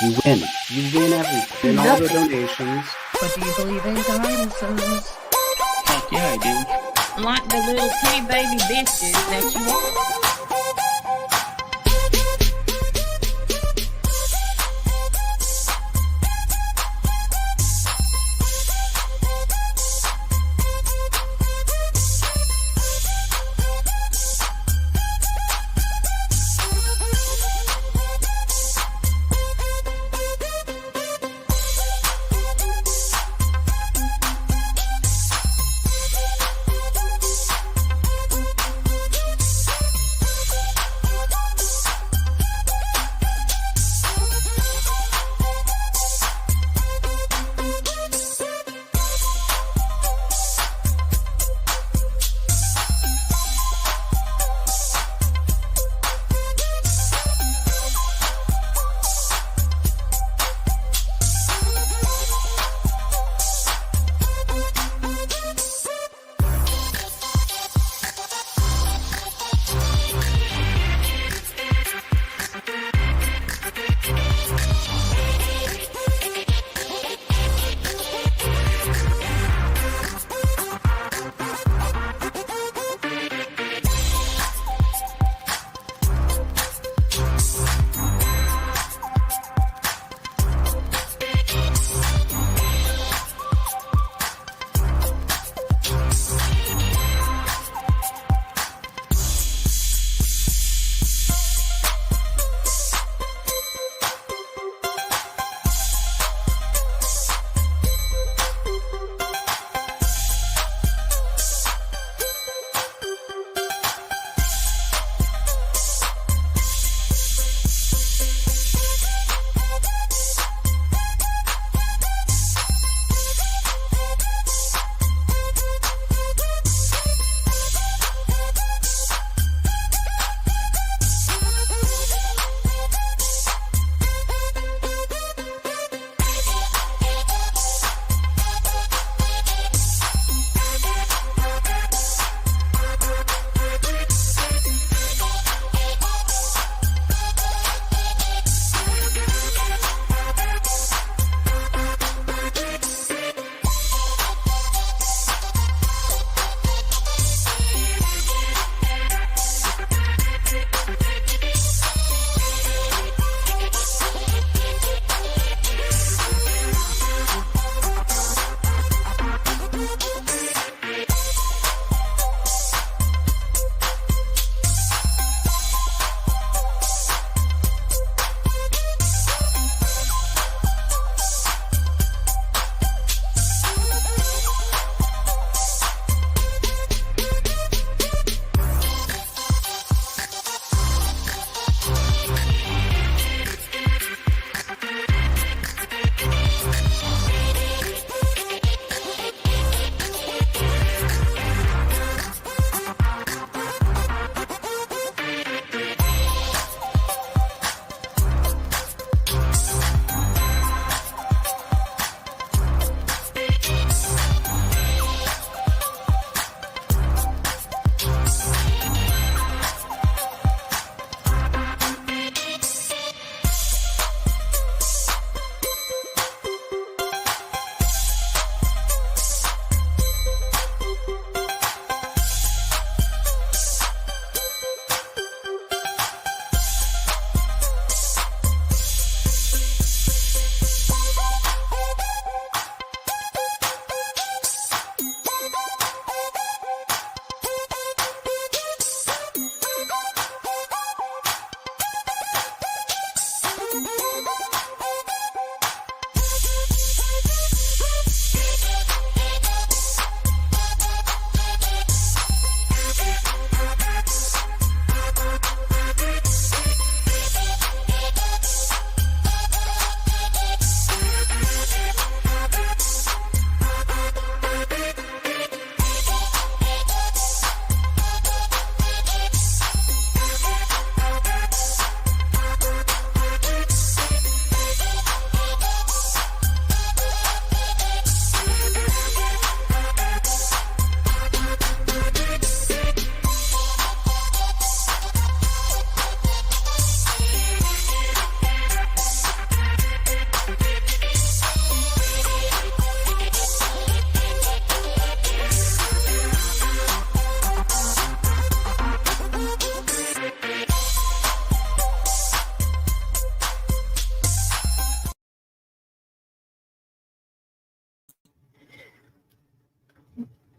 You win. You win everything. And all the donations. But do you believe in dinosaurs? Heck yeah, I do. Like the little tea baby bitches that you are.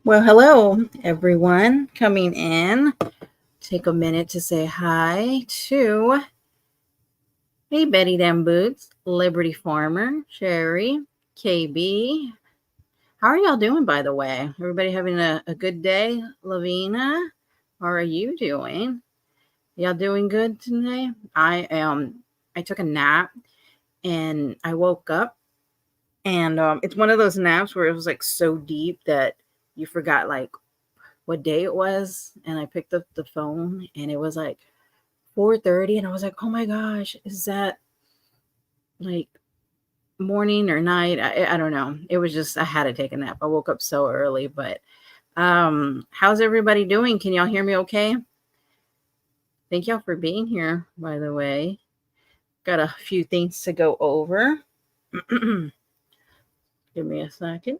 Well, hello, everyone coming in. Take a minute to say hi to Hey Betty Damn Boots, Liberty Farmer, Sherry, KB. How are y'all doing, by the way? Everybody having a good day? Lavina, how are you doing? Y'all doing good today? I took a nap and I woke up and it's one of those naps where it was like so deep that you forgot like what day it was, and I picked up the phone and it was like 4:30 and I was like, "Oh my gosh, is that like morning or night?" I don't know. It was just I had to take a nap. I woke up so early, but how's everybody doing? Can y'all hear me okay? Thank y'all for being here, by the way. Got a few things to go over. Give me a second.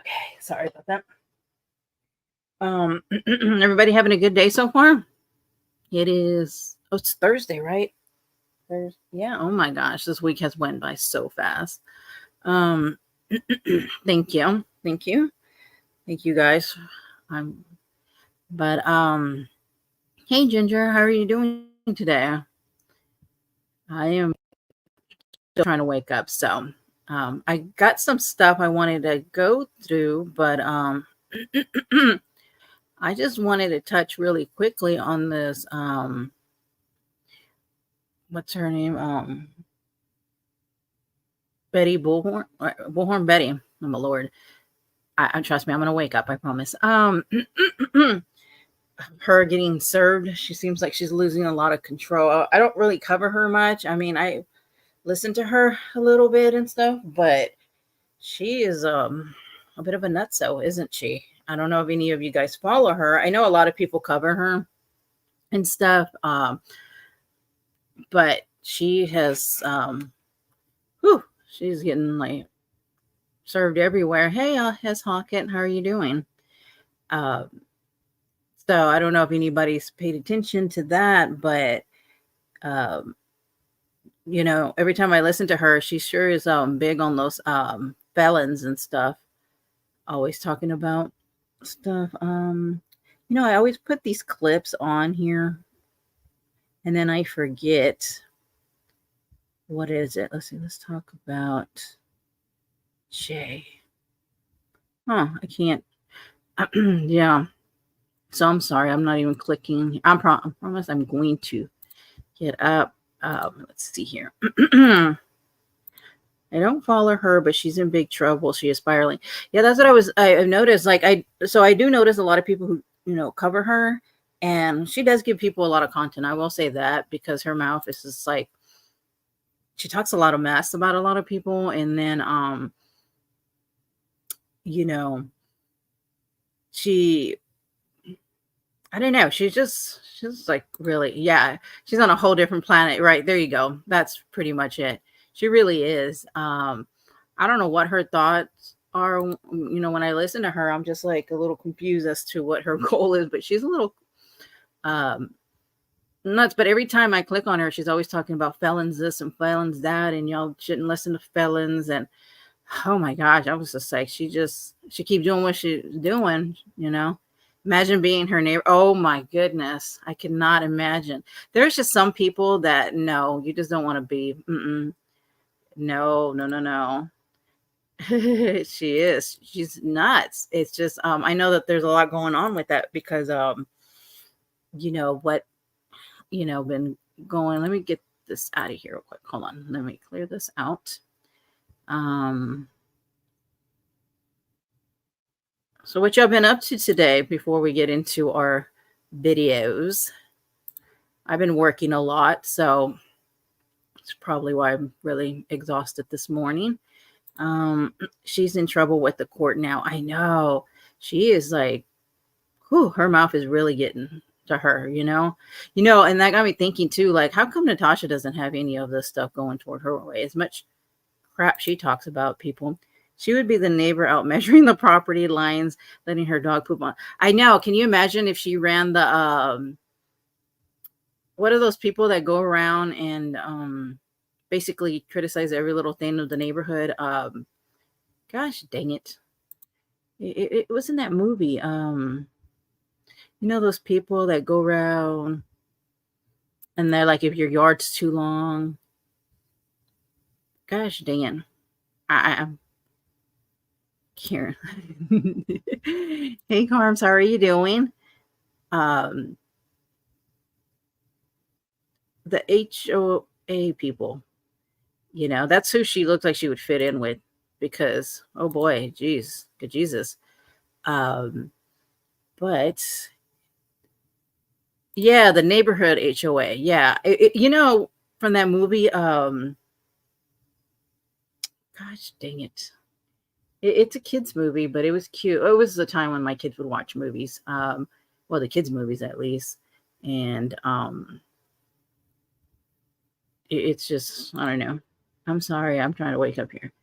Okay, sorry about that. Everybody having a good day so far? It is, oh, it's Thursday, right? Thursday. Yeah. Oh my gosh, this week has went by so fast. Um, thank you, thank you, thank you guys. But hey Ginger, how are you doing today? I am still trying to wake up, so I got some stuff I wanted to go through, but I just wanted to touch really quickly on this. What's her name? Betty Bullhorn. Bullhorn Betty. Oh my lord. I trust me. I'm gonna wake up. I promise. Her getting served. She seems like she's losing a lot of control. I don't really cover her much. I mean, I listen to her a little bit and stuff, but she is a bit of a nutso, isn't she? I don't know if any of you guys follow her. I know a lot of people cover her and stuff, but she has she's getting like served everywhere. Hey, Hes Hawkett, how are you doing? So I don't know if anybody's paid attention to that, but every time I listen to her, she sure is big on those felons and stuff. Always talking about stuff. I always put these clips on here and then I forget. What is it? Let's see. Let's talk about Jay. I can't. Yeah. So I'm sorry. I'm not even clicking. I promise I'm going to get up. Let's see here. I don't follow her, but she's in big trouble. She is spiraling. Yeah, that's what I noticed. Like I do notice a lot of people who cover her, and she does give people a lot of content. I will say that, because her mouth is just like, she talks a lot of mess about a lot of people, and then she, I don't know, she's like really, yeah, she's on a whole different planet. Right, there you go. That's pretty much it. She really is. I don't know what her thoughts are. When I listen to her, I'm just like a little confused as to what her goal is, but she's a little nuts. But every time I click on her, she's always talking about felons this and felons that, and y'all shouldn't listen to felons. And oh my gosh, I was just like, she keeps doing what she's doing. Imagine being her neighbor. Oh my goodness, I cannot imagine. There's just some people that no, you just don't want to be. No. She's nuts. It's just I know that there's a lot going on with that, because what been going. Let me get this out of here real quick. Hold on, let me clear this out. So what y'all been up to today before we get into our videos? I've been working a lot, so it's probably why I'm really exhausted this morning. She's in trouble with the court now. I know. She is like, her mouth is really getting to her, and that got me thinking too, like, how come Natasha doesn't have any of this stuff going toward her way? As much crap she talks about people, she would be the neighbor out measuring the property lines, letting her dog poop on. I know. Can you imagine if she ran the what are those people that go around and basically criticize every little thing of the neighborhood. Gosh dang it. It was in that movie. You know those people that go around and they're like, if your yard's too long. Gosh dang it. I'm here. Hey Carms, how are you doing? Um the HOA people. You know, that's who she looked like she would fit in with because oh boy, geez, good Jesus. Um but yeah, the neighborhood HOA. Yeah. You know, from that movie, gosh dang it. It's a kids movie, but it was cute. It was the time when my kids would watch movies. Well, the kids movies at least. And it's just I don't know. I'm sorry. I'm trying to wake up here.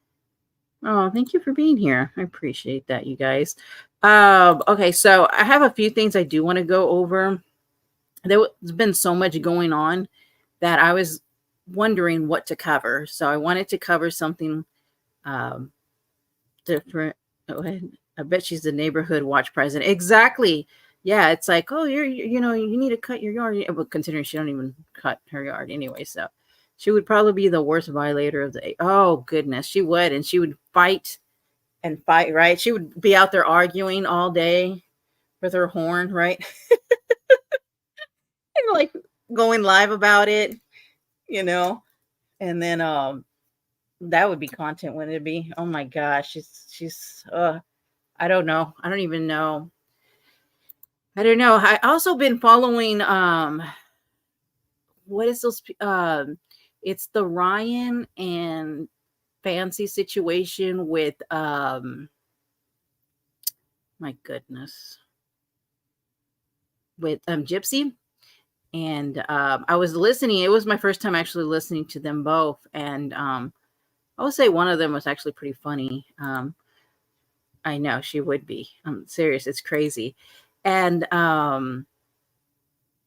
Oh, thank you for being here. I appreciate that, you guys. Okay, so I have a few things I do want to go over. There's been so much going on that I was wondering what to cover. So I wanted to cover something um, different. Oh, I bet she's the neighborhood watch president. Exactly. Yeah, it's like, oh, you know, you need to cut your yard. But considering she don't even cut her yard anyway, so she would probably be the worst violator of the. Oh goodness, she would, and she would fight and fight. Right, she would be out there arguing all day with her horn, right, and like going live about it, you know, and then that would be content, wouldn't it be? Oh my gosh, she's I don't know. I don't even know. I don't know. I also been following what is those it's the Ryan and Fancy situation with my goodness. With Gypsy. And I was listening. It was my first time actually listening to them both. And I would say one of them was actually pretty funny. I know she would be. I'm serious. It's crazy. And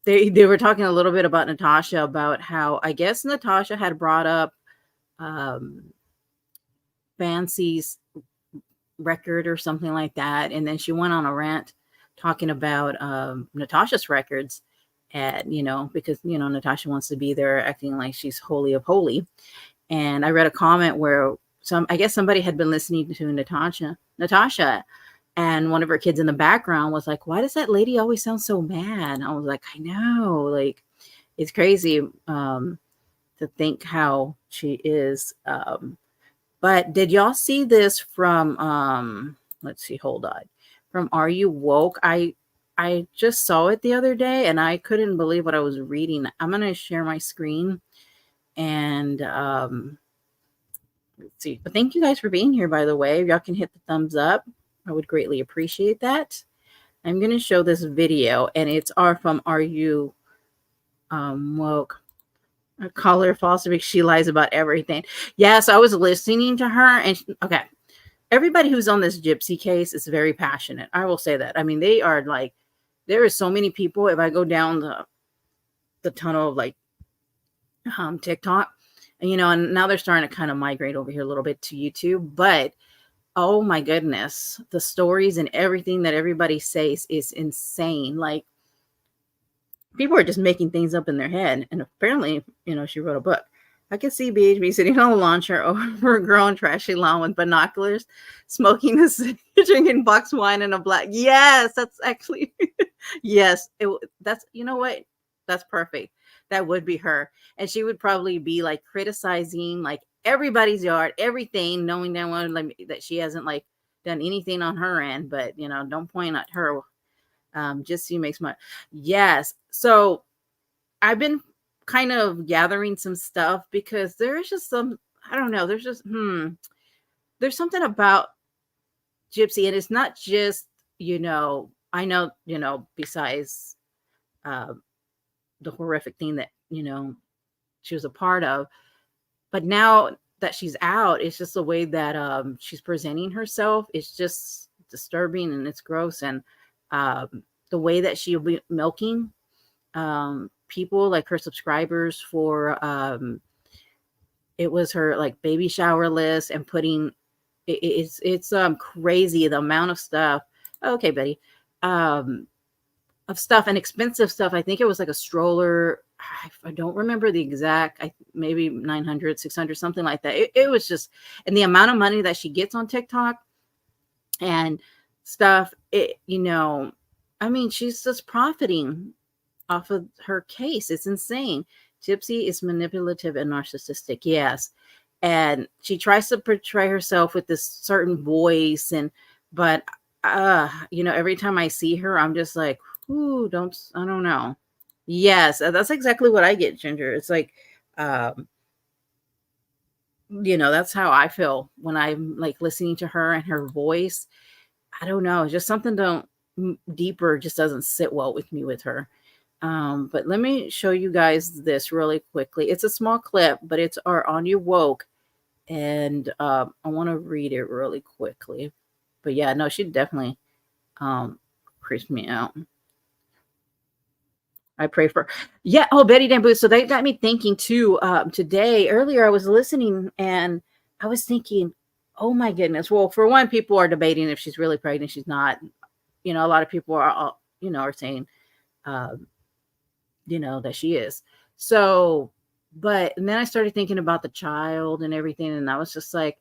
they were talking a little bit about Natasha, about how I guess Natasha had brought up um, Fancy's record or something like that, and then she went on a rant talking about Natasha's records, and you know, because you know Natasha wants to be there acting like she's holy of holy. And I read a comment where I guess somebody had been listening to Natasha, and one of her kids in the background was like, why does that lady always sound so mad? And I was like, I know, like it's crazy to think how she is. But did y'all see this from let's see, hold on. From Are You Woke? I just saw it the other day and I couldn't believe what I was reading. I'm gonna share my screen and let's see. But thank you guys for being here, by the way. If y'all can hit the thumbs up, I would greatly appreciate that. I'm gonna show this video and it's from Are You Woke? I call her false because she lies about everything. Yes, I was listening to her and okay. Everybody who's on this Gypsy case is very passionate. I will say that. I mean, they are like, there are so many people. If I go down the tunnel of like TikTok, and you know, and now they're starting to kind of migrate over here a little bit to YouTube. But oh my goodness, the stories and everything that everybody says is insane. Like people are just making things up in their head. And apparently, you know, she wrote a book. I can see BHB sitting on a lawn chair over a grown trashy lawn with binoculars, smoking drinking box wine and a black. Yes, that's actually, yes. That's, you know what? That's perfect. That would be her. And she would probably be like criticizing like everybody's yard, everything, knowing that one like, that she hasn't like done anything on her end, but you know, don't point at her. Just so you makes my, yes. So I've been kind of gathering some stuff because there's just some, I don't know, there's just there's something about Gypsy, and it's not just, you know, I know, you know, besides the horrific thing that, you know, she was a part of, but now that she's out, it's just the way that she's presenting herself. It's just disturbing and it's gross. And the way that she'll be milking people like her subscribers for it was her like baby shower list and putting it's crazy the amount of stuff. Okay, Betty. Um of stuff and expensive stuff. I think it was like a stroller. I don't remember the exact, maybe 900, 600, something like that. It was just, and the amount of money that she gets on TikTok and stuff, I mean, she's just profiting off of her case. It's insane. Gypsy is manipulative and narcissistic. Yes. And she tries to portray herself with this certain voice but every time I see her, I'm just like, ooh, I don't know. Yes, that's exactly what I get, Ginger. It's like, that's how I feel when I'm like listening to her and her voice. I don't know, just something deeper just doesn't sit well with me with her. But let me show you guys this really quickly. It's a small clip, but it's our On Your Woke, and I want to read it really quickly. But yeah, no, she definitely creeps me out. I pray for, yeah. Oh, Betty Dambu. So that got me thinking too. Today, earlier, I was listening and I was thinking, oh my goodness. Well, for one, people are debating if she's really pregnant. She's not. A lot of people are, are saying, that she is. So, and then I started thinking about the child and everything, and I was just like,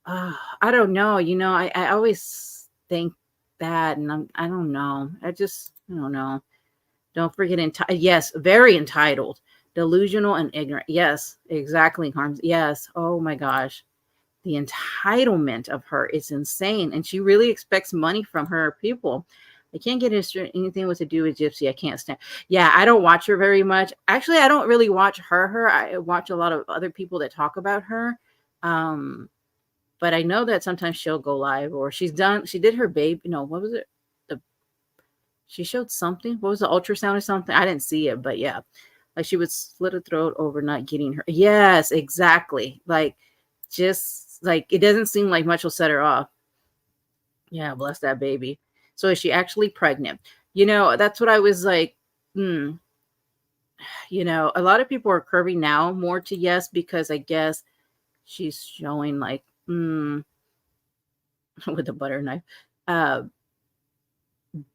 I don't know. I always think that, and I don't know. I don't know. Don't forget, yes, very entitled, delusional, and ignorant. Yes, exactly, Harms. Yes. Oh my gosh. The entitlement of her is insane. And she really expects money from her people. I can't get anything with to do with Gypsy. I can't stand. Yeah, I don't watch her very much. Actually, I don't really watch her. I watch a lot of other people that talk about her. But I know that sometimes she'll go live, or she did her baby. What was it? She showed something. What was the ultrasound or something? I didn't see it, but yeah. Like she would slit her throat over not getting her. Yes, exactly. Like, just like, it doesn't seem like much will set her off. Yeah, bless that baby. So is she actually pregnant? That's what I was like, a lot of people are curving now more to yes, because I guess she's showing like, with a butter knife.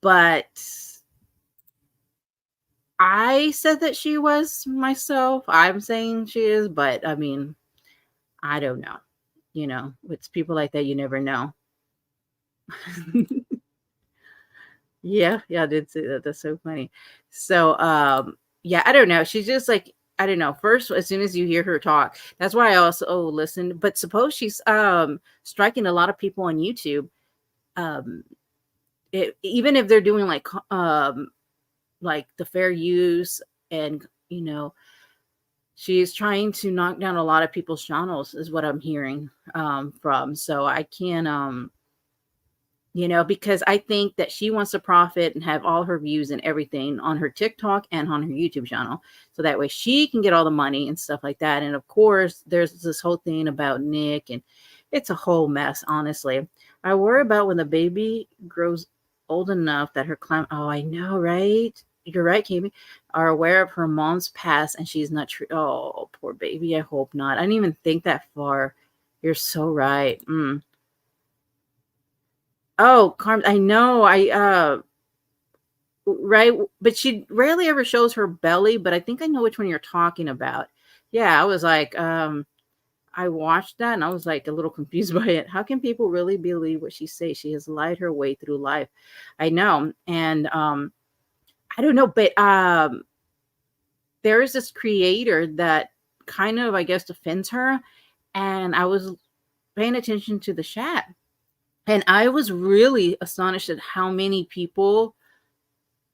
But I said that she was myself. I'm saying she is, but I mean, I don't know. With people like that, you never know. Yeah, I did say that. That's so funny. So, yeah, I don't know. She's just like, I don't know. First, as soon as you hear her talk, that's why I also listened. But suppose she's striking a lot of people on YouTube. Even if they're doing like the fair use, and she's trying to knock down a lot of people's channels, is what I'm hearing from. So I can because I think that she wants to profit and have all her views and everything on her TikTok and on her YouTube channel, so that way she can get all the money and stuff like that. And of course, there's this whole thing about Nick, and it's a whole mess. Honestly, I worry about when the baby grows old enough that her clown. Oh, I know, right? You're right, Kimi. Are aware of her mom's past, and she's not true. Oh, poor baby. I hope not. I didn't even think that far. You're so right. Oh, Carmen, I know. Right, but she rarely ever shows her belly, but I think I know which one you're talking about. Yeah, I was like, I watched that and I was like a little confused by it. How can people really believe what she says? She has lied her way through life. I know. And I don't know, but there is this creator that kind of, I guess, defends her. And I was paying attention to the chat. And I was really astonished at how many people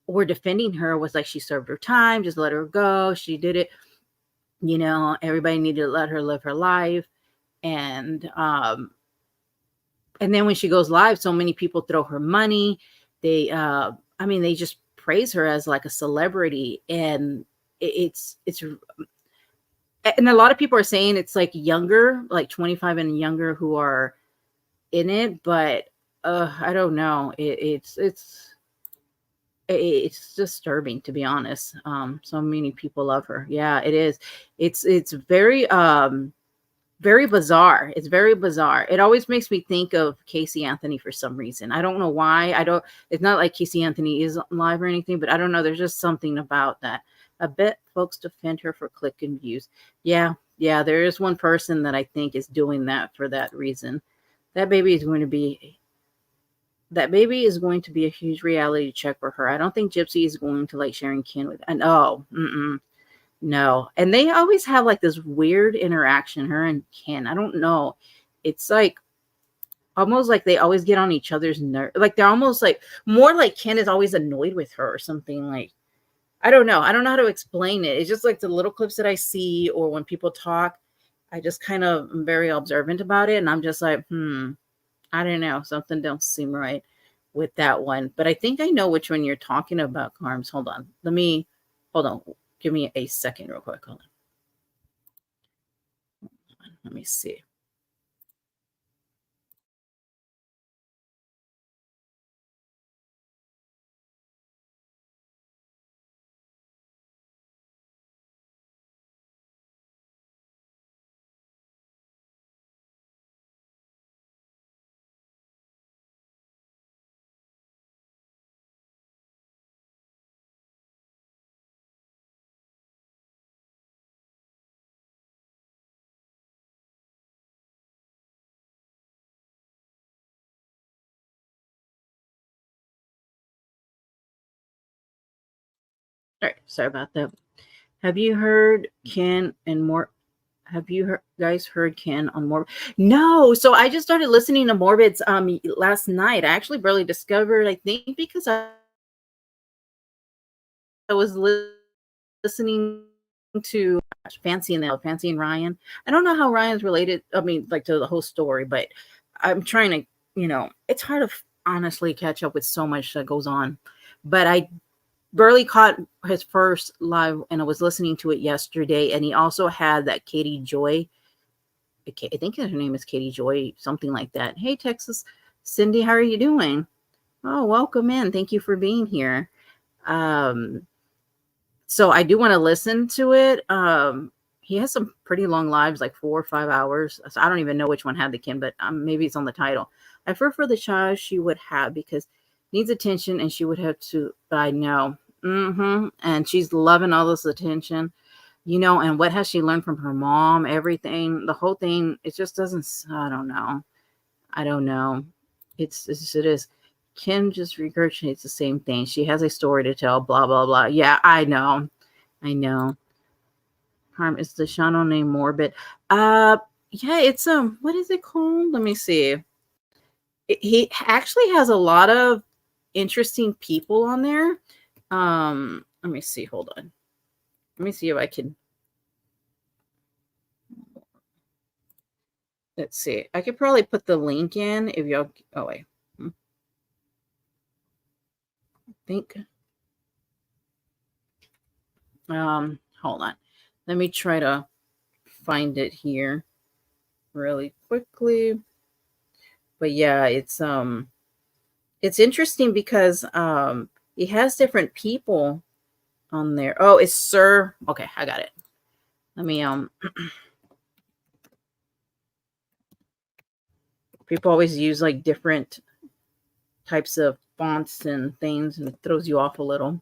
were defending her. Was like, she served her time, just let her go. She did it. Everybody needed to let her live her life. And then when she goes live, so many people throw her money. They they just praise her as like a celebrity. And it's and a lot of people are saying it's like younger, like 25 and younger, who are in it. But I don't know. It's disturbing, to be honest. So many people love her. Yeah, it is. It's very very bizarre. It's very bizarre. It always makes me think of Casey Anthony for some reason. I don't know why. It's not like Casey Anthony is live or anything, but I don't know. There's just something about that. I bet folks defend her for click and views. Yeah, there is one person that I think is doing that for that reason. That baby is going to be a huge reality check for her. I don't think Gypsy is going to like sharing kin with. And no. And they always have like this weird interaction, her and Ken. I don't know. It's like almost like they always get on each other's nerves. Like they're almost like more like Ken is always annoyed with her or something. Like, I don't know. I don't know how to explain it. It's just like the little clips that I see or when people talk, I just kind of am very observant about it. And I'm just like, I don't know. Something don't seem right with that one. But I think I know which one you're talking about, Carms. Hold on. Hold on. Give me a second real quick. Hold on. Let me see. All right. Sorry about that. Have you heard Ken and more? Have you guys heard Ken on Morbid? No. So I just started listening to Morbid's last night. I actually barely discovered, I think because I was listening to Fancy and Ryan. I don't know how Ryan's related. I mean, like to the whole story, but I'm trying to, it's hard to honestly catch up with so much that goes on. But I barely caught his first live, and I was listening to it yesterday. And he also had that Katie Joy. I think her name is Katie Joy, something like that. Hey, Texas Cindy, how are you doing? Oh, welcome in. Thank you for being here. So I do want to listen to it. He has some pretty long lives, like 4 or 5 hours. So I don't even know which one had the Kin, but maybe it's on the title. I fear for the child she would have because needs attention and she would have to, I know. And she's loving all this attention, and what has she learned from her mom? Everything, the whole thing, it just doesn't, I don't know. It is. Kim just regurgitates the same thing. She has a story to tell, blah, blah, blah. Yeah, I know. Harm is the channel name Morbid. Yeah, it's what is it called? Let me see. He actually has a lot of interesting people on there. Let me see. Hold on. Let me see if I can. Let's see. I could probably put the link in if y'all. Oh wait. I think. Hold on. Let me try to find it here really quickly. But yeah, it's interesting because it has different people on there. Oh, it's Sir. Okay, I got it. Let me people always use like different types of fonts and things, and it throws you off a little.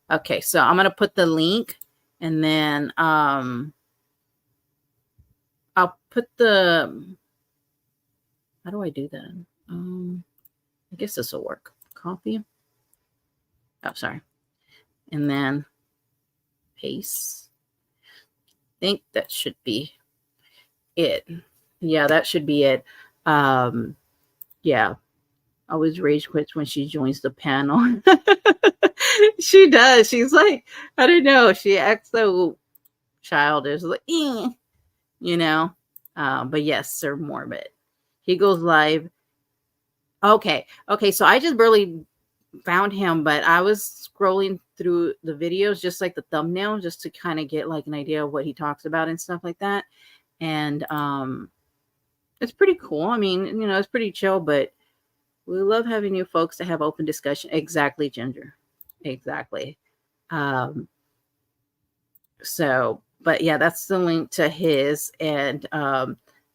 Okay, so I'm gonna put the link, and then I'll put the. How do I do that? I guess this will work. Copy. Oh, sorry. And then paste. I think that should be it. Yeah, that should be it. Yeah. Always rage quits when she joins the panel. She does. She's like, I don't know. She acts so childish. Like, But yes, Sir Morbid. He goes live. Okay. So I just barely found him, but I was scrolling through the videos, just like the thumbnail, just to kind of get like an idea of what he talks about and stuff like that. And it's pretty cool. I mean, it's pretty chill, but we love having new folks to have open discussion. Exactly, Ginger. Exactly. So, but yeah, that's the link to his. And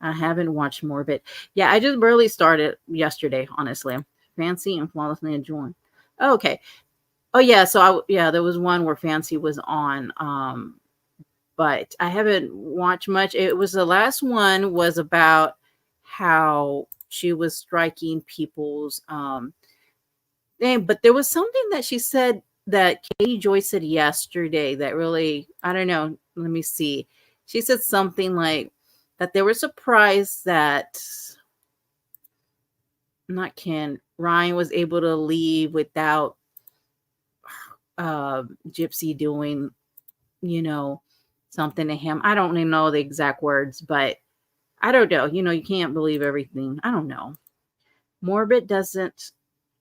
I haven't watched Morbid. Yeah, I just barely started yesterday, honestly. Fancy and flawlessly enjoying. Okay. Oh yeah, so there was one where Fancy was on. But I haven't watched much. It was the last one was about how she was striking people's name, but there was something that she said that Katie Joy said yesterday that really, I don't know. Let me see. She said something like that they were surprised that not Ken Ryan was able to leave without Gypsy doing, something to him. I don't even know the exact words, but I don't know. You can't believe everything. I don't know. Morbid doesn't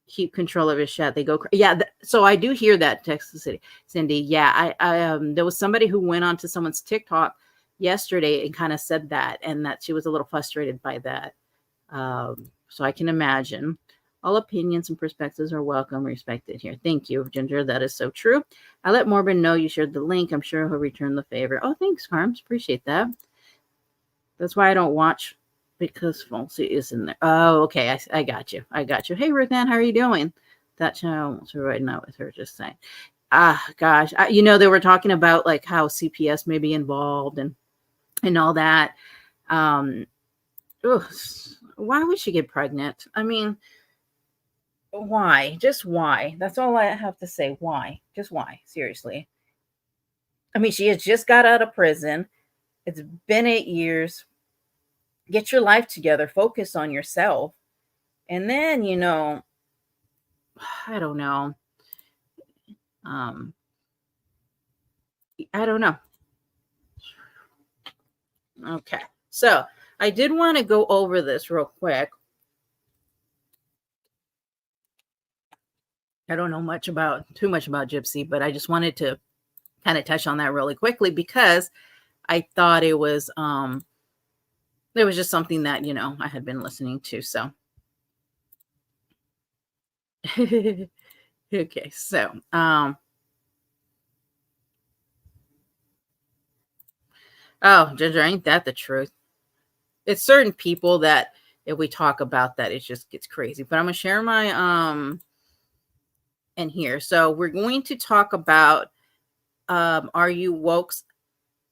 keep control of his shit. They go, so I do hear that, Texas City, Cindy. Yeah, I there was somebody who went onto someone's TikTok yesterday and kind of said that, and that she was a little frustrated by that. So I can imagine. All opinions and perspectives are welcome, respected here. Thank you, Ginger. That is so true. I let Morbid know you shared the link. I'm sure he'll return the favor. Oh, thanks, Carms. Appreciate that. That's why I don't watch, because Falsey is in there. Oh, okay. I got you. Hey, Ruth Ann, how are you doing? That channel wants to right now with her, just saying. Gosh. They were talking about like how CPS may be involved and all that. Why would she get pregnant? I mean, why? Just why? That's all I have to say. Why? Just why? Seriously. I mean, she has just got out of prison. It's been 8 years. Get your life together. Focus on yourself. And then, I don't know. I don't know. Okay. So I did want to go over this real quick. I don't know too much about Gypsy, but I just wanted to kind of touch on that really quickly because I thought it was just something that, I had been listening to. So, okay. So, Ginger, ain't that the truth? It's certain people that if we talk about that, it just gets crazy. But I'm going to share my, in here. So we're going to talk about Are You Woke's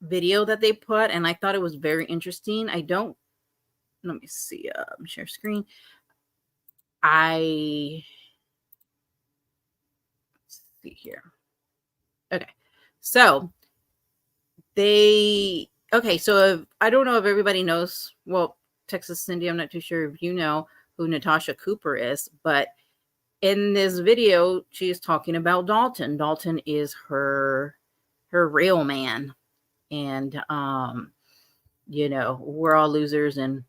video that they put, and I thought it was very interesting. Let me see, share screen. Let's see here. Okay. So so I don't know if everybody knows, well, Texas Cindy, I'm not too sure if you know who Natasha Cooper is, but in this video, she is talking about Dalton. Dalton is her real man. And, we're all losers and,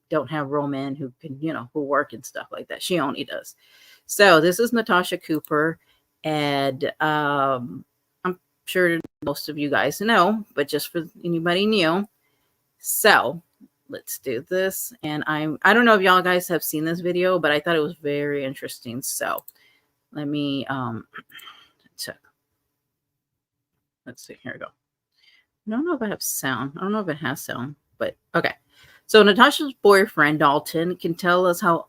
don't have real men who can, who work and stuff like that. She only does. So this is Natasha Cooper. And I'm sure most of you guys know, but just for anybody new. So let's do this. And I don't know if y'all guys have seen this video, but I thought it was very interesting. So let me check. Let's see. Here we go. I don't know if I have sound. I don't know if it has sound, but okay. So Natasha's boyfriend Dalton can tell us how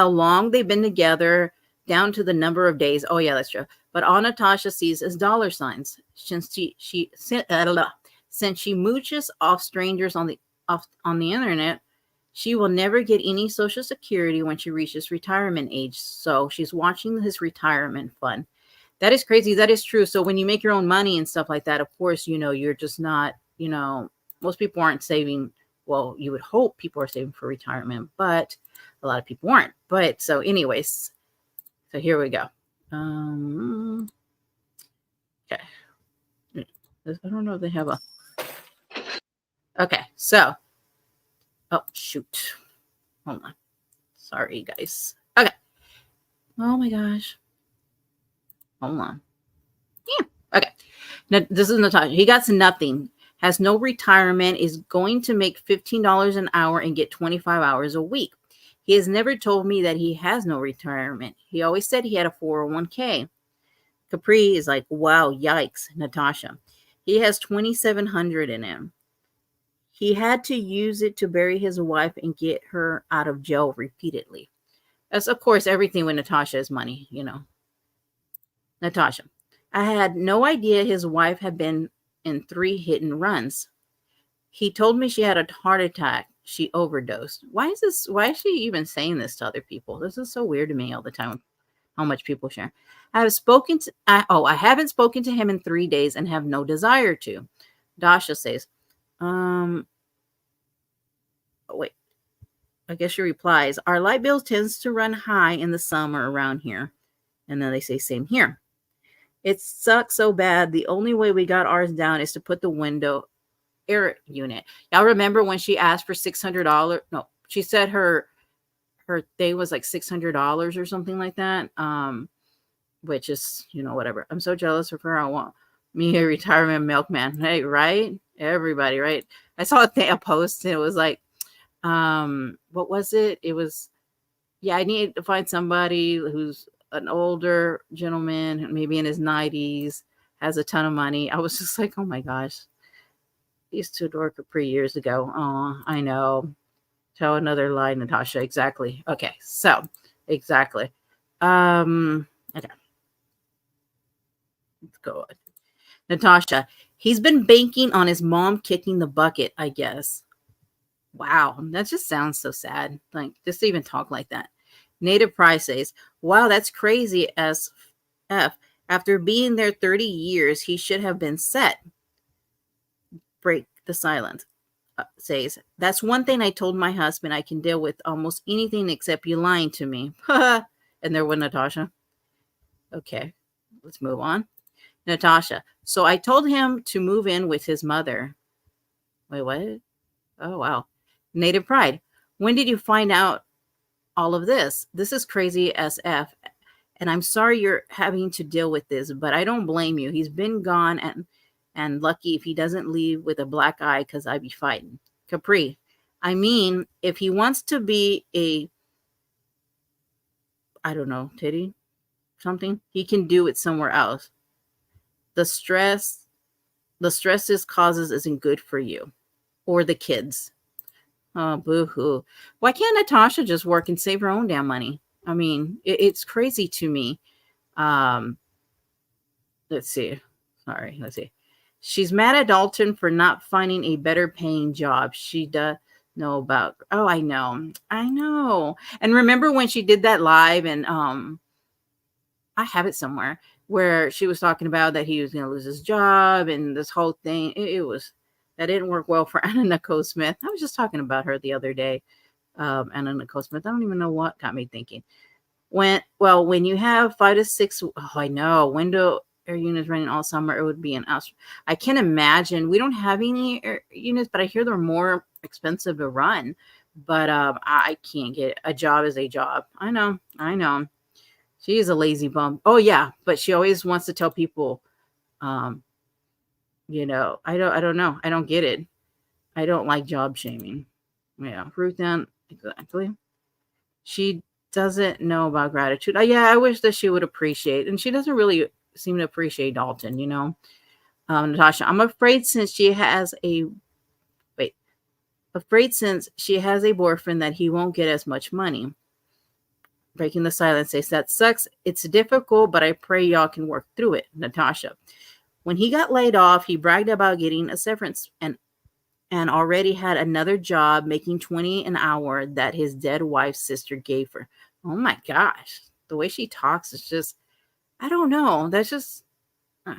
long they've been together, down to the number of days. Oh yeah, that's true. But all Natasha sees is dollar signs. Since she mooches off strangers on the internet, she will never get any Social Security when she reaches retirement age. So she's watching his retirement fund. That is crazy. That is true. So when you make your own money and stuff like that, of course, you're just not, most people aren't saving. Well, you would hope people are saving for retirement, but a lot of people aren't. But so anyways, so here we go. Okay. I don't know if they have a. Okay. So, oh, shoot. Hold on. Sorry, guys. Okay. Oh my gosh. Hold on. Yeah. Okay. Now, this is Natasha. He got nothing. Has no retirement. Is going to make $15 an hour and get 25 hours a week. He has never told me that he has no retirement. He always said he had a 401k. Capri is like, wow, yikes, Natasha. He has $2,700 in him. He had to use it to bury his wife and get her out of jail repeatedly. That's, of course, everything with Natasha is money, you know. Natasha, I had no idea his wife had been in 3 hit and runs. He told me she had a heart attack. She overdosed. Why is she even saying this to other people? This is so weird to me all the time, how much people share. I haven't spoken to him in 3 days and have no desire to. Dasha says, wait, I guess she replies, our light bill tends to run high in the summer around here. And then they say, same here. It sucks so bad. The only way we got ours down is to put the window air unit. Y'all remember when she asked for $600? No, she said her thing was like $600 or something like that. Which is, you know, whatever. I'm so jealous of her. I want me a retirement milkman. Hey, right? Everybody, right? I saw a post and it was like, what was it? It was, yeah, I need to find somebody who's an older gentleman, maybe in his 90s, has a ton of money. I was just like, oh my gosh. Used to adore Capri years ago. Oh, I know. Tell another lie, Natasha. Exactly. Okay, so exactly. Okay. Let's go on. Natasha, he's been banking on his mom kicking the bucket, I guess. Wow, that just sounds so sad. Like, just to even talk like that. Native Pride says, wow, that's crazy as F. After being there 30 years, he should have been set. Break the silence. Says, that's one thing I told my husband. I can deal with almost anything except you lying to me. And there went Natasha. Okay, let's move on. Natasha, so I told him to move in with his mother. Wait, what? Oh, wow. Native Pride, when did you find out all of this? This is crazy SF. And I'm sorry you're having to deal with this, but I don't blame you. He's been gone and lucky if he doesn't leave with a black eye because I'd be fighting. Capri, I mean, if he wants to be I don't know, titty, something, he can do it somewhere else. The stress this causes isn't good for you or the kids. Oh, boo-hoo. Why can't Natasha just work and save her own damn money? I mean, it's crazy to me. Let's see. Sorry, let's see. She's mad at Dalton for not finding a better paying job. She does know about. Oh, I know. And remember when she did that live and I have it somewhere where she was talking about that he was going to lose his job and this whole thing. That didn't work well for Anna Nicole Smith. I was just talking about her the other day. Anna Nicole Smith. I don't even know what got me thinking. When you have 5 to 6, I know, window air units running all summer, it would be an house. I can't imagine. We don't have any air units, but I hear they're more expensive to run. But I can't get it. A job is a job. I know. She is a lazy bum. Oh yeah, but she always wants to tell people, you know, I don't know. I don't get it. I don't like job shaming. Yeah, Ruth down exactly. She doesn't know about gratitude. Yeah, I wish that she would appreciate, and she doesn't really seem to appreciate Dalton. You know, Natasha. I'm afraid since she has a boyfriend that he won't get as much money. Breaking the silence says, that sucks. It's difficult, but I pray y'all can work through it. Natasha, when he got laid off, he bragged about getting a severance and already had another job making $20 an hour that his dead wife's sister gave her. Oh my gosh. The way she talks is just, I don't know. That's just, I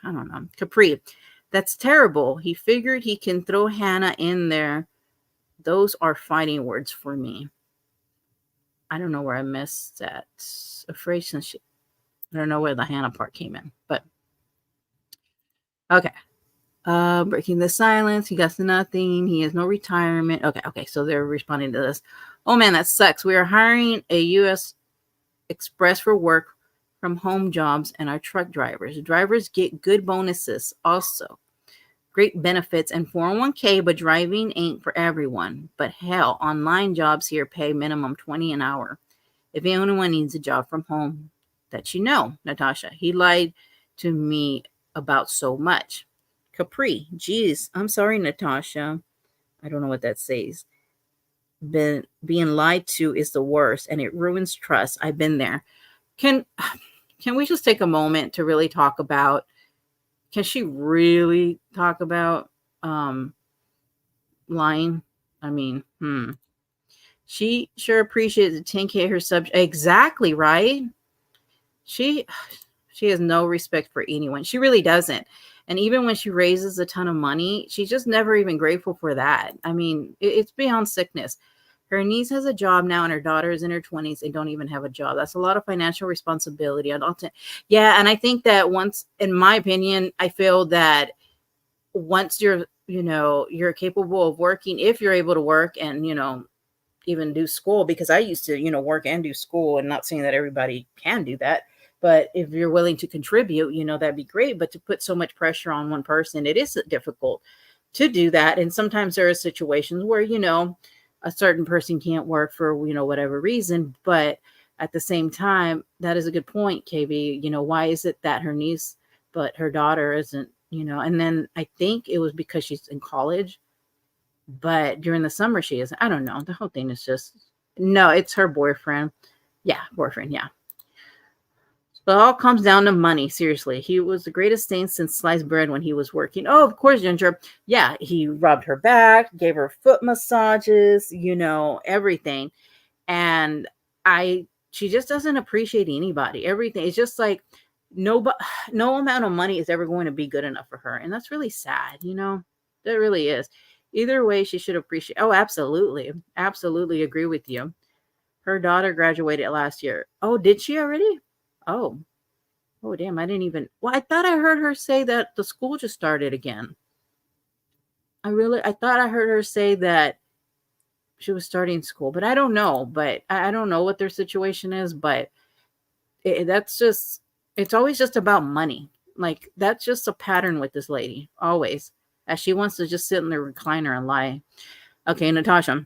don't know. Capri, that's terrible. He figured he can throw Hannah in there. Those are fighting words for me. I don't know where I missed that. Afraid since I don't know where the Hannah part came in, but okay. Breaking the silence. He got nothing. He has no retirement. Okay. So they're responding to this. Oh man, that sucks. We are hiring a U.S. Express for work from home jobs and our truck drivers. Drivers get good bonuses also. Great benefits and 401k, but driving ain't for everyone. But hell, online jobs here pay minimum $20 an hour. If anyone needs a job from home, that you know, Natasha. He lied to me about so much. Capri, geez, I'm sorry, Natasha. I don't know what that says. Being lied to is the worst, and it ruins trust. I've been there. Can can we just take a moment to really talk about? Can she really talk about lying? I mean, she sure appreciates the 10K her subject. Exactly, right? She she has no respect for anyone. She really doesn't. And even when she raises a ton of money, she's just never even grateful for that. I mean, it's beyond sickness. Her niece has a job now, and her daughter is in her 20s and don't even have a job. That's a lot of financial responsibility. Yeah, and I think that once, in my opinion, I feel that once you're capable of working, if you're able to work and, even do school, because I used to, work and do school, and not saying that everybody can do that. But if you're willing to contribute, that'd be great. But to put so much pressure on one person, it is difficult to do that. And sometimes there are situations where, a certain person can't work for, whatever reason. But at the same time, that is a good point, KB. Why is it that her niece, but her daughter isn't, and then I think it was because she's in college, but during the summer she isn't. I don't know. The whole thing is just, no, it's her boyfriend. Yeah, boyfriend. Yeah. But it all comes down to money. Seriously, he was the greatest saint since sliced bread when he was working. Oh, of course, Ginger. Yeah, he rubbed her back, gave her foot massages, everything. And she just doesn't appreciate anybody. Everything. It's just like no amount of money is ever going to be good enough for her. And that's really sad, That really is. Either way, she should appreciate. Oh, absolutely. Absolutely agree with you. Her daughter graduated last year. Oh, did she already? Oh, damn. I didn't even. Well, I thought I heard her say that the school just started again. I thought I heard her say that she was starting school, but I don't know. But I don't know what their situation is. But it's always just about money. Like, that's just a pattern with this lady, always. As she wants to just sit in the recliner and lie. Okay, Natasha.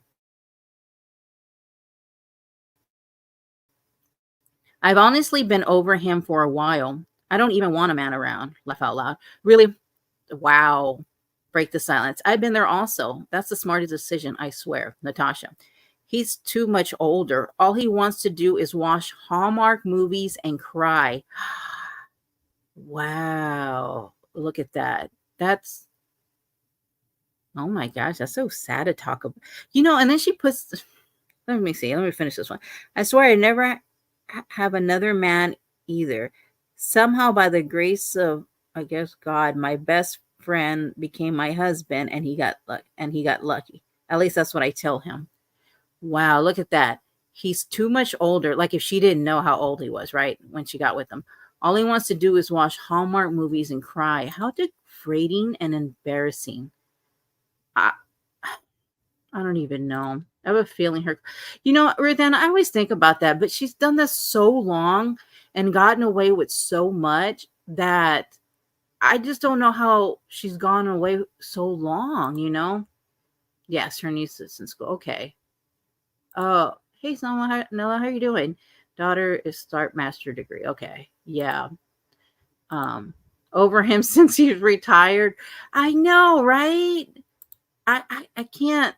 I've honestly been over him for a while. I don't even want a man around. Laugh out loud. Really? Wow. Break the silence. I've been there also. That's the smartest decision, I swear. Natasha. He's too much older. All he wants to do is watch Hallmark movies and cry. Wow. Look at that. Oh my gosh, that's so sad to talk about. And then she puts, let me see. Let me finish this one. I swear I never have another man either. Somehow, by the grace of, I guess, God, my best friend became my husband, and he got lucky. At least that's what I tell him. Wow, look at that. He's too much older. Like, if she didn't know how old he was, right, when she got with him. All he wants to do is watch Hallmark movies and cry. How degrading and embarrassing. I, I don't even know. I have a feeling Ruthann, I always think about that, but she's done this so long and gotten away with so much that I just don't know how she's gone away so long. Yes, her niece is in school. Okay. Oh, hey, Nella, how you doing? Daughter is start master degree. Okay. Yeah. Over him since he's retired. I know, right? I can't.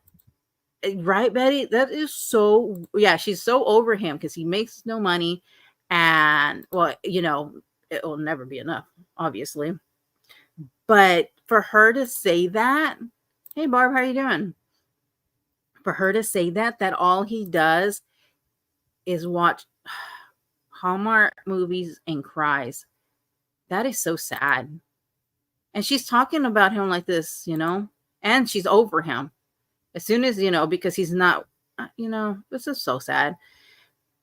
Right, Betty? That is so, yeah, she's so over him because he makes no money. And, well, it will never be enough, obviously. But for her to say that, hey, Barb, how you doing? For her to say that all he does is watch Hallmark movies and cries, that is so sad. And she's talking about him like this, and she's over him. As soon as, because he's not, this is so sad.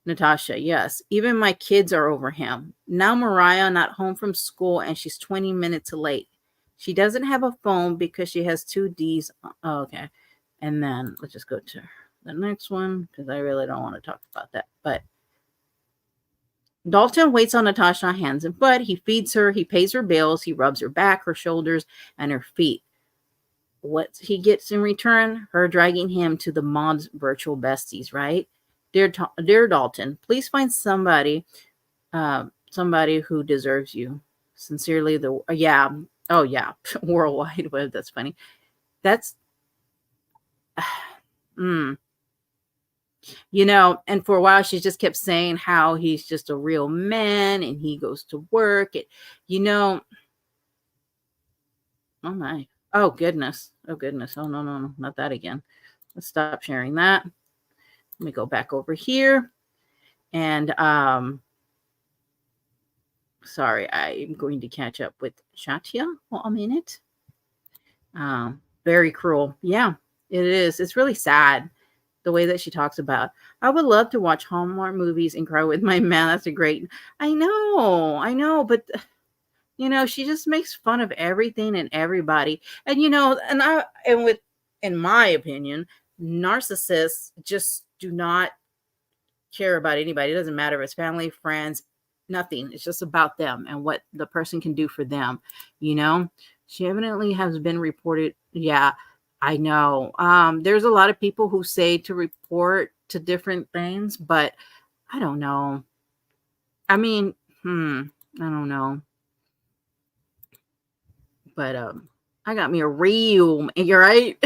Natasha, yes. Even my kids are over him. Now Mariah not home from school and she's 20 minutes late. She doesn't have a phone because she has 2 Ds. Oh, okay. And then let's just go to the next one because I really don't want to talk about that. But Dalton waits on Natasha hands and foot. He feeds her. He pays her bills. He rubs her back, her shoulders, and her feet. What he gets in return? Her dragging him to the mod's virtual besties, right? Dear Dalton, please find somebody who deserves you. Sincerely, yeah. Oh, yeah. World Wide Web. That's funny. That's And for a while she just kept saying how he's just a real man and he goes to work. Oh my. Oh goodness. Oh no, not that again. Let's stop sharing that. Let me go back over here. And sorry, I'm going to catch up with Shatya for a minute. Very cruel. Yeah, it is. It's really sad the way that she talks about. I would love to watch Hallmark movies and cry with my man. That's a great. I know, but she just makes fun of everything and everybody. And in my opinion, narcissists just do not care about anybody. It doesn't matter if it's family, friends, nothing. It's just about them and what the person can do for them. She evidently has been reported. Yeah, I know. There's a lot of people who say to report to different things, but I don't know. I mean, I don't know. But I got me a real, you're right.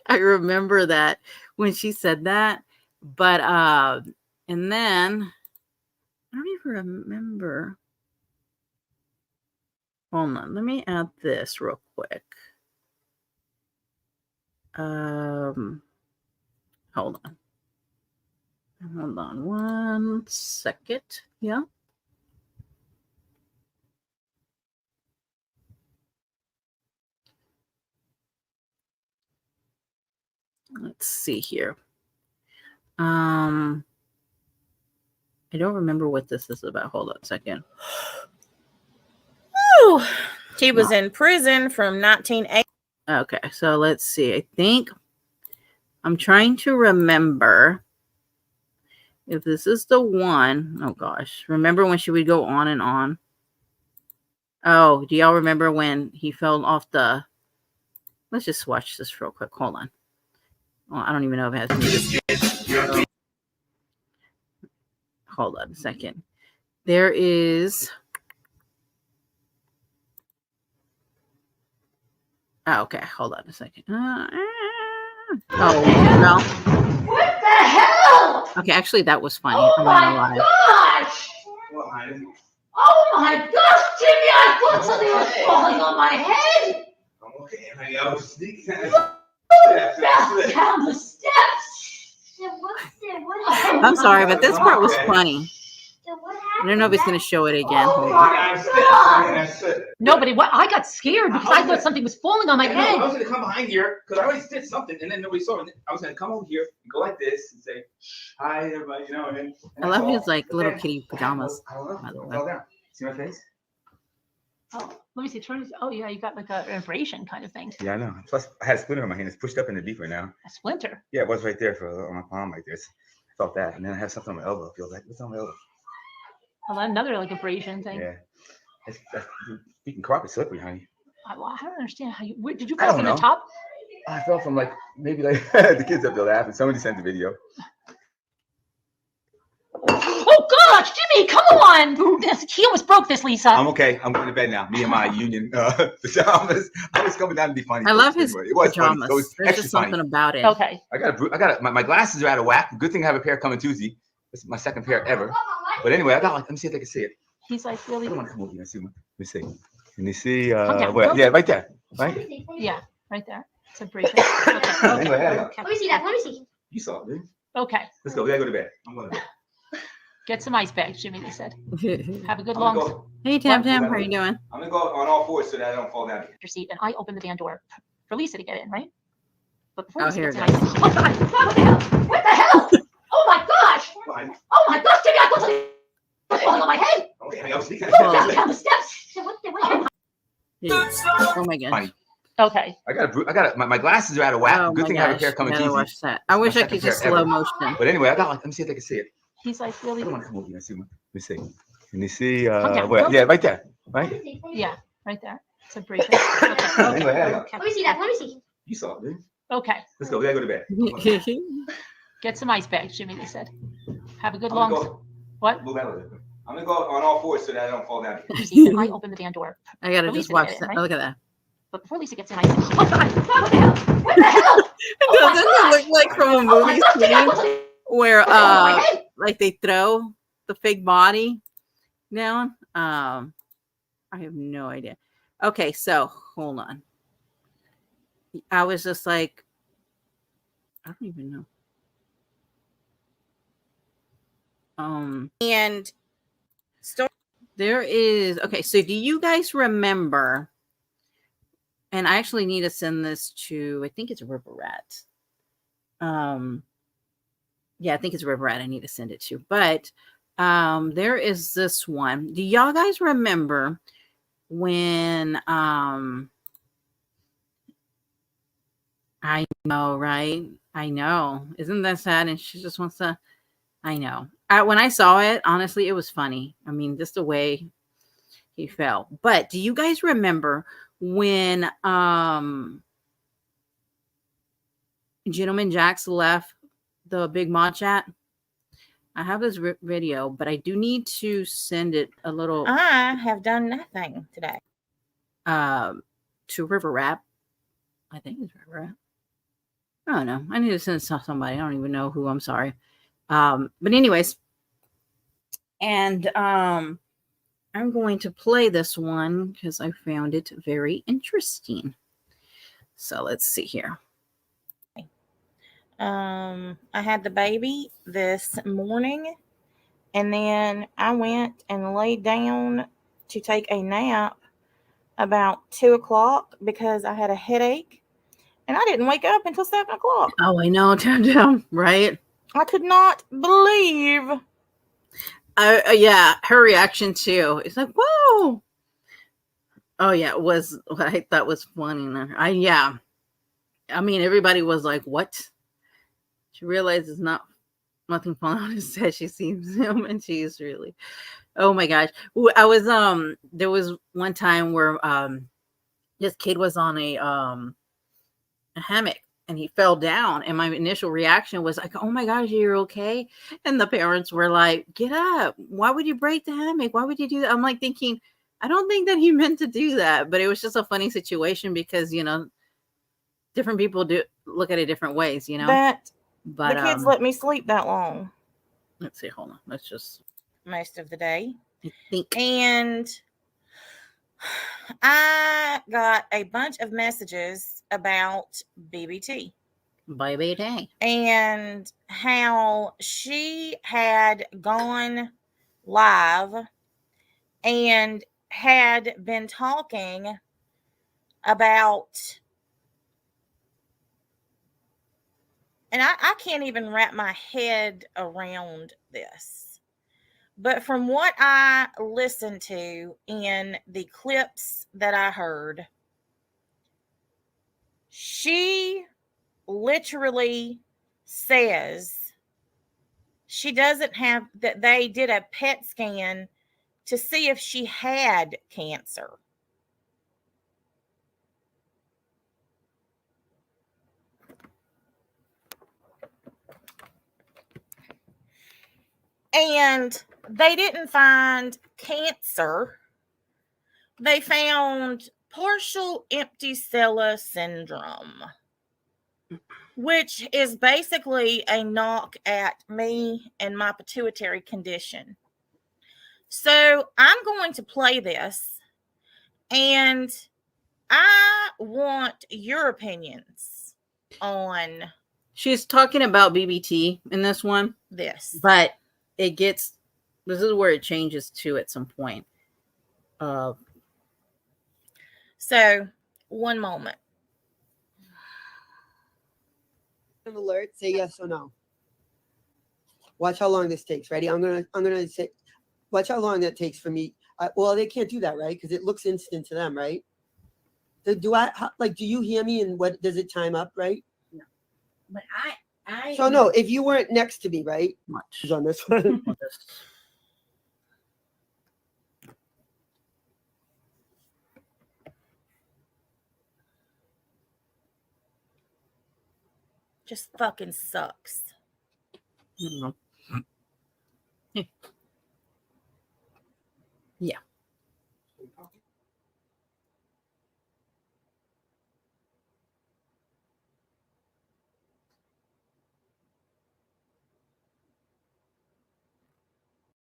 I remember that when she said that. But and then I don't even remember. Hold on, let me add this real quick. Hold on 1 second. Yeah. Let's see here. I don't remember what this is about. Hold on a second. She was in prison from 1980. Okay, so let's see. I think I'm trying to remember if this is the one. Oh gosh. Remember when she would go on and on? Oh, do y'all remember when he fell off the... Let's just watch this real quick. Hold on. Oh, I don't even know if it has music. Hold on a second. There is... Oh, okay, hold on a second. Oh, no. What the hell? Okay, actually, that was funny. Oh I'm my not gonna lie. gosh! Oh my gosh, Jimmy! I thought something was falling on my head. I'm okay, honey. I was sneaking. Fell down the steps. I'm sorry, but this part was funny. What I don't know if it's going to show it again. Oh Hold on. my God. Nobody. What? I got scared because I thought something was falling on my I head. was gonna come behind here because I already did something, and then nobody saw it. I was gonna come over here and go like this and say, "Hi, everybody," and I love his like little kitty pajamas. I don't know. By the I way. fell down. See my face? Oh, let me see. Oh yeah, you got like an abrasion kind of thing. Yeah, I know. Plus, I had a splinter in my hand. It's pushed up in the deeper now. A splinter. Yeah, it was right there on my palm like this. I felt that, and then I have something on my elbow. It feels like what's on my elbow? Well, another like abrasion thing. Yeah. That's beating carpet slippery, honey. I don't understand how you. Did you I fall don't from the know. top? I fell from maybe the kids up there laughing. Somebody sent the video. Oh gosh, Jimmy, come on! He almost broke this, Lisa. I'm okay. I'm going to bed now. Me and my union pajamas. I was coming down to be funny. I love his Anyway, it was funny. pajamas. So it's There's extra just something funny. about it. Okay. My glasses are out of whack. Good thing I have a pair coming Tuesday. This is my second pair ever. But anyway, let me see if they can see it. He's like I really. don't want to come over here and see. Let me see. Can you see? Come down, Where? go. Yeah, right there. Right? Yeah, right there. It's abrasion. Okay. Anyway, I gotta go. Okay. Let me see that. Let me see. You saw it, dude. Okay. Let's go. We gotta go to bed. I'm going to bed. Get some ice bags, Jimmy. They said. Have a good I'm long gonna go- Hey Tam Tam, how are you doing? I'm gonna go on all fours so that I don't fall down here. seat, and I opened the van door for Lisa to get in, right? But before Oh, Lisa here gets it in, goes. oh God, what the hell? What the hell? Oh my gosh! Fine. Oh my gosh, Jimmy! I thought something was falling on my head. Okay, honey. I was sneaking. Fell down the steps. What? Oh my gosh. Funny. Okay. I got my glasses are out of whack. Oh Good my thing I have a gosh. pair coming Gotta Tuesday. watch that. I wish I second could just pair slow ever. motion. But anyway, let me see if they can see it. He's like I really. don't want to come over here and see. Let me see. Can you see? down, Where? go. Yeah, right there. Right? Yeah, right there. It's a abrasion. Okay. Anyway, I gotta go. Okay. Let me see that. Let me see. You saw it, dude. Okay. Let's go. We gotta go to bed. I'm gonna Get some ice bags, Jimmy. They said. Have a good I'm gonna long. go- What? Move out of there. I'm gonna go on all fours so that I don't fall down here. Seat, and I opened the van door. I gotta For just Lisa to watch get in, that. right? Oh, look at that. But before Lisa gets in, I said, oh God, What the hell? What the hell? Doesn't it look from a Oh my movie gosh, Jimmy, I scene put something where on my head. like they throw the fake body down. I have no idea. Okay, so hold on. I was just like, I don't even know. And there is okay. So do you guys remember? And I actually need to send this to. I think it's River Rat. Yeah, I think it's River Rat. I need to send it to. But there is this one. Do y'all guys remember when I know, right? I know. Isn't that sad? And she just wants to. I know. When I saw it, honestly, it was funny. I mean, just the way he felt. But do you guys remember when Gentleman Jax left the Big Ma chat? I have this video, but I do need to send it a little. I have done nothing today. To River Rap. I think it's River Rap. I don't know. I need to send it to somebody. I don't even know who. I'm sorry. But anyways, and I'm going to play this one because I found it very interesting. So let's see here. I had the baby this morning, and then I went and laid down to take a nap about 2 o'clock because I had a headache, and I didn't wake up until 7 o'clock. Oh, I know, right? I could not believe. Yeah, her reaction too. It's like, whoa. Oh yeah, it was what I thought was funny. Yeah. I mean, everybody was like, what? She realizes nothing falling on his head. She sees him and she's really, oh my gosh. I was there was one time where this kid was on a hammock and he fell down, and my initial reaction was like, oh my gosh, you're okay. And the parents were like, get up, why would you break the hammock, why would you do that? I'm like thinking, I don't think that he meant to do that, but it was just a funny situation because different people do look at it different ways, But the kids let me sleep that long. Let's see, hold on, let's just most of the day. I think. And I got a bunch of messages about BBT. BBT. And how she had gone live and had been talking about, and I can't even wrap my head around this. But from what I listened to in the clips that I heard, she literally says she doesn't have, that they did a PET scan to see if she had cancer. And they didn't find cancer. They found partial empty cella syndrome, which is basically a knock at me and my pituitary condition. So I'm going to play this, and I want your opinions on. She's talking about BBT in this one. This. But this is where it changes to at some point. So, one moment. Alert, say yes or no. Watch how long this takes. Ready? I'm gonna say, watch how long that takes for me. Well, they can't do that, right? Because it looks instant to them, right? Do you hear me? And what does it time up, right? No, but I. So no, if you weren't next to me, right? Much on this one. Just fucking sucks. Yeah.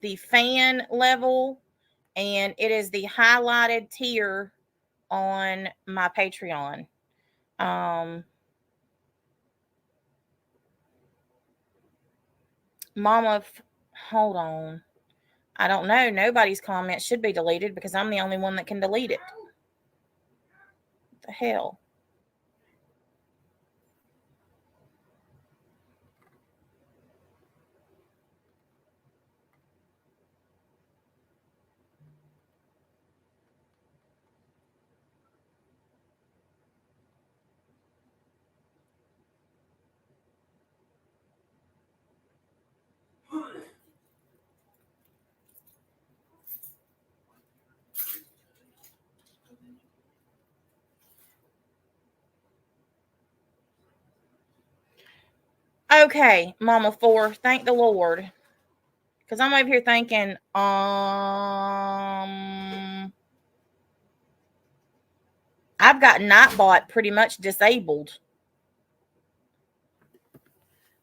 the fan level, and it is the highlighted tier on my Patreon. Hold on. I don't know. Nobody's comment should be deleted because I'm the only one that can delete it. What the hell? Okay, Mama 4, thank the Lord. Because I'm over here thinking, I've got Nightbot pretty much disabled.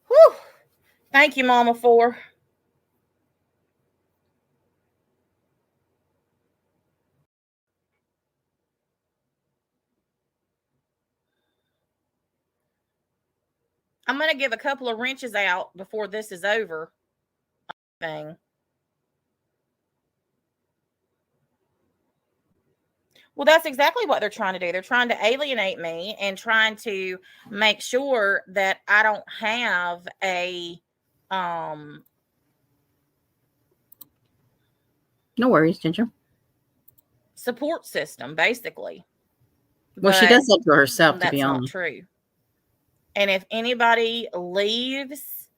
Whew. Thank you, Mama 4. I'm going to give a couple of wrenches out before this is over. Thing. Well, that's exactly what they're trying to do. They're trying to alienate me and trying to make sure that I don't have a No worries, Ginger. support system, basically. Well, she does that to herself, to be that's not honest. true. And if anybody leaves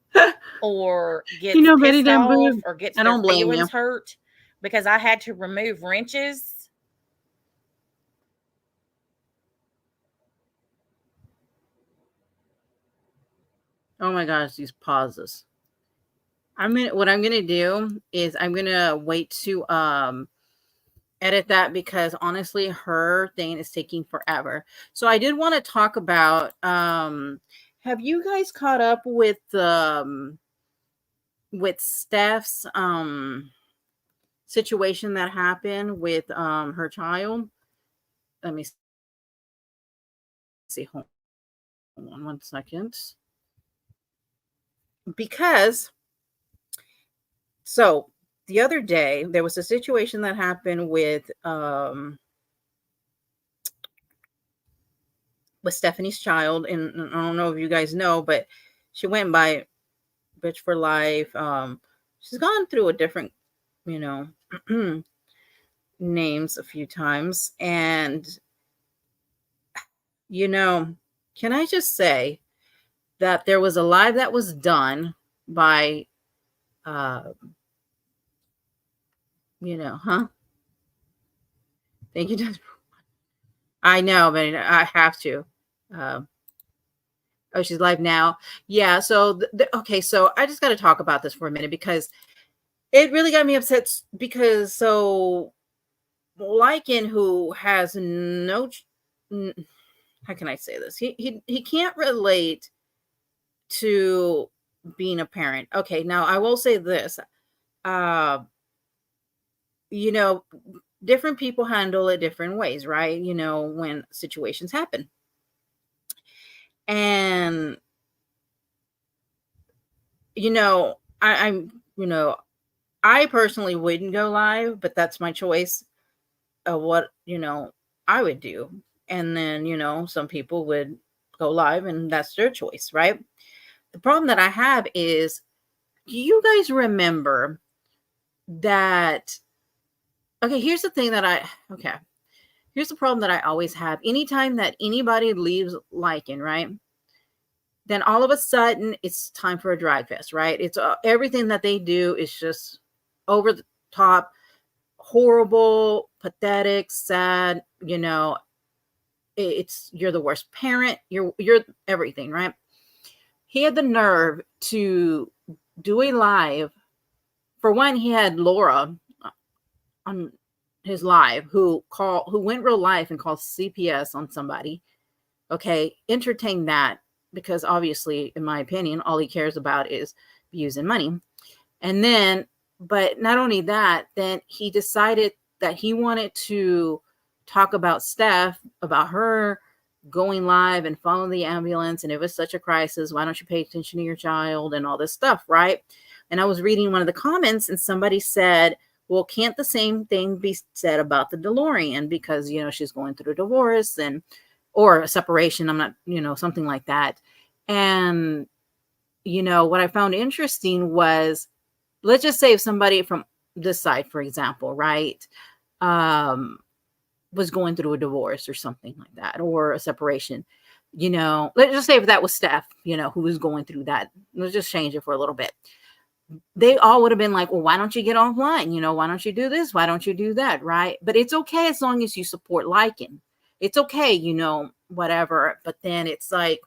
or gets Betty pissed off Boo, or gets I their don't blame feelings you. hurt because I had to remove wrenches, Oh my gosh, these pauses. What I'm gonna do is I'm gonna wait to edit that because honestly her thing is taking forever. So I did want to talk about have you guys caught up with Steph's situation that happened with her child? Let me see. Hold on 1 second. Because so the other day there was a situation that happened with Stephanie's child, and I don't know if you guys know, but she went by Bitch for Life. She's gone through a different, names a few times, and can I just say that there was a live that was done by Thank you. I know, but I have to. Oh, she's live now. Yeah. So, okay. So I just got to talk about this for a minute because it really got me upset because Lycan, who has no, how can I say this? He can't relate to being a parent. Okay. Now I will say this, different people handle it different ways, right? When situations happen. And, I personally wouldn't go live, but that's my choice of what, I would do. And then, some people would go live and that's their choice, right? The problem that I have is, do you guys remember that? Okay, here's the thing that here's the problem that I always have. Anytime that anybody leaves Lycan, right? Then all of a sudden it's time for a drag fest, right? It's everything that they do is just over the top, horrible, pathetic, sad. It's you're the worst parent. You're everything, right? He had the nerve to do a live. For one, he had Laura on his live who went real life and called CPS on somebody. Okay, entertain that. Because obviously, in my opinion, all he cares about is views and money. And then but not only that, then he decided that he wanted to talk about Steph, about her going live and following the ambulance. And it was such a crisis. Why don't you pay attention to your child and all this stuff, right? And I was reading one of the comments and somebody said, well, can't the same thing be said about the DeLorean? Because, you know, she's going through a divorce or a separation. I'm not, you know, something like that. And, you know, what I found interesting was, let's just say if somebody from this side, for example, right, was going through a divorce or something like that, or a separation, you know, let's just say if that was Steph, you know, who was going through that, let's just change it for a little bit. They all would have been like, well, why don't you get offline? You know, why don't you do this? Why don't you do that? Right. But it's okay as long as you support liking. It's okay, you know, whatever. But then it's like,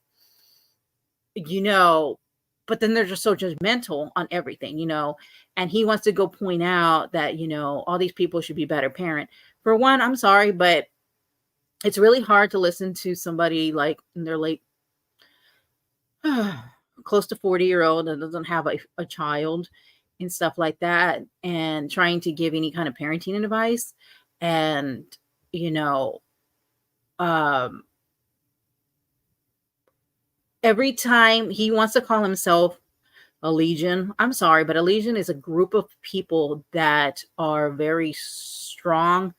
you know, but then they're just so judgmental on everything, you know, and he wants to go point out that, you know, all these people should be better parent. For one, I'm sorry, but it's really hard to listen to somebody like in their late, close to 40-year-old that doesn't have a child and stuff like that, and trying to give any kind of parenting advice. And, you know, every time he wants to call himself a legion, I'm sorry, but a legion is a group of people that are very strong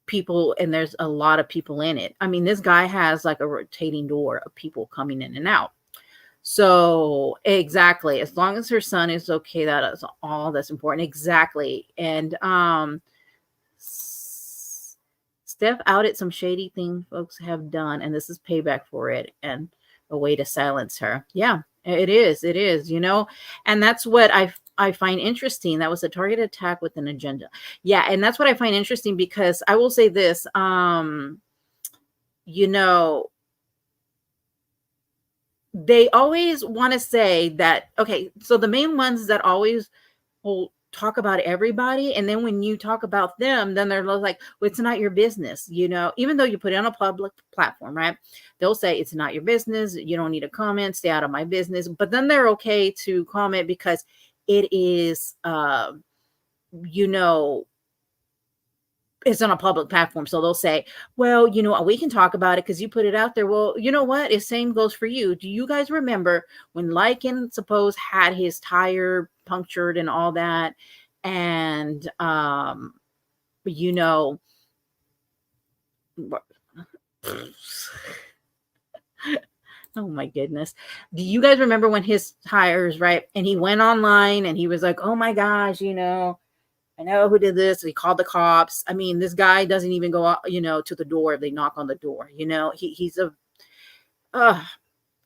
people, and there's a lot of people in it. I mean, this guy has like a rotating door of people coming in and out. So exactly, as long as her son is okay, that is all that's important. Exactly. And Steph outed some shady thing folks have done, and this is payback for it and a way to silence her. Yeah, it is, you know, and that's what I find interesting. That was a targeted attack with an agenda. Yeah, and that's what I find interesting, because I will say this, you know, they always want to say that, okay, so the main ones that always will talk about everybody, and then when you talk about them, then they're like, well, it's not your business, you know, even though you put it on a public platform, right? They'll say it's not your business, you don't need to comment, stay out of my business. But then they're okay to comment because it is you know, it's on a public platform. So they'll say, well, you know, we can talk about it because you put it out there. Well, you know what? The same goes for you. Do you guys remember when Lycan suppose had his tire punctured and all that? And, you know, oh my goodness. Do you guys remember when his tires, right? And he went online and he was like, oh my gosh, you know, I know who did this. He called the cops. I mean, this guy doesn't even go out, you know, to the door if they knock on the door. You know, he's a,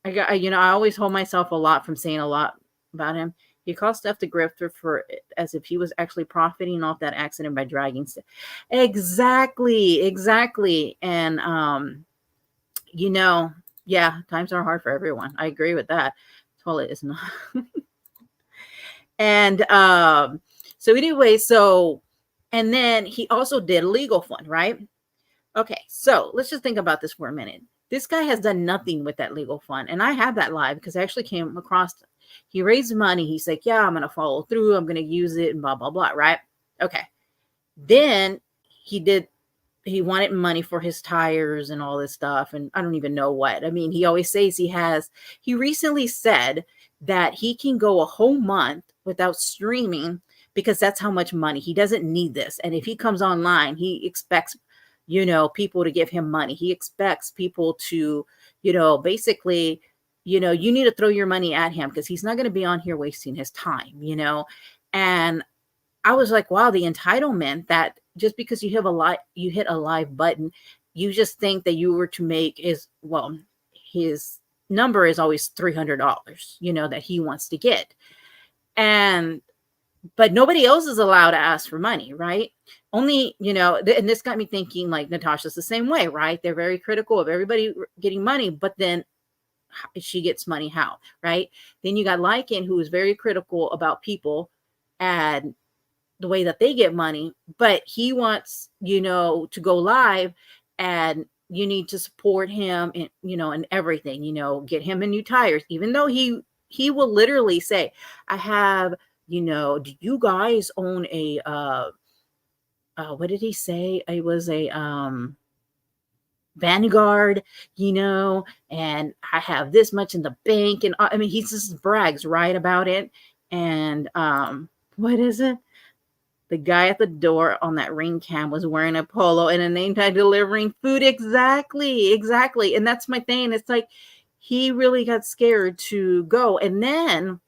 you know, I always hold myself a lot from saying a lot about him. He called Steph the grifter for as if he was actually profiting off that accident by dragging Steph. Exactly. And, you know, yeah, times are hard for everyone. I agree with that. Toilet is not. And, so anyway, and then he also did a legal fund, right? Okay, so let's just think about this for a minute. This guy has done nothing with that legal fund. And I have that live because I actually came across it. He raised money. He's like, yeah, I'm going to follow through. I'm going to use it and blah, blah, blah, right? Okay. Then he wanted money for his tires and all this stuff. And I don't even know what. I mean, he always says he recently said that he can go a whole month without streaming because that's how much money. He doesn't need this. And if he comes online, he expects, you know, people to give him money. He expects people to, you know, basically, you know, you need to throw your money at him because he's not going to be on here wasting his time, you know. And I was like, wow, the entitlement that just because you hit a live button, you just think that you were to make his number is always $300, you know, that he wants to get. But nobody else is allowed to ask for money, right? Only, you know, and this got me thinking like Natasha's the same way, right? They're very critical of everybody getting money, but then she gets money how, right? Then you got Lycan, who is very critical about people and the way that they get money, but he wants, you know, to go live and you need to support him and, you know, and everything, you know, get him a new tires, even though he will literally say, I have do you guys own a what did he say? It was a Vanguard, and I have this much in the bank. And I mean, he just brags right about it. And what is it? The guy at the door on that ring cam was wearing a polo and a name tag delivering food. Exactly. And that's my thing. It's like he really got scared to go. And then,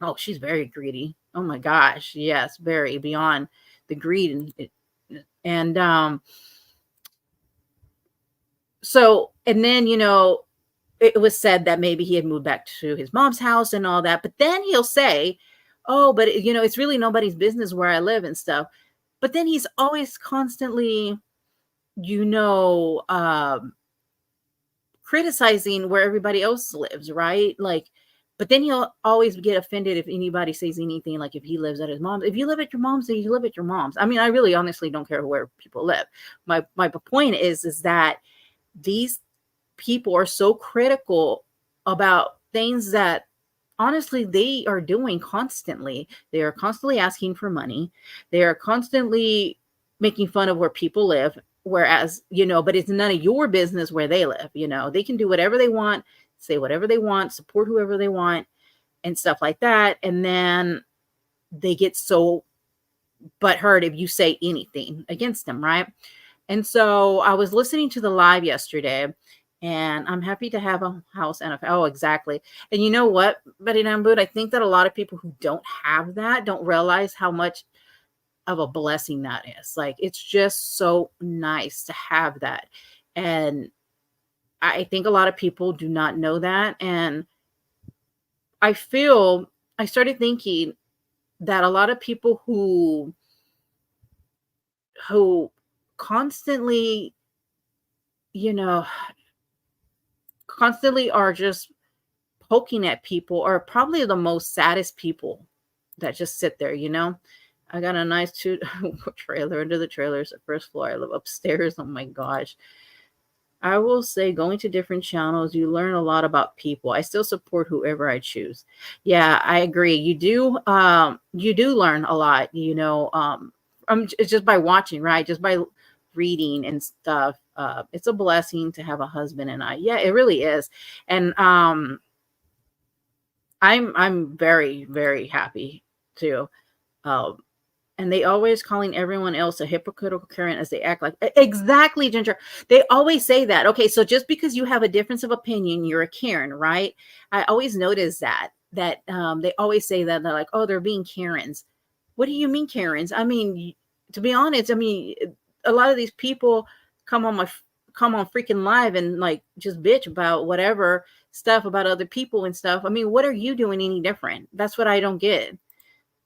oh, she's very greedy. Oh my gosh. Yes, very beyond the greed. And so, and then, it was said that maybe he had moved back to his mom's house and all that. But then he'll say, oh, but it's really nobody's business where I live and stuff. But then he's always constantly, criticizing where everybody else lives, right? Like, but then he'll always get offended if anybody says anything, like if he lives at his mom's. If you live at your mom's, then you live at your mom's. I mean, I really honestly don't care where people live. My point is that these people are so critical about things that honestly they are doing constantly. They are constantly asking for money. They are constantly making fun of where people live. Whereas, but it's none of your business where they live. They can do whatever they want, say whatever they want, support whoever they want and stuff like that. And then they get so butthurt if you say anything against them. Right. And so I was listening to the live yesterday, and I'm happy to have a house and oh, exactly. And you know what, Betty Namboot, I think that a lot of people who don't have that don't realize how much of a blessing that is. Like, it's just so nice to have that. And I think a lot of people do not know that. And I started thinking that a lot of people who constantly, constantly are just poking at people are probably the most saddest people that just sit there. I got a nice trailer under the trailers at first floor. I live upstairs. Oh my gosh. I will say going to different channels, you learn a lot about people. I still support whoever I choose. Yeah, I agree. You do learn a lot, it's just by watching, right? Just by reading and stuff. It's a blessing to have a husband and I. Yeah, it really is. And I'm very, very happy too. And they always calling everyone else a hypocritical Karen as they act like exactly, Ginger. They always say that. Okay, so just because you have a difference of opinion, you're a Karen, right? I always notice that they always say that. They're like, oh, they're being Karens. What do you mean Karens? I mean, to be honest, a lot of these people come on freaking live and like just bitch about whatever stuff about other people and stuff. I mean, what are you doing any different? That's what I don't get.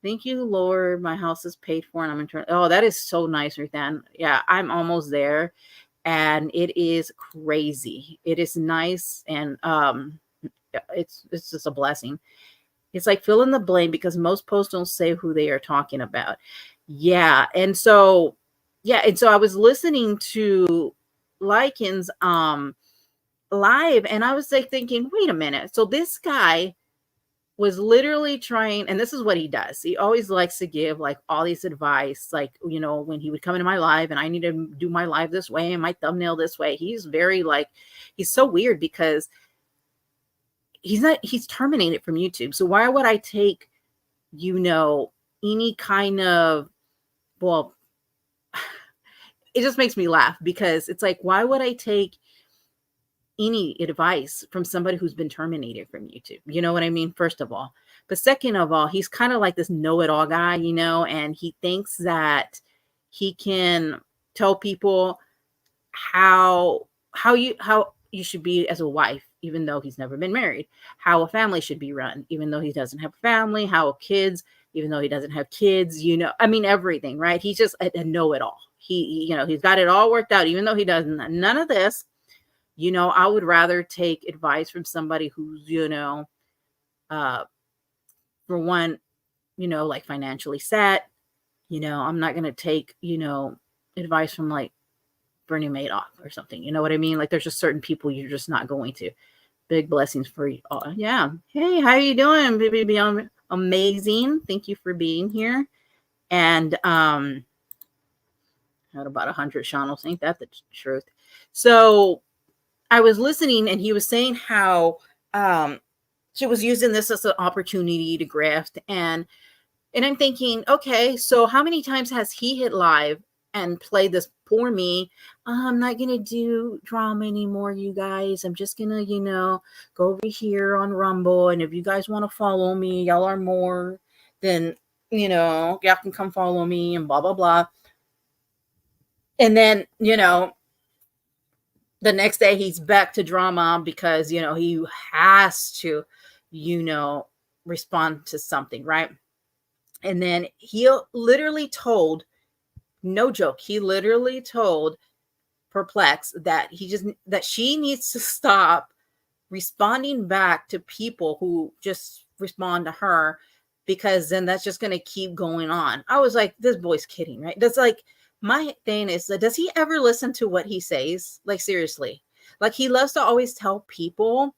Thank you, Lord. My house is paid for and I'm in. Oh, that is so nice, Ruthann. Yeah, I'm almost there. And it is crazy. It is nice. And it's just a blessing. It's like fill in the blank because most posts don't say who they are talking about. Yeah. And so I was listening to Lycan's live and I was like thinking, wait a minute. So this guy was literally trying, and this is what he does. He always likes to give like all these advice, like, when he would come into my live and I need to do my live this way and my thumbnail this way. He's very he's so weird because he's terminated from YouTube. So why would I take, any kind of, well, it just makes me laugh because it's like, why would I take any advice from somebody who's been terminated from YouTube? You know what I mean? First of all, but second of all, he's kind of like this know-it-all guy, and he thinks that he can tell people how you should be as a wife, even though he's never been married, how a family should be run, even though he doesn't have a family, how kids, even though he doesn't have kids, everything, right? He's just a know-it-all. He's got it all worked out, even though he doesn't. None of this. I would rather take advice from somebody who's, for one, like financially set. I'm not going to take, advice from like Bernie Madoff or something. You know what I mean? Like there's just certain people you're just not going to. Big blessings for you all. Yeah. Hey, how you doing, baby? amazing. Thank you for being here. And had about 100 channels. Ain't that the truth? So I was listening, and he was saying how she was using this as an opportunity to graft, and I'm thinking, okay, so how many times has he hit live and played this poor me? I'm not gonna do drama anymore, you guys. I'm just gonna, go over here on Rumble, and if you guys want to follow me, y'all are more, then y'all can come follow me, and blah blah blah. And then the next day he's back to drama because he has to respond to something, right? And then he literally told, no joke, he literally told Perplex that she needs to stop responding back to people who just respond to her, because then that's just going to keep going on. I was like, this boy's kidding, right? That's like, my thing is, does he ever listen to what he says? Like, seriously, like, he loves to always tell people,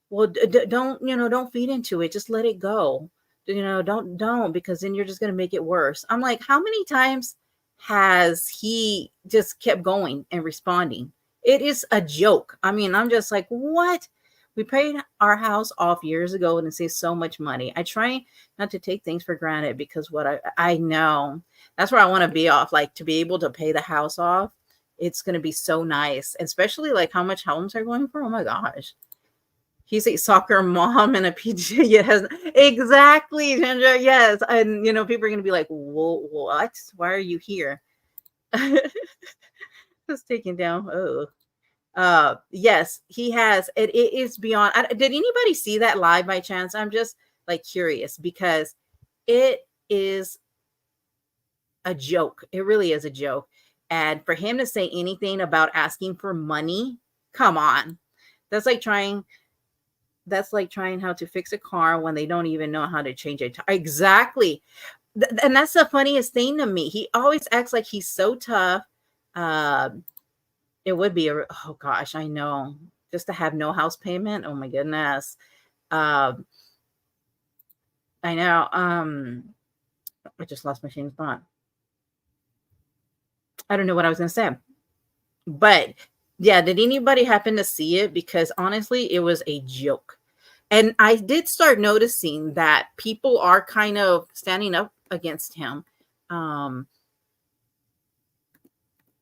well, don't feed into it. Just let it go. Don't, because then you're just going to make it worse. I'm like, how many times has he just kept going and responding? It is a joke. I mean, I'm just like, what? We paid our house off years ago and it saved so much money. I try not to take things for granted, because what I know, that's where I want to be off, like, to be able to pay the house off. It's going to be so nice, especially like how much homes are going for. Oh my gosh. He's a soccer mom and a PG. Yes, exactly, Ginger. Yes. And, people are going to be like, well, what? Why are you here? Just taken down. Oh. Yes, he has. It is beyond. Did anybody see that live by chance? I'm just like curious, because it is a joke. It really is a joke. And for him to say anything about asking for money, come on. That's like trying how to fix a car when they don't even know how to change it. Exactly. And that's the funniest thing to me. He always acts like he's so tough. It would be oh gosh, I know. Just to have no house payment. Oh my goodness. I know. I just lost my train of thought. I don't know what I was going to say. But yeah, did anybody happen to see it? Because honestly, it was a joke. And I did start noticing that people are kind of standing up against him.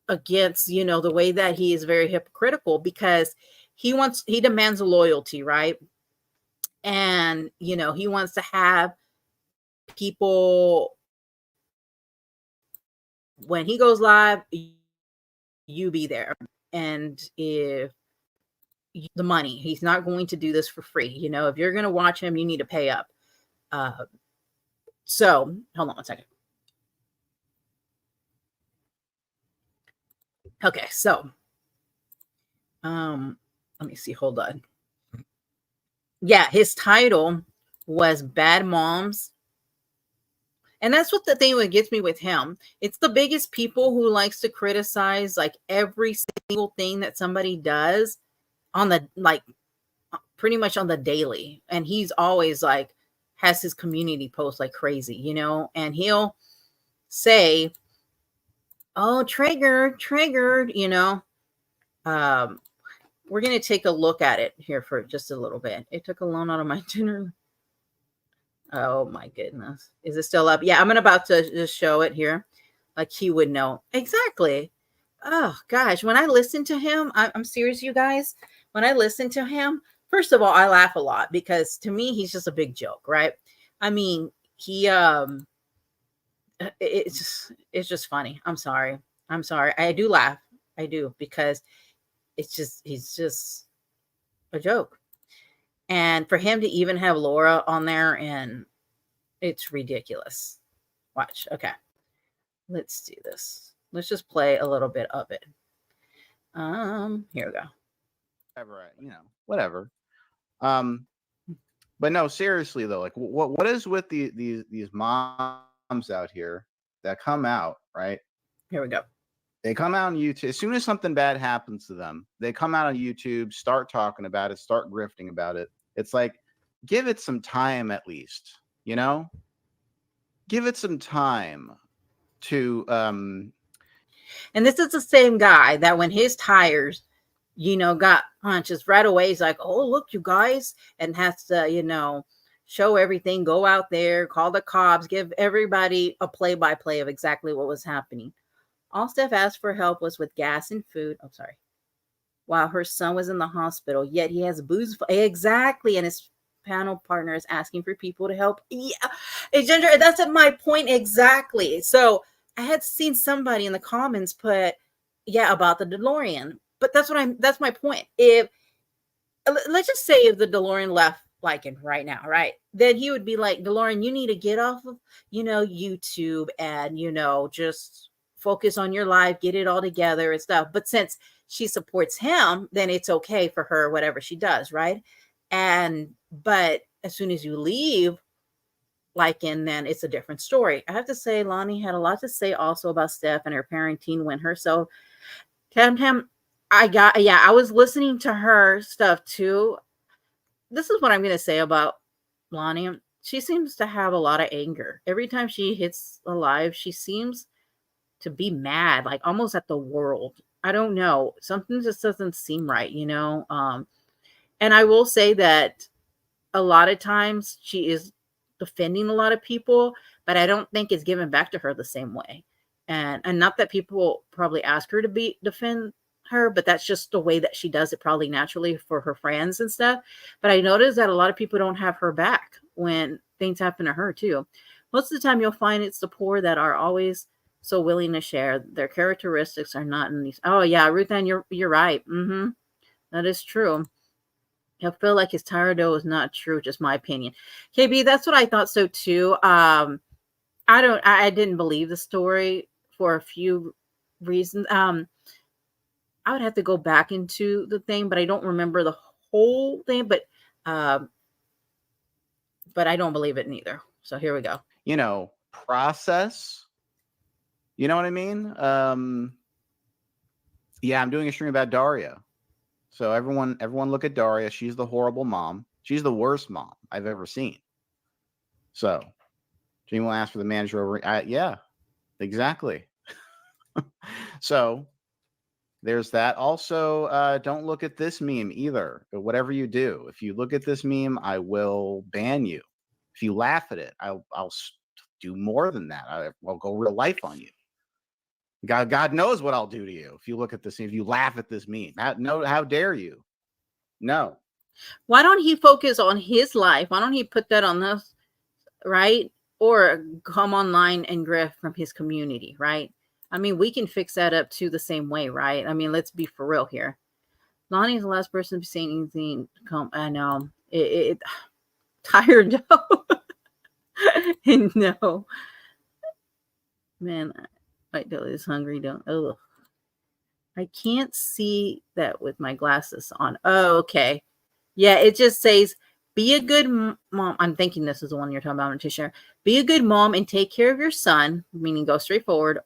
Against, the way that he is very hypocritical, because he demands loyalty, right? And, he wants to have people, when he goes live, you be there. And if the money, he's not going to do this for free. If you're going to watch him, you need to pay up. So hold on one second. Okay. So, let me see. Hold on. Yeah. His title was Bad Moms. And that's what the thing that gets me with him. It's the biggest people who likes to criticize like every single thing that somebody does on the, like, pretty much on the daily. And he's always like, has his community post like crazy, and he'll say, oh, triggered, we're going to take a look at it here for just a little bit. It took a loan out of my dinner. Oh my goodness. Is it still up? Yeah, I'm about to just show it here. Like, he would know. Exactly. Oh gosh. When I listen to him, I'm serious, you guys. When I listen to him, first of all, I laugh a lot, because to me, he's just a big joke, right? I mean, he, it's just funny. I'm sorry. I do laugh. I do, because he's just a joke. And for him to even have Laura on there, and it's ridiculous. Watch. Okay. Let's do this. Let's just play a little bit of it. Here we go. Whatever. But no, seriously though, like what is with these moms out here that come out, right? Here we go. They come out on YouTube. As soon as something bad happens to them, they come out on YouTube, start talking about it, start grifting about it. It's like, give it some time at least. You know, give it some time to And this is the same guy that when his tires, got punches right away, he's like, oh, look, you guys, and has to, show everything, go out there, call the cops, give everybody a play-by-play of exactly what was happening. All Steph asked for help was with gas and food. Oh, sorry. While her son was in the hospital, yet he has booze. Exactly. And his panel partner is asking for people to help. Yeah. Ginger, that's at my point exactly. So I had seen somebody in the comments put, yeah, about the DeLorean. But that's my point. If let's just say if the DeLorean left Lycan right now, right? Then he would be like, DeLorean, you need to get off of, YouTube and, just focus on your life, get it all together and stuff. But since she supports him, then it's okay for her, whatever she does, right? But as soon as you leave Lycan, then it's a different story. I have to say, Lonnie had a lot to say also about Steph and her parenting when her. So, Tam, I was listening to her stuff too. This is what I'm going to say about Lonnie. She seems to have a lot of anger. Every time she hits a live, she seems to be mad, like almost at the world. I don't know. Something just doesn't seem right, And I will say that a lot of times she is defending a lot of people, but I don't think it's given back to her the same way. And not that people probably ask her to defend her, but that's just the way that she does it, probably naturally for her friends and stuff. But I noticed that a lot of people don't have her back when things happen to her too. Most of the time you'll find it's the poor that are always so willing to share. Their characteristics are not in these. Oh yeah, Ruth Ann, you're right. That is true. I feel like his tirado is not true, just my opinion. KB, that's what I thought so too. I didn't believe the story for a few reasons. I would have to go back into the thing, but I don't remember the whole thing. But I don't believe it neither. So here we go. Process. You know what I mean? Yeah, I'm doing a stream about Daria. So everyone look at Daria. She's the horrible mom. She's the worst mom I've ever seen. So Jamie will ask for the manager over. Yeah, exactly. So there's that. Also, don't look at this meme either. But whatever you do, if you look at this meme, I will ban you. If you laugh at it, I'll do more than that. I'll go real life on you. God knows what I'll do to you if you look at this. If you laugh at this meme, how dare you? No. Why don't he focus on his life? Why don't he put that on us, right? Or come online and grift from his community, right? I mean, we can fix that up too the same way, right? I mean, let's be for real here. Lonnie's the last person to be saying anything. I know. It tired though. No. Man, White Bill is hungry. I can't see that with my glasses on. Oh, okay. Yeah, it just says, be a good mom. I'm thinking this is the one you're talking about, Natasha. Be a good mom and take care of your son, meaning go straight forward,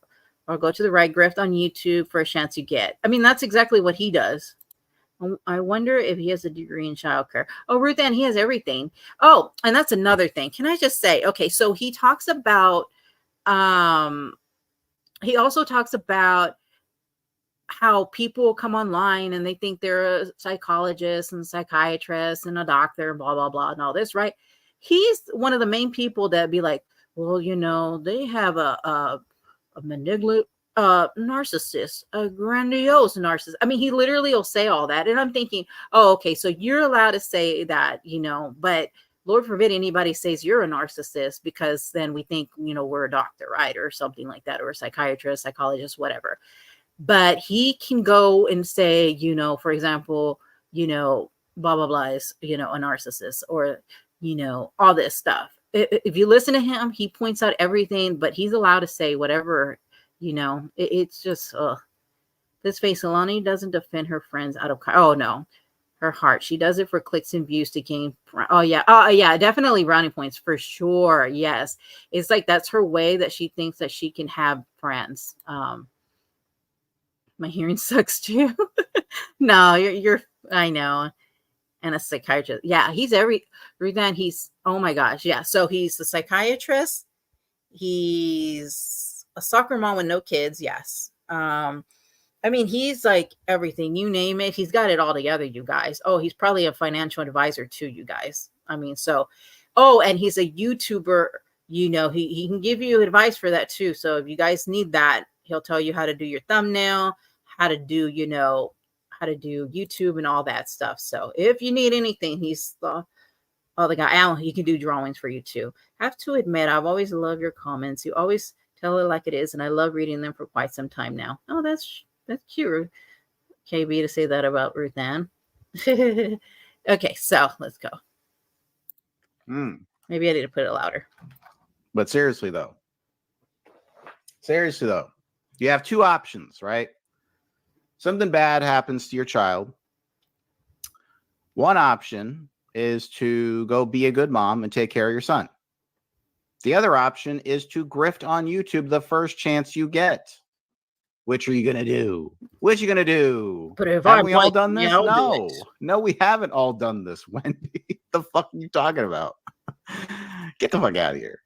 or go to the right grift on YouTube for a chance you get. I mean, that's exactly what he does. I wonder if he has a degree in childcare. Oh, Ruth Ann, he has everything. Oh, and that's another thing. Can I just say, okay, so he talks about, he also talks about how people come online and they think they're a psychologist and psychiatrist and a doctor, blah, blah, blah, and all this, right? He's one of the main people that be like, well, they have a malignant narcissist, a grandiose narcissist. I mean, he literally will say all that. And I'm thinking, oh, okay, so you're allowed to say that, but Lord forbid anybody says you're a narcissist, because then we think, we're a doctor, right? Or something like that, or a psychiatrist, psychologist, whatever. But he can go and say, for example, blah, blah, blah is, a narcissist, or, all this stuff. If you listen to him, he points out everything, but he's allowed to say whatever, it's just, this face, Alani doesn't defend her friends out of, oh no, her heart. She does it for clicks and views to gain. Oh yeah, definitely brownie points for sure. Yes. It's like, that's her way that she thinks that she can have friends. My hearing sucks too. No, you're, I know. and a psychiatrist. Yeah, he's everything. He's, oh my gosh, yeah. So he's the psychiatrist. He's a soccer mom with no kids. Yes. I mean, he's like everything, you name it. He's got it all together, you guys. Oh, he's probably a financial advisor too, you guys. I mean, so, oh, and he's a YouTuber. You know, he can give you advice for that too. So if you guys need that, he'll tell you how to do your thumbnail, how to do, you know, how to do YouTube and all that stuff. So if you need anything, he's the other guy. Alan, he can do drawings for you too. I have to admit, I've always loved your comments. You always tell it like it is, and I love reading them for quite some time now. Oh, that's cute, KB, to say that about Ruth Ann. Okay, so let's go. Maybe I need to put it louder. But seriously though, you have two options, right? Something bad happens to your child. One option is to go be a good mom and take care of your son. The other option is to grift on YouTube the first chance you get. Which are you going to do? Which are you going to do? But if Have we all done this? No, we haven't all done this, Wendy. The fuck are you talking about? Get the fuck out of here.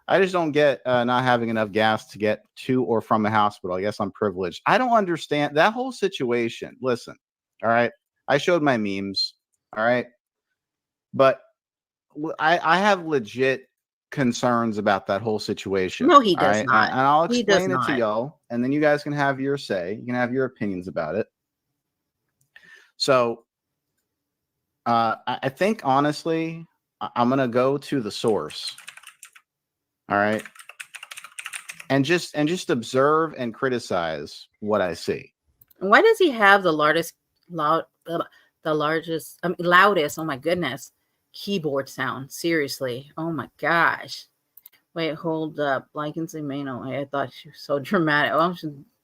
I just don't get not having enough gas to get to or from a hospital. I guess I'm privileged. I don't understand that whole situation. Listen, all right. I showed my memes, all right. But I have legit concerns about that whole situation. No, he does not. And I'll explain it to y'all, and then you guys can have your say. You can have your opinions about it. So I think, honestly, I'm going to go to the source. All right. And just observe and criticize what I see. Why does he have the loudest, oh my goodness, keyboard sound? Seriously. Oh my gosh. Wait, hold up. Like and say, I thought she was so dramatic. Oh,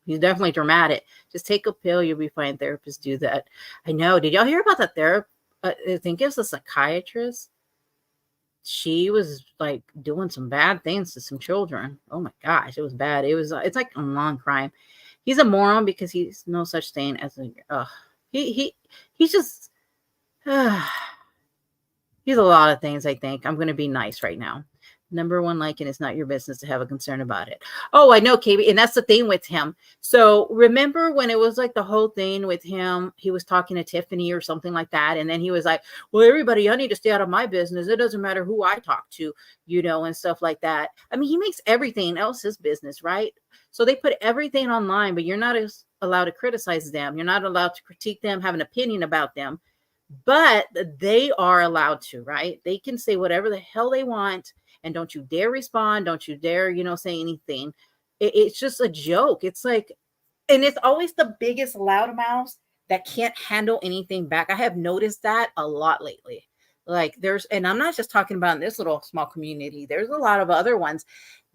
he's definitely dramatic. Just take a pill. You'll be fine. Therapists do that. I know. Did y'all hear about the therapist? I think it was a psychiatrist. She was like doing some bad things to some children. Oh my gosh, it was bad. It's like a long crime. He's a moron because he's no such thing as a he's just he's a lot of things. I think I'm going to be nice right now. Number one, like, and it's not your business to have a concern about it. Oh, I know, KB. And that's the thing with him. So remember when it was like the whole thing with him, he was talking to Tiffany or something like that. And then he was like, well, everybody, I need to stay out of my business. It doesn't matter who I talk to, you know, and stuff like that. I mean, he makes everything else his business, right? So they put everything online, but you're not allowed to criticize them. You're not allowed to critique them, have an opinion about them, but they are allowed to, right? They can say whatever the hell they want. And don't you dare respond. Don't you dare, you know, say anything. It's just a joke. It's like, and it's always the biggest loudmouths that can't handle anything back. I have noticed that a lot lately. Like and I'm not just talking about in this little small community. There's a lot of other ones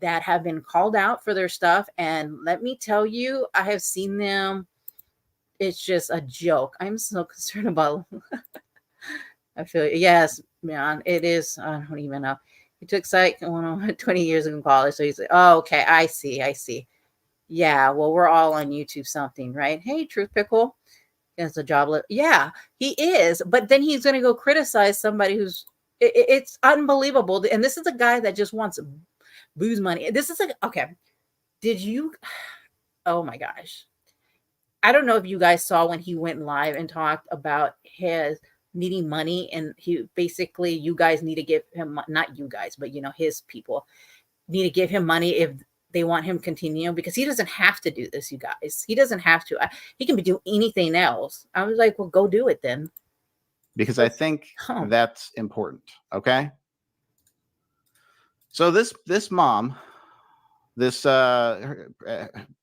that have been called out for their stuff. And let me tell you, I have seen them. It's just a joke. I'm so concerned about, I feel, yes, man, it is. I don't even know. He took psych 20 years in college. So he's like, oh, okay, I see. Yeah, well, we're all on YouTube something, right? Hey, Truth Pickle. It's a job. Yeah, he is. But then he's going to go criticize somebody who's, it's unbelievable. And this is a guy that just wants booze money. This is like, okay, oh my gosh. I don't know if you guys saw when he went live and talked about his needing money, and he basically, you guys need to give him, not you guys, but you know, his people need to give him money if they want him to continue, because he doesn't have to do this, you guys. He doesn't have to. He can be doing anything else. I was like, well, go do it then. Because I think that's important. Okay. So this mom, this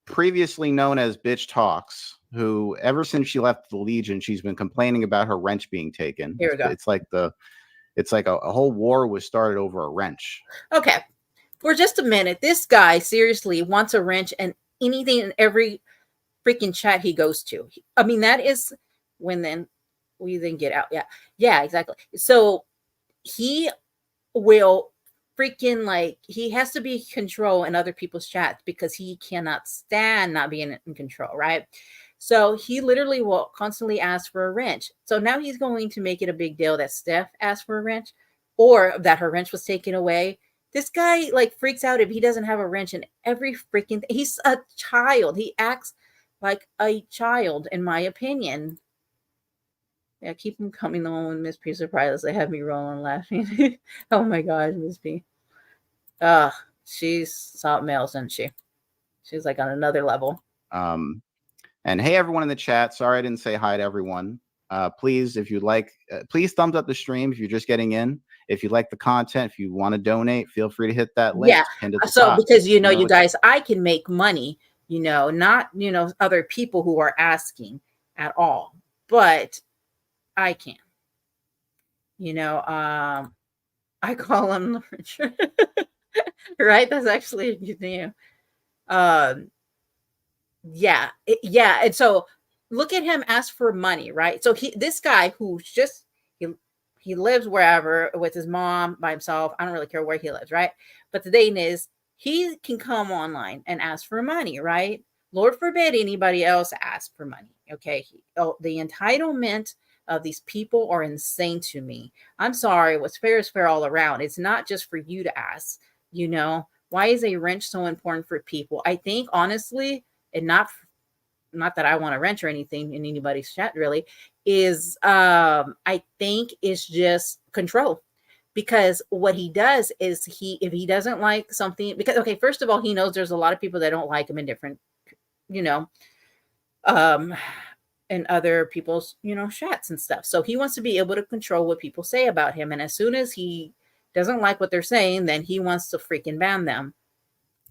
previously known as Bitch Talks, who ever since she left the Legion, she's been complaining about her wrench being taken. Here we go. It's like a whole war was started over a wrench. Okay. For just a minute, this guy seriously wants a wrench and anything in every freaking chat he goes to. I mean, that is when then we then get out. Yeah, exactly. So he will freaking, like, he has to be control in other people's chats because he cannot stand not being in control, right? So he literally will constantly ask for a wrench. So now he's going to make it a big deal that Steph asked for a wrench or that her wrench was taken away. This guy like freaks out if he doesn't have a wrench in every freaking thing. He's a child. He acts like a child, in my opinion. Yeah, keep them coming. The one with Miss P surprises. They have me rolling laughing. Oh my gosh, Miss P. She's something else, isn't she? She's like on another level. And hey, everyone in the chat. Sorry I didn't say hi to everyone. Please, if you'd like, please thumbs up the stream if you're just getting in. If you like the content, if you want to donate, feel free to hit that link. Yeah. Pinned at the So top. because you guys, I can make money, not other people who are asking at all, but I can. I call him right. That's actually a good name. Yeah. And so look at him ask for money, right? So this guy who's just he lives wherever with his mom by himself. I don't really care where he lives, right? But the thing is, he can come online and ask for money, right? Lord forbid anybody else ask for money. Okay. The entitlement of these people are insane to me. I'm sorry. What's fair is fair all around. It's not just for you to ask, why is a wrench so important for people? I think honestly, and not that I want to wrench or anything in anybody's chat really, is I think it's just control. Because what he does is if he doesn't like something, because okay, first of all, he knows there's a lot of people that don't like him in different, in other people's, chats and stuff. So he wants to be able to control what people say about him. And as soon as he doesn't like what they're saying, then he wants to freaking ban them.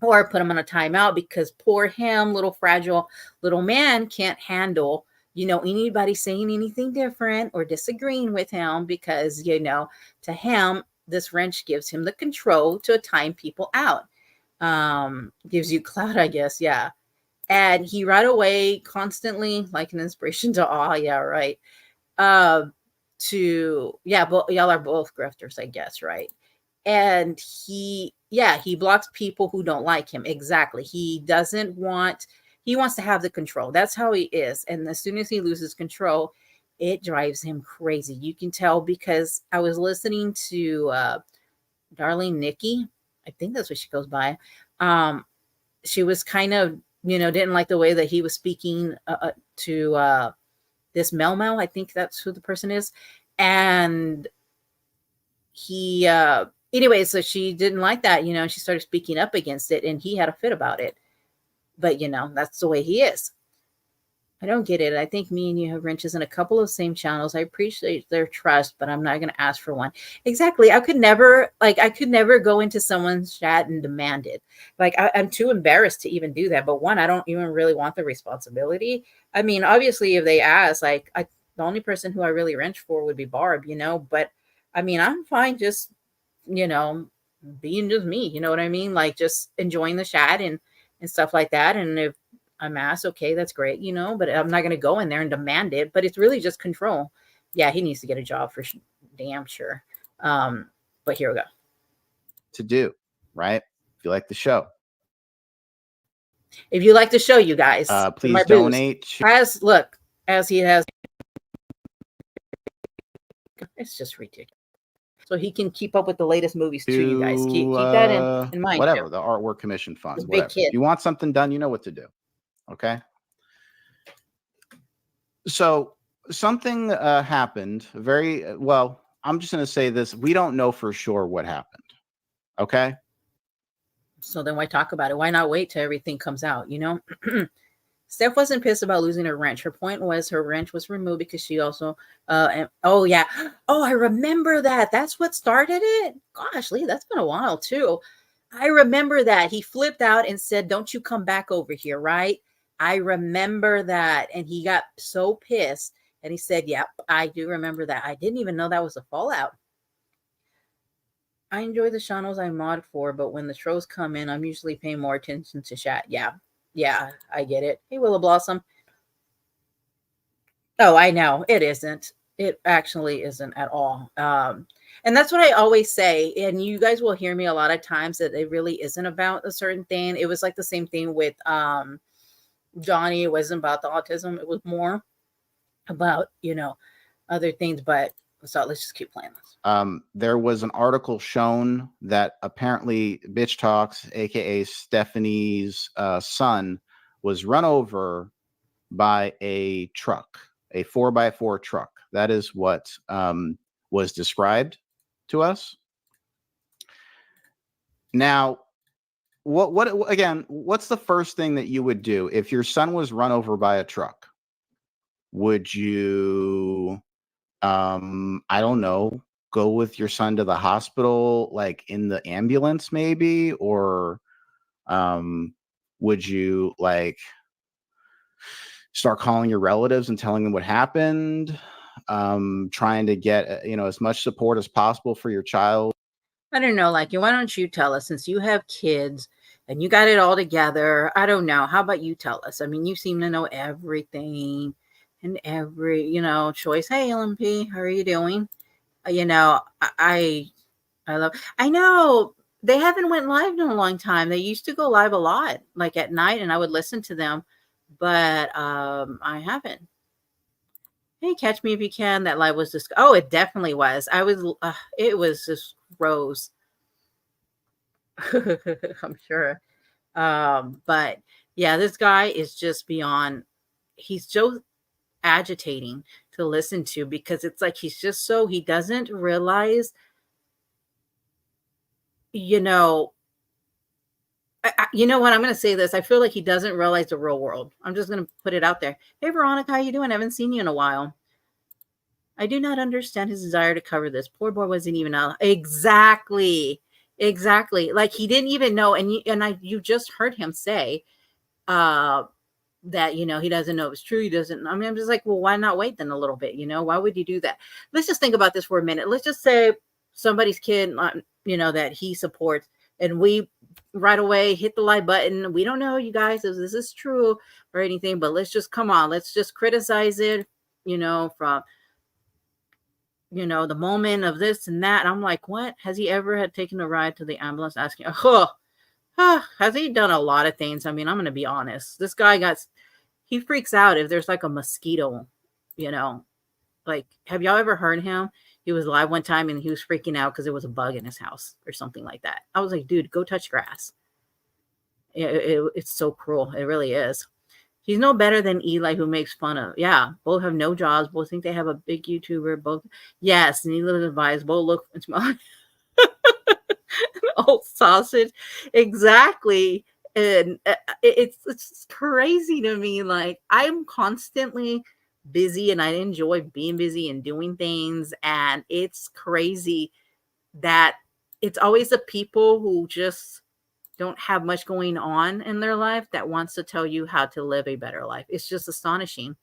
Or put him on a timeout because poor him, little fragile little man, can't handle, anybody saying anything different or disagreeing with him because, to him, this wrench gives him the control to time people out. Gives you clout, I guess. Yeah. And he right away constantly like an inspiration to awe. Yeah, right. But y'all are both grifters, I guess, right? And he blocks people who don't like him. Exactly. He wants to have the control. That's how he is. And as soon as he loses control, it drives him crazy. You can tell because I was listening to Darlene Nikki. I think that's what she goes by. She was kind of, didn't like the way that he was speaking to this Mel. I think that's who the person is. And he, anyway, so she didn't like that, she started speaking up against it and he had a fit about it. But, that's the way he is. I don't get it. I think me and you have wrenches in a couple of same channels. I appreciate their trust, but I'm not going to ask for one. Exactly. I could never go into someone's chat and demand it. Like, I'm too embarrassed to even do that. But one, I don't even really want the responsibility. I mean, obviously, if they ask, the only person who I really wrench for would be Barb, but I mean, I'm fine just, being just me, you know what I mean? Like just enjoying the chat and stuff like that. And if I'm asked, okay, that's great, but I'm not going to go in there and demand it, but it's really just control. Yeah, he needs to get a job for damn sure. But here we go. To do, right? If you like the show. If you like the show, you guys, please donate. As he has. It's just ridiculous. So he can keep up with the latest movies too, you guys. Keep that in mind. Whatever, too. the artwork commission funds, Big whatever. kid. If you want something done, you know what to do. Okay. So something happened very well. I'm just going to say this. We don't know for sure what happened. Okay. So then why talk about it? Why not wait till everything comes out? Steph wasn't pissed about losing her wrench. Her point was her wrench was removed because she also, I remember that. That's what started it. Gosh, Lee, that's been a while too. I remember that. He flipped out and said, "Don't you come back over here," right? I remember that. And he got so pissed and he said, "Yep, I do remember that. I didn't even know that was a fallout." I enjoy the channels I mod for, but when the trolls come in, I'm usually paying more attention to chat. Yeah, I get it. Hey, Willow Blossom. Oh, I know. It isn't. It actually isn't at all. And that's what I always say. And you guys will hear me a lot of times that it really isn't about a certain thing. It was like the same thing with Johnny, it wasn't about the autism. It was more about, other things. But so let's just keep playing this. There was an article shown that apparently Bitch Talks, aka Stephanie's son, was run over by a truck, a 4x4 truck. That is what was described to us. Now, what's the first thing that you would do if your son was run over by a truck? Would you, I don't know, go with your son to the hospital, like in the ambulance maybe? Or would you like start calling your relatives and telling them what happened? Trying to get, as much support as possible for your child? I don't know, like, why don't you tell us, since you have kids and you got it all together? I don't know. How about you tell us? I mean, you seem to know everything and every, choice. Hey, LMP, how are you doing? I know they haven't went live in a long time. They used to go live a lot, like at night, and I would listen to them, but I haven't. Hey, catch me if you can. That live was just, oh, it definitely was. It was just Rose. I'm sure. But yeah, this guy is just beyond, he's so agitating to listen to, because it's like he's just so, he doesn't realize, you know what, I'm going to say this. I feel like he doesn't realize the real world. I'm just going to put it out there. Hey, Veronica, how you doing? I haven't seen you in a while. I do not understand his desire to cover this. Poor boy wasn't even out. Exactly. Like he didn't even know. And you just heard him say that, he doesn't know if it's true. He doesn't. I mean, I'm just like, well, why not wait then a little bit? Why would you do that? Let's just think about this for a minute. Let's just say somebody's kid, that he supports, and we right away hit the like button. We don't know, you guys, if this is true or anything, but let's just criticize it, from the moment of this and that. I'm like, what? Has he ever had taken a ride to the ambulance asking, has he done a lot of things? I mean, I'm going to be honest. This guy he freaks out if there's like a mosquito, like, have y'all ever heard him? He was live one time and he was freaking out because there was a bug in his house or something like that. I was like, dude, go touch grass. It's so cruel. It really is. He's no better than Eli, who makes fun of. Yeah, both have no jobs. Both think they have a big YouTuber. Both, yes, needless advice. Both look and smell. Old sausage, exactly. And it's crazy to me. Like, I'm constantly busy, and I enjoy being busy and doing things. And it's crazy that it's always the people who just don't have much going on in their life that wants to tell you how to live a better life. It's just astonishing.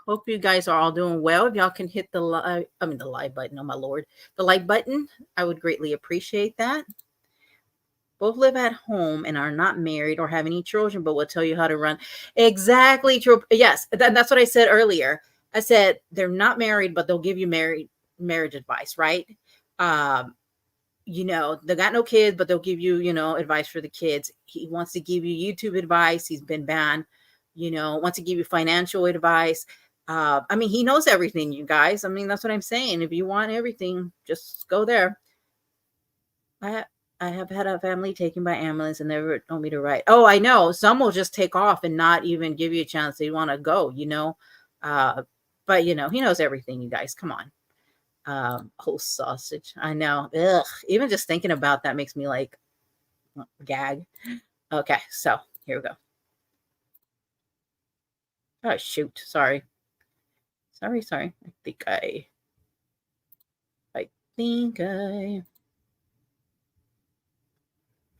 Hope you guys are all doing well. If y'all can hit the like button, oh my Lord, the like button, I would greatly appreciate that. Both live at home and are not married or have any children, but will tell you how to run. Exactly true. Yes, that's what I said earlier. I said they're not married, but they'll give you marriage advice, right? They got no kids, but they'll give you, advice for the kids. He wants to give you YouTube advice. He's been banned, wants to give you financial advice. He knows everything, you guys. I mean, that's what I'm saying. If you want everything, just go there. I have had a family taken by ambulance and never told me to write. Oh, I know. Some will just take off and not even give you a chance. They want to go, but he knows everything, you guys. Come on. Whole sausage. I know. Ugh. Even just thinking about that makes me like gag. Okay, so here we go. Oh shoot! Sorry. I think I.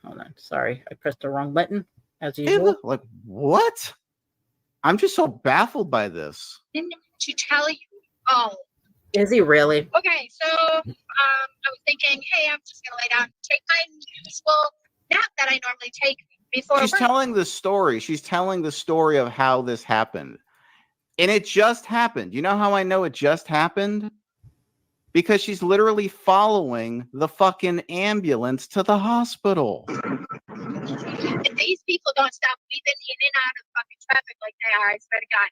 Hold on. Sorry, I pressed the wrong button as usual. Like what? I'm just so baffled by this. To tell you. Oh. Is he really? Okay, so I was thinking, hey, I'm just gonna lay down and take my usual nap that I normally take before. She's telling the story. She's telling the story of how this happened. And it just happened. You know how I know it just happened? Because she's literally following the fucking ambulance to the hospital. If these people don't stop weaving in and out of fucking traffic like they are, I swear to God.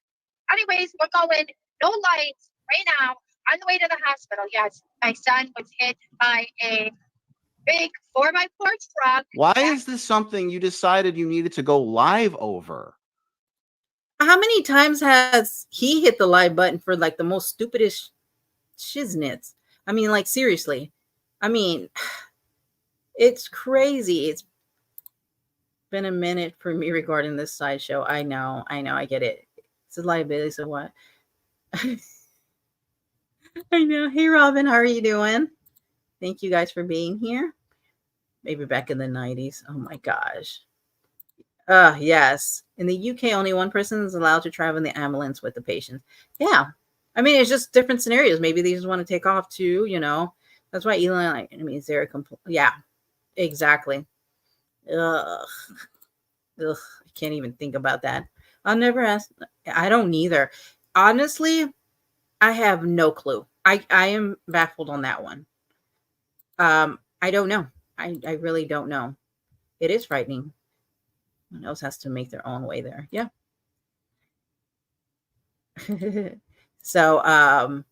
Anyways, we're going, no lights, right now, on the way to the hospital. Yes, my son was hit by a big 4x4 truck. Why is this something you decided you needed to go live over? How many times has he hit the live button for like the most stupidest shiznits? I mean, like, seriously. I mean, it's crazy. It's been a minute for me regarding this sideshow. I know, I get it. It's a liability, so what? I know. Hey, Robin, how are you doing? Thank you guys for being here. Maybe back in the 90s. Oh my gosh. Yes. In the UK, only one person is allowed to travel in the ambulance with the patient. Yeah. I mean, it's just different scenarios. Maybe they just want to take off too, you know. That's why Elon, like, I mean, is there a yeah, exactly. Ugh. I can't even think about that. I'll never ask. I don't either. Honestly, I have no clue. I am baffled on that one. I don't know. I really don't know. It is frightening. One else has to make their own way there. Yeah. So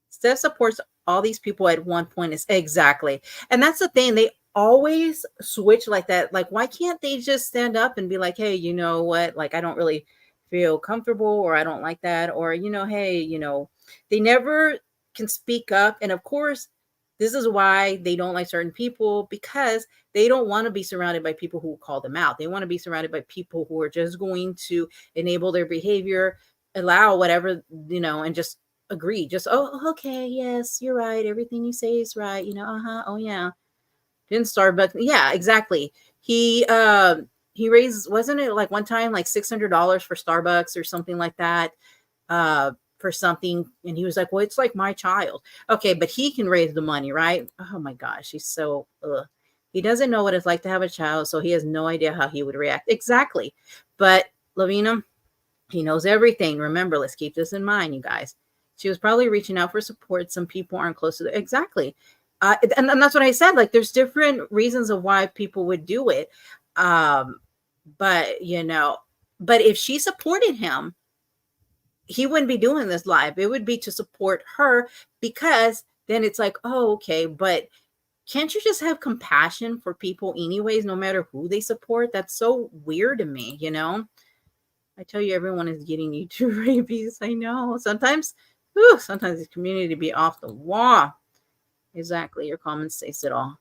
Steph supports all these people at one point. Is exactly. And that's the thing. They always switch like that. Like, why can't they just stand up and be like, hey, you know what? Like, I don't really feel comfortable, or I don't like that, or, you know, hey, you know, they never can speak up. And of course, this is why they don't like certain people, because they don't want to be surrounded by people who call them out. They want to be surrounded by people who are just going to enable their behavior, allow whatever, you know, and just agree. Just, oh, okay, yes, you're right. Everything you say is right. You know, oh yeah. Didn't start, but yeah, exactly. He raised, wasn't it like one time like $600 for Starbucks or something like that, for something, and he was like, well, it's like my child. Okay, but he can raise the money, right? Oh my gosh, he's so he doesn't know what it's like to have a child, so he has no idea how he would react. Exactly. But Lavina, he knows everything. Remember, let's keep this in mind, you guys. She was probably reaching out for support. Some people aren't close to it. Exactly. And that's what I said. Like, there's different reasons of why people would do it. But, you know, but if she supported him, he wouldn't be doing this live. It would be to support her, because then it's like, oh, okay, but can't you just have compassion for people anyways, no matter who they support? That's so weird to me, you know? I tell you, everyone is getting you to rabies. I know. Sometimes the community be off the wall. Exactly. Your comments says it all.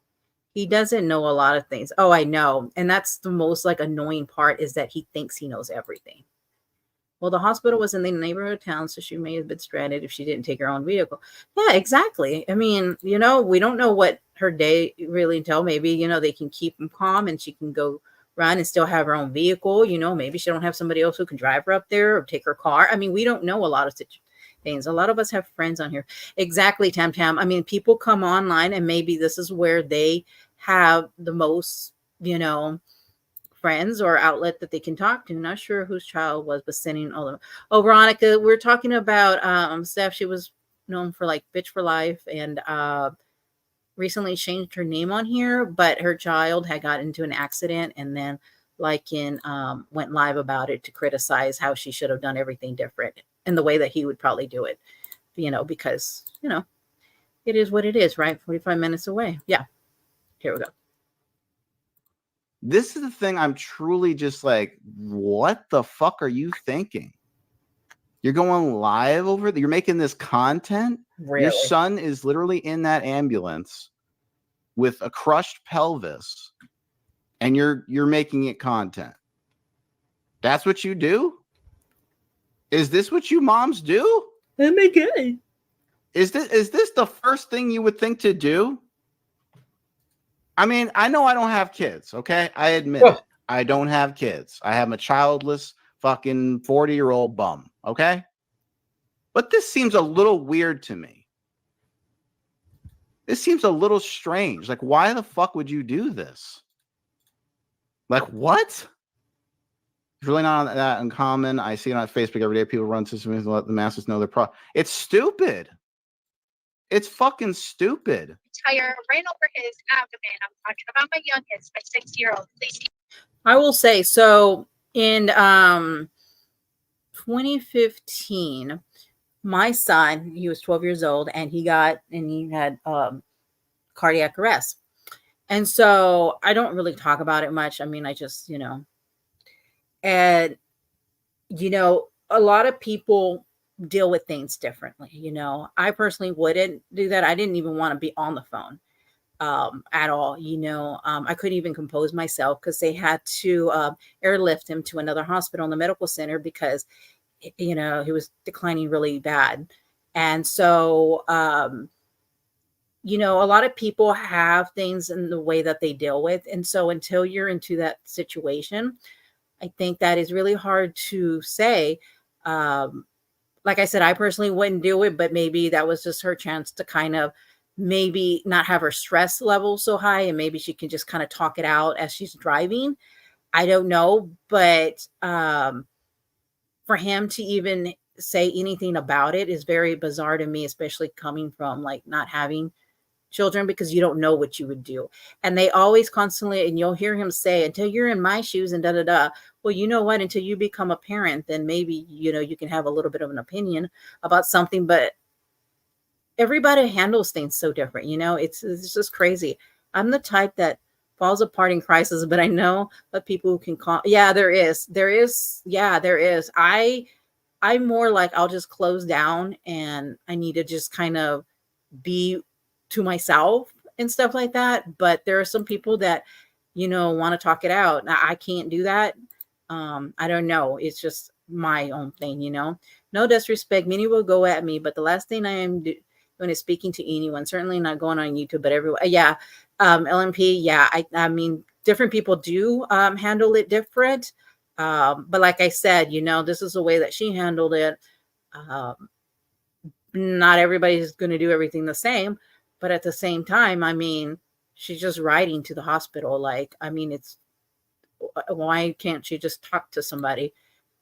He doesn't know a lot of things. Oh, I know. And that's the most like annoying part, is that he thinks he knows everything. Well, the hospital was in the neighborhood town, so she may have been stranded if she didn't take her own vehicle. Yeah, exactly. I mean, you know, we don't know what her day really until maybe, you know, they can keep him calm and she can go run and still have her own vehicle. You know, maybe she don't have somebody else who can drive her up there or take her car. I mean, we don't know a lot of things. A lot of us have friends on here. Exactly, Tam Tam. I mean, people come online, and maybe this is where they have the most, you know, friends or outlet that they can talk to. Not sure whose child was, but sending all of them. Oh, Veronica, we're talking about Steph. She was known for like Bitch for Life, and recently changed her name on here, but her child had got into an accident, and then went live about it to criticize how she should have done everything different in the way that he would probably do it, you know, because, you know, it is what it is, right? 45 minutes away. Yeah. Here we go. This is the thing. I'm truly just like, what the fuck are you thinking? You're going live over there. You're making this content. Really? Your son is literally in that ambulance with a crushed pelvis, and you're making it content. That's what you do? Is this what you moms do? Oh my God. Is this the first thing you would think to do? I mean, I know I don't have kids, okay? I admit it. I don't have kids. I am a childless fucking 40-year-old bum, okay? But this seems a little weird to me. This seems a little strange. Like, why the fuck would you do this? Like, what? It's really not that uncommon. I see it on Facebook every day. People run systems and let the masses know their problem. It's stupid. It's fucking stupid. Tire ran over his abdomen. I'm talking about my youngest, my 6-year-old. Please. I will say, so in 2015, my son, he was 12 years old, and he had cardiac arrest. And so I don't really talk about it much. I mean, I just, and a lot of people deal with things differently. I personally wouldn't do that. I didn't even want to be on the phone at all. I couldn't even compose myself because they had to airlift him to another hospital in the medical center because he was declining really bad. And so a lot of people have things in the way that they deal with, and so until you're into that situation, I think that is really hard to say. Like I said, I personally wouldn't do it, but maybe that was just her chance to kind of maybe not have her stress level so high, and maybe she can just kind of talk it out as she's driving. I don't know, but for him to even say anything about it is very bizarre to me, especially coming from like not having children, because you don't know what you would do. And they always constantly, and you'll hear him say, until you're in my shoes and da da da. Well, you know what? Until you become a parent, then maybe, you can have a little bit of an opinion about something, but everybody handles things so different. It's just crazy. I'm the type that falls apart in crisis, but I know that people who can call. Yeah, there is. Yeah, there is. I'm more like, I'll just close down and I need to just kind of be to myself and stuff like that. But there are some people that, want to talk it out. Now, I can't do that. I don't know. It's just my own thing, No disrespect. Many will go at me, but the last thing I am doing is speaking to anyone. Certainly not going on YouTube, but everyone. Yeah. LMP. Yeah. I mean, different people do handle it different. But like I said, this is the way that she handled it. Not everybody's going to do everything the same, but at the same time, I mean, she's just riding to the hospital. Like, I mean, why can't she just talk to somebody?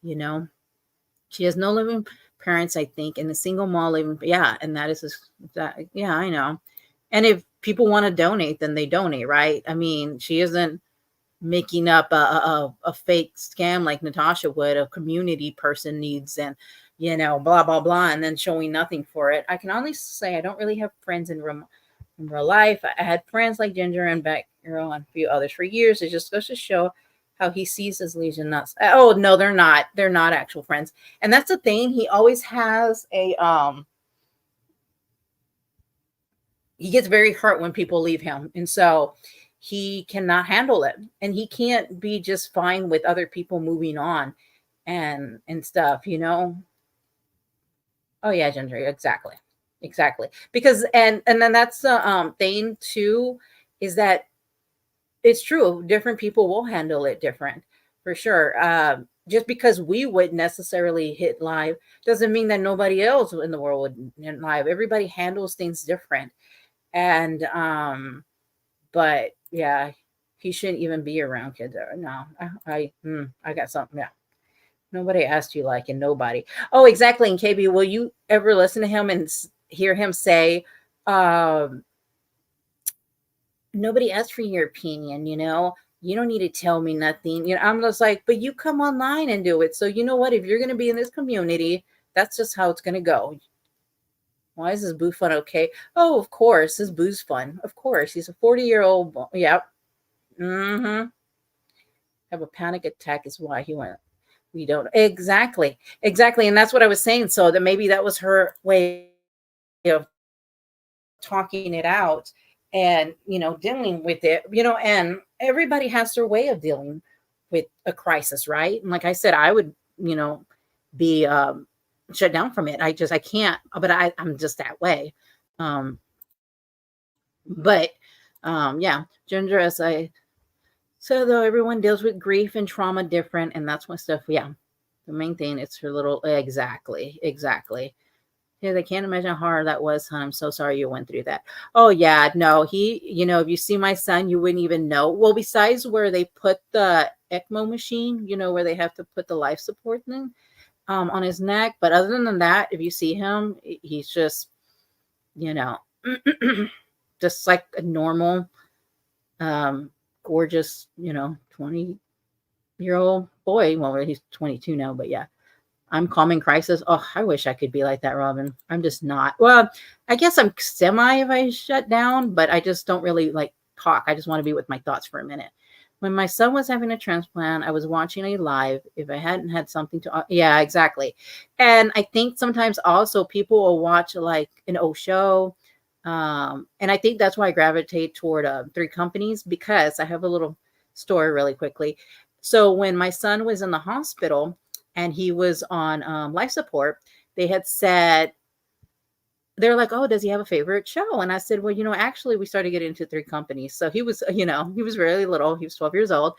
She has no living parents, I think, and a single mom living. Yeah. And yeah, I know. And if people want to donate, then they donate, right? I mean, she isn't making up a fake scam like Natasha would. A community person needs, and blah blah blah, and then showing nothing for it. I can honestly say I don't really have friends in real life. I had friends like Ginger and Beck, and a few others for years. It just goes to show how he sees his legion nuts. Oh no, they're not actual friends. And that's the thing. He always has he gets very hurt when people leave him, and so he cannot handle it, and he can't be just fine with other people moving on and stuff. Oh yeah, Ginger, exactly. Because and then that's the thing too, is that it's true. Different people will handle it different, for sure. Just because we wouldn't necessarily hit live doesn't mean that nobody else in the world would hit live. Everybody handles things different, and but yeah, he shouldn't even be around kids. No, I got something. Yeah. Nobody asked you like, and nobody. Oh, exactly. And KB, will you ever listen to him and hear him say, nobody asked for your opinion, you don't need to tell me nothing. I'm just like, but you come online and do it. So you know what? If you're going to be in this community, that's just how it's going to go. Why is this boo fun? Okay. Oh, of course. This boo's fun. Of course. He's a 40-year-old. Yep. Mm-hmm. Have a panic attack is why he went. We don't. Exactly. And that's what I was saying. So that maybe that was her way of talking it out and, dealing with it, and everybody has their way of dealing with a crisis, right? And like I said, I would, be shut down from it. I can't, but I'm just that way. But yeah, Ginger, as I said, though, everyone deals with grief and trauma different, and that's my stuff. Yeah. The main thing, it's her little, exactly. Yeah, they can't imagine how hard that was, hon. I'm so sorry you went through that. Oh, yeah, no, he, if you see my son, you wouldn't even know. Well, besides where they put the ECMO machine, where they have to put the life support thing on his neck. But other than that, if you see him, he's just, just like a normal, gorgeous, 20 year-old boy. Well, he's 22 now, but yeah. I'm calm in crisis. Oh, I wish I could be like that, Robin. I'm just not. Well, I guess I'm semi if I shut down, but I just don't really like talk. I just want to be with my thoughts for a minute. When my son was having a transplant, I was watching a live. If I hadn't had something to, yeah, exactly. And I think sometimes also people will watch like an old show. And I think that's why I gravitate toward 3 companies, because I have a little story really quickly. So when my son was in the hospital, and he was on life support, they had said, they're like, oh, does he have a favorite show? And I said, well, actually we started getting into 3 companies. So he was, he was really little. He was 12 years old.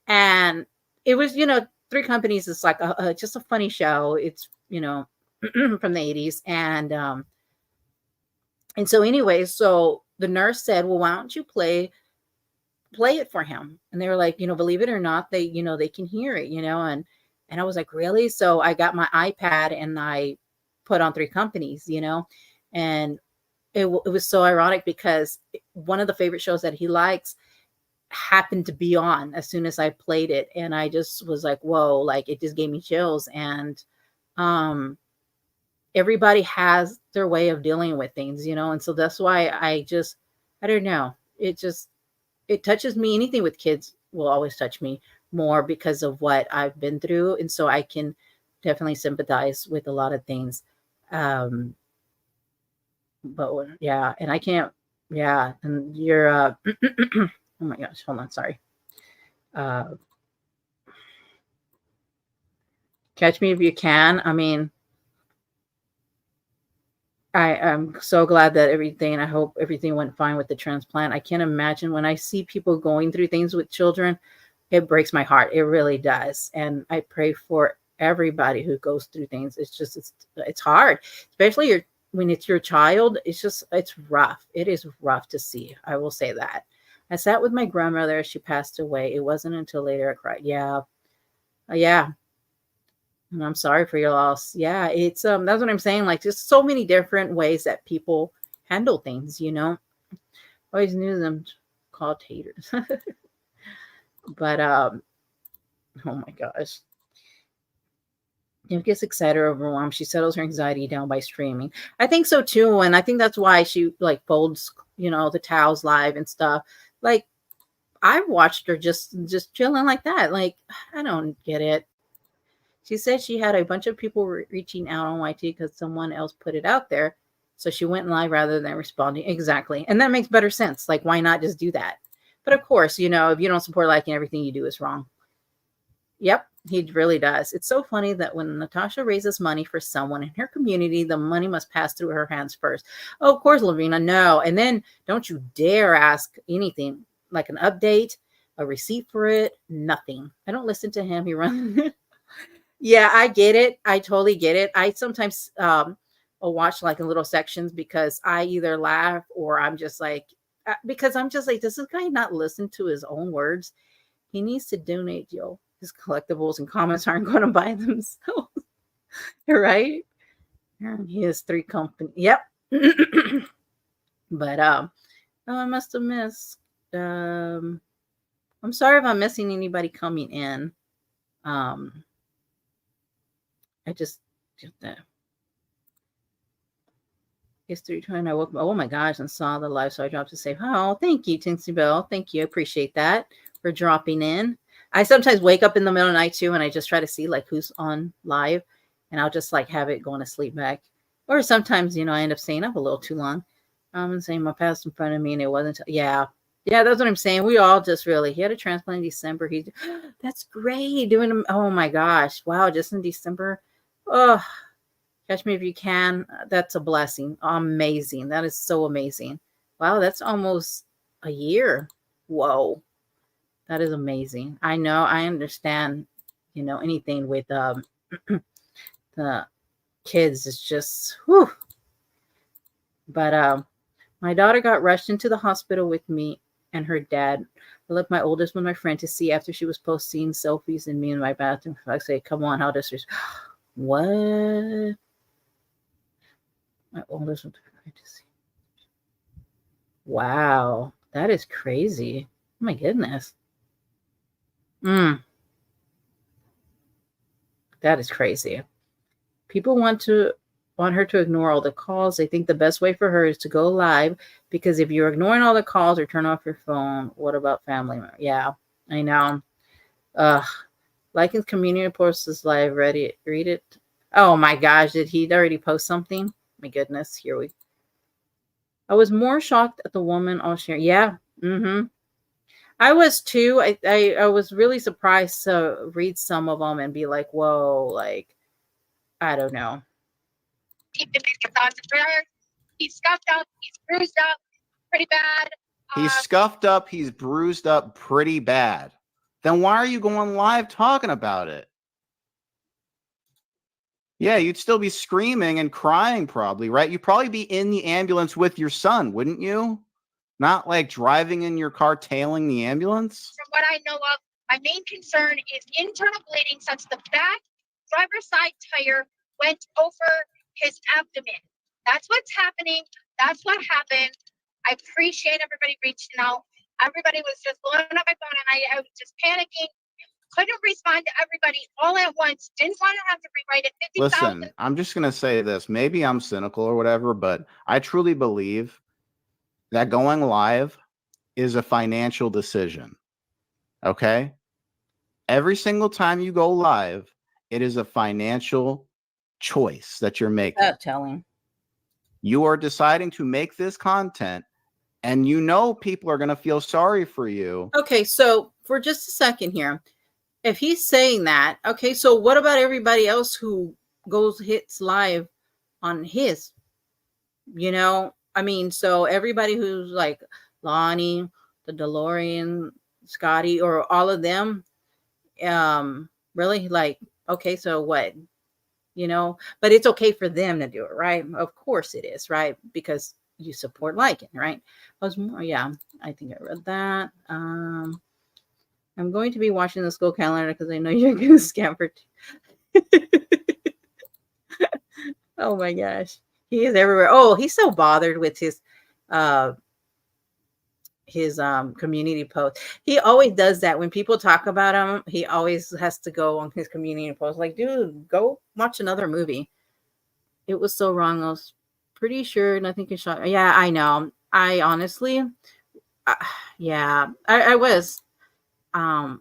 And it was, 3 companies is like just a funny show. It's, from the 80s. And so anyway, so the nurse said, well, why don't you play it for him? And they were like, believe it or not, they, they can hear it, and I was like, really? So I got my iPad and I put on 3 companies, and it was so ironic because one of the favorite shows that he likes happened to be on as soon as I played it. And I just was like, whoa, like it just gave me chills. And everybody has their way of dealing with things, and so that's why I don't know. It touches me. Anything with kids will always touch me more because of what I've been through. And so I can definitely sympathize with a lot of things. But yeah, and I can't, yeah. And you're, oh my gosh, hold on. Sorry. Catch me if you can. I mean, I'm so glad that I hope everything went fine with the transplant. I can't imagine when I see people going through things with children, it breaks my heart. It really does. And I pray for everybody who goes through things. It's hard, especially when it's your child. It's rough. It is rough to see. I will say that. I sat with my grandmother as she passed away. It wasn't until later I cried. Yeah. Yeah. And I'm sorry for your loss. Yeah. It's, that's what I'm saying. Like just so many different ways that people handle things, always knew them called haters. But oh my gosh. Gets excited or overwhelmed. She settles her anxiety down by streaming. I think so too. And I think that's why she like folds, the towels live and stuff. Like I've watched her just chilling like that. Like, I don't get it. She said she had a bunch of people reaching out on YT because someone else put it out there. So she went live rather than responding. Exactly. And that makes better sense. Like, why not just do that? But of course, if you don't support liking everything you do is wrong. Yep, he really does. It's so funny that when Natasha raises money for someone in her community, the money must pass through her hands first. Oh, of course, Lavina, no. And then don't you dare ask anything like an update, a receipt for it, nothing. I don't listen to him. He runs. Yeah, I get it. I totally get it. I sometimes will watch like in little sections because I either laugh or I'm just like, does this guy not listen to his own words? He needs to donate, yo. His collectibles and comments aren't going to buy themselves. Right? He has 3 companies. Yep. But I must have missed. I'm sorry if I'm missing anybody coming in. I just that. It's 3:20. I woke up. Oh my gosh, and saw the live, so I dropped to say, oh, thank you, Tinksy Bell. Thank you. I appreciate that for dropping in. I sometimes wake up in the middle of the night too, and I just try to see like who's on live, and I'll just like have it going to sleep back. Or sometimes, I end up staying up a little too long. And saying my past in front of me, and it wasn't. Yeah, that's what I'm saying. We all just really. He had a transplant in December. That's great. Doing. Oh my gosh! Wow, just in December. Oh, catch me if you can. That's a blessing. Amazing. That is so amazing. Wow, that's almost a year. Whoa. That is amazing. I know. I understand, anything with the kids is just, whew. But my daughter got rushed into the hospital with me and her dad. I left my oldest with my friend to see after she was posting selfies in me in my bathroom. I say, come on, how disrespectful. What? My oldest was trying to see. Wow, that is crazy. Oh my goodness. That is crazy. People want her to ignore all the calls. They think the best way for her is to go live, because if you're ignoring all the calls or turn off your phone, what about family members? Yeah, I know. Liking community posts is live. Read it. Oh my gosh, did he already post something? My goodness, I was more shocked at the woman all sharing. Yeah. I was too. I was really surprised to read some of them and be like, whoa, like, I don't know. Keep him in your thoughts and prayers. He's scuffed up. He's bruised up pretty bad. He's scuffed up. He's bruised up pretty bad. Then why are you going live talking about it? Yeah, you'd still be screaming and crying probably, right? You'd probably be in the ambulance with your son, wouldn't you? Not like driving in your car tailing the ambulance? From what I know of, my main concern is internal bleeding since the back driver's side tire went over his abdomen. That's what's happening. That's what happened. I appreciate everybody reaching out. Everybody was just blowing up my phone, and I was just panicking. Couldn't respond to everybody all at once. Didn't want to have to rewrite it 50,000. Listen, I'm just going to say this. Maybe I'm cynical or whatever, but I truly believe that going live is a financial decision. Okay? Every single time you go live, it is a financial choice that you're making. Stop telling. You are deciding to make this content, and you know people are going to feel sorry for you. Okay, so for just a second here, if he's saying that, okay, so what about everybody else who hits live on his? I mean, so everybody who's like Lonnie, the DeLorean, Scotty, or all of them, really, like, okay, so what? But it's okay for them to do it, right? Of course it is, right? Because you support liking, right? I think I read that. I'm going to be watching the school calendar because I know you're going to scam for. Oh my gosh, he is everywhere. Oh, he's so bothered with his community post. He always does that when people talk about him. He always has to go on his community post, like, dude, go watch another movie. It was so wrong. I was pretty sure nothing can shock. Yeah, I know. I honestly, I was. Don't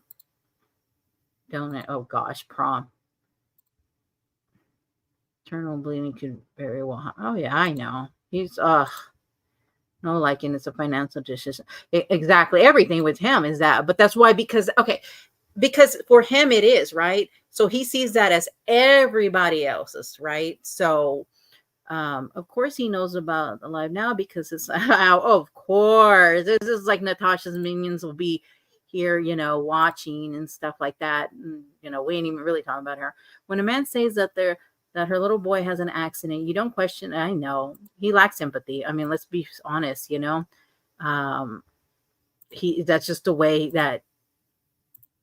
it? Oh gosh, prom. Internal bleeding could very well. Oh yeah, I know. He's no liking. It's a financial decision. Exactly. Everything with him is that. But that's why, because for him it is, right. So he sees that as everybody else's, right. So of course he knows about the live now because it's of course this is like Natasha's minions will be here, watching and stuff like that. And, we ain't even really talking about her. When a man says that her little boy has an accident, you don't question. I know he lacks empathy. I mean, let's be honest, that's just the way that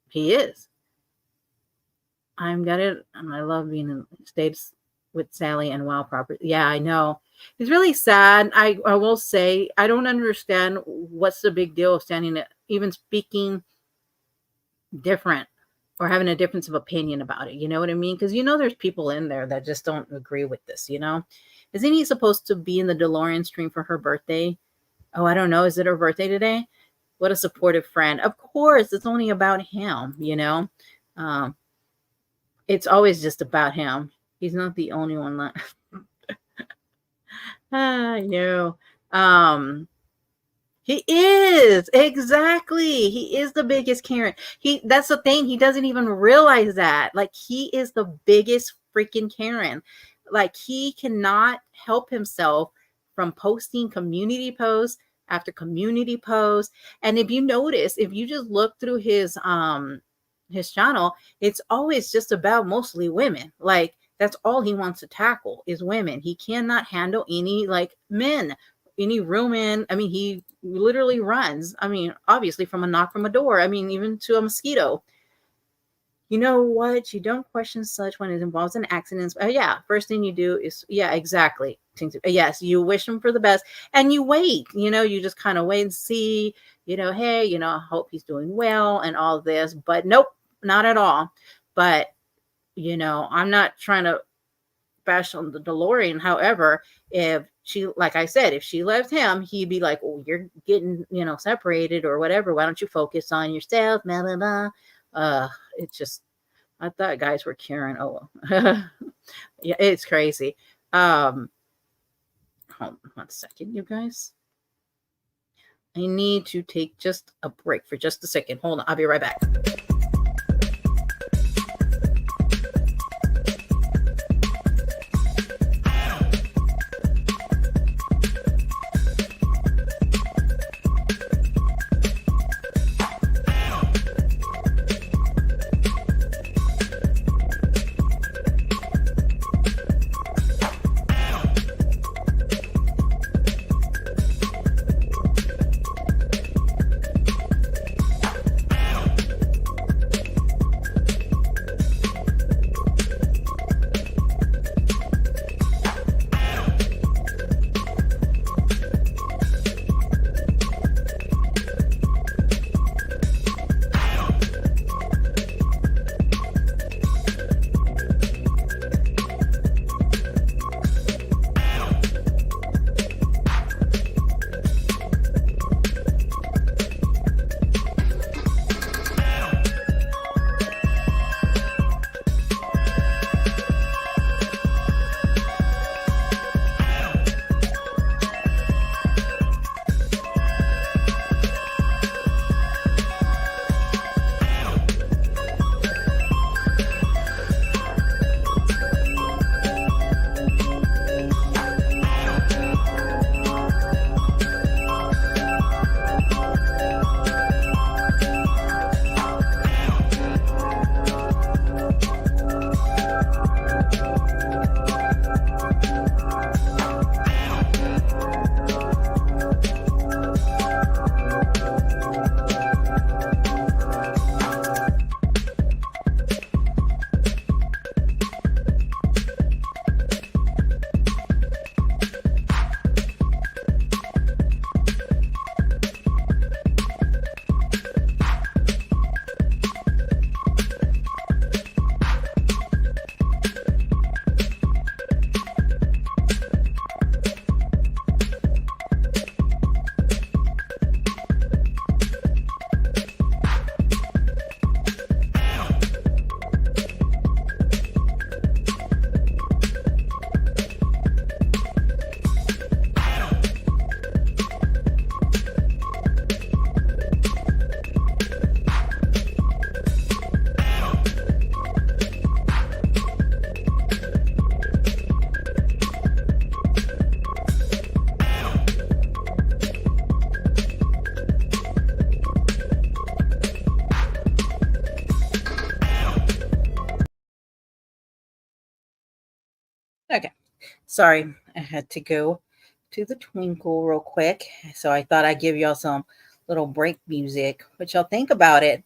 he is. I'm got it. And I love being in states with Sally and Wild Property. Yeah, I know. It's really sad. I will say, I don't understand what's the big deal of standing, even speaking different or having a difference of opinion about it. You know what I mean? Because, there's people in there that just don't agree with this, Isn't he supposed to be in the DeLorean stream for her birthday? Oh, I don't know. Is it her birthday today? What a supportive friend. Of course, it's only about him, it's always just about him. He's not the only one that I know. He is. Exactly. He is the biggest Karen. That's the thing. He doesn't even realize that. Like, he is the biggest freaking Karen. Like, he cannot help himself from posting community posts after community posts. And if you notice, if you just look through his channel, it's always just about mostly women. Like, that's all he wants to tackle is women. He cannot handle any like men, any real men. I mean, he literally runs. I mean, obviously from a knock from a door. I mean, even to a mosquito. You know what? You don't question such when it involves an accident. First thing you do is, exactly. Yes, you wish him for the best and you wait, you just kind of wait and see, hey, I hope he's doing well and all this, but nope, not at all. But, I'm not trying to bash on the DeLorean. However, if she, like I said, if she left him, he'd be like, oh, you're getting, separated or whatever. Why don't you focus on yourself? Blah, blah, blah. It's just, I thought guys were curing. Oh, yeah, it's crazy. Hold on 1 second, you guys. I need to take just a break for just a second. Hold on. I'll be right back. Okay. Sorry, I had to go to the twinkle real quick. So I thought I'd give y'all some little break music, but y'all think about it.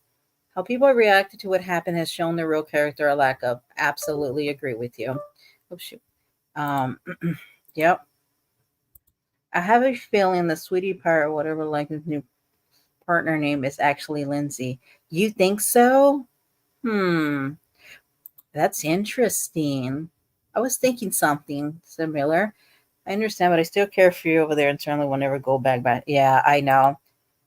How people reacted to what happened has shown their real character a lack of. Absolutely agree with you. Oh, shoot. Yep. I have a feeling the sweetie pie or whatever, like his new partner name is actually Lindsay. You think so? That's interesting. I was thinking something similar. I understand, but I still care for you over there and certainly will never go back. Yeah, I know.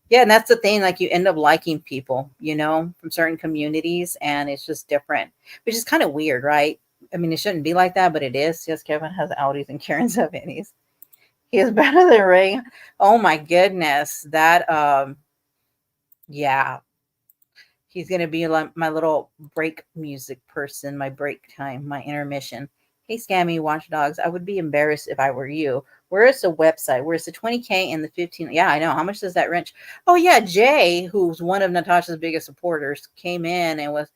Yeah, and that's the thing. Like you end up liking people, from certain communities, and it's just different, which is kind of weird, right? I mean, it shouldn't be like that, but it is. Yes, Kevin has Audis and Karens have Innies. He is better than Ray. Oh my goodness. That yeah. He's gonna be like my little break music person, my break time, my intermission. Hey, Scammy Watchdogs, I would be embarrassed if I were you. Where is the website? Where's the 20K and the 15? Yeah, I know. How much does that wrench? Oh, yeah. Jay, who's one of Natasha's biggest supporters, came in and was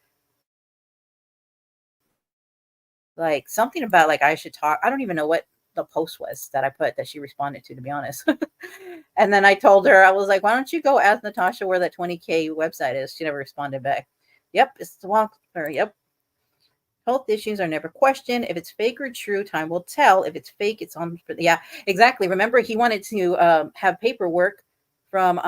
like something about like I should talk. I don't even know what the post was that I put that she responded to be honest. And then I told her, I was like, why don't you go ask Natasha where that 20K website is? She never responded back. Yep, it's the one. Yep. Health issues are never questioned. If it's fake or true, time will tell. If it's fake, it's on. Yeah, exactly. Remember, he wanted to have paperwork from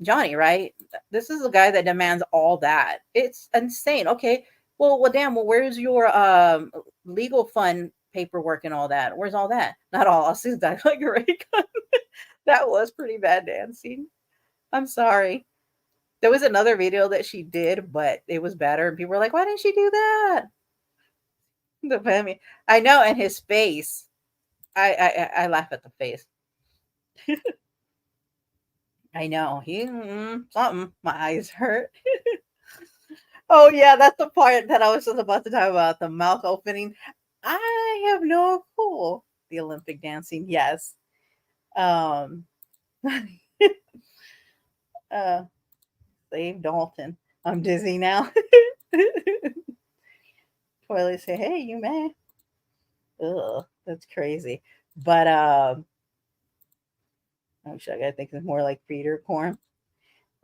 Johnny, right? This is a guy that demands all that. It's insane. Okay, Well, damn. Well, where's your legal fund paperwork and all that? Where's all that? Not all. I'll see that like a ray gun. That was pretty bad dancing. I'm sorry. There was another video that she did, but it was better. And people were like, "Why didn't she do that?" I know, and his face. I laugh at the face. I know he something. My eyes hurt. Oh yeah, that's the part that I was just about to talk about. The mouth opening. I have no clue. The Olympic dancing, yes. Uh, Save Dalton. I'm dizzy now. Toilet say, "Hey, you may." Ugh, that's crazy. But oh shit, I think it's more like Peter Corn.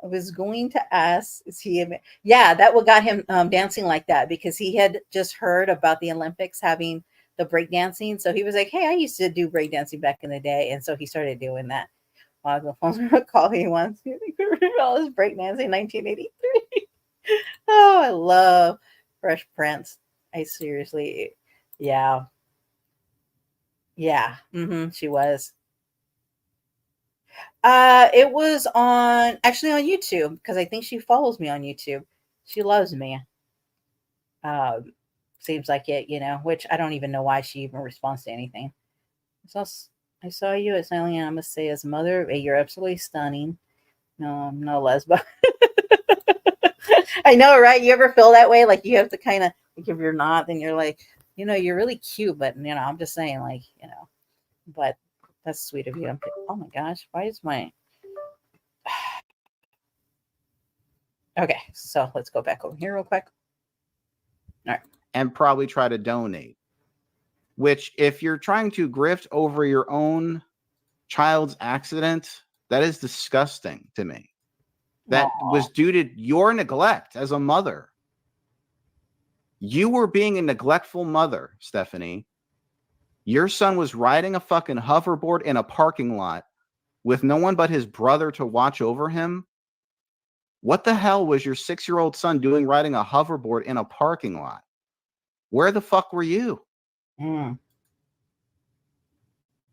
I was going to ask, is he? Yeah, that what got him dancing like that because he had just heard about the Olympics having the breakdancing. So he was like, "Hey, I used to do breakdancing back in the day," and so he started doing that. While the phones call he wants to all this breakdancing 1983. Oh, I love Fresh Prince. I seriously, yeah, yeah. She was. It was actually on YouTube because I think she follows me on YouTube. She loves me. Um, Seems like it, which I don't even know why she even responds to anything. So I saw you at Silent I must say, as mother, you're absolutely stunning. No, I'm not a lesbian. I know, right? You ever feel that way? Like you have to kind of, like if you're not, then you're like, you're really cute, but I'm just saying, like, but that's sweet of you. Oh my gosh, why is my okay? So let's go back over here real quick. All right, and probably try to donate. Which, if you're trying to grift over your own child's accident, that is disgusting to me. That was due to your neglect as a mother. You were being a neglectful mother, Stephanie. Your son was riding a fucking hoverboard in a parking lot with no one but his brother to watch over him. What the hell was your 6-year-old son doing riding a hoverboard in a parking lot? Where the fuck were you?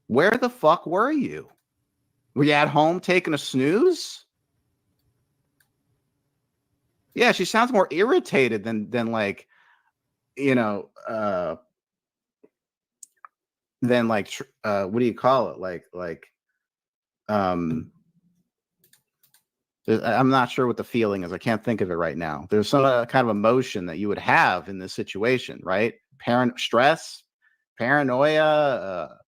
Where the fuck were you? Were you at home taking a snooze? Yeah, she sounds more irritated than like, than like, what do you call it? I'm not sure what the feeling is. I can't think of it right now. There's some kind of emotion that you would have in this situation, right? Stress, paranoia.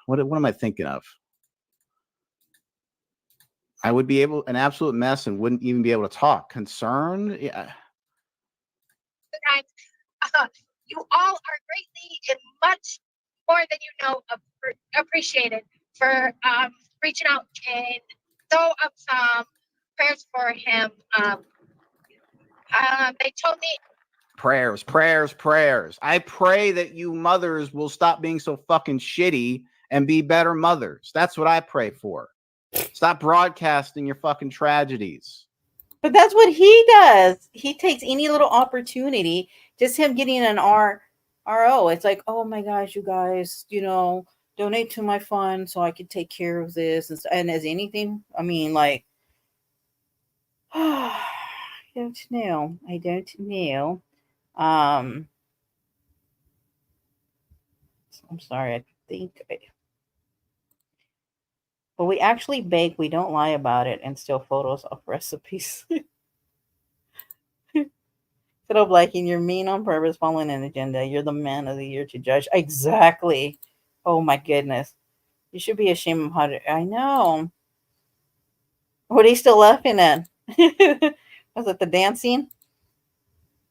What am I thinking of? I would be an absolute mess and wouldn't even be able to talk. Concern, yeah. You all are greatly and much more than you know appreciated for reaching out and throw up some prayers for him. They told me prayers. I pray that you mothers will stop being so fucking shitty and be better mothers. That's what I pray for. Stop broadcasting your fucking tragedies. But that's what he does. He takes any little opportunity. Just him getting an RO. It's like, oh my gosh, you guys, donate to my fund so I could take care of this. And as anything, I mean, like, I don't know. I'm sorry. I think. But we actually bake. We don't lie about it and steal photos of recipes. Instead of liking, you're mean on purpose, following an agenda. You're the man of the year to judge. Exactly. Oh my goodness. You should be ashamed of how to. I know. What are you still laughing at? Was it the dancing?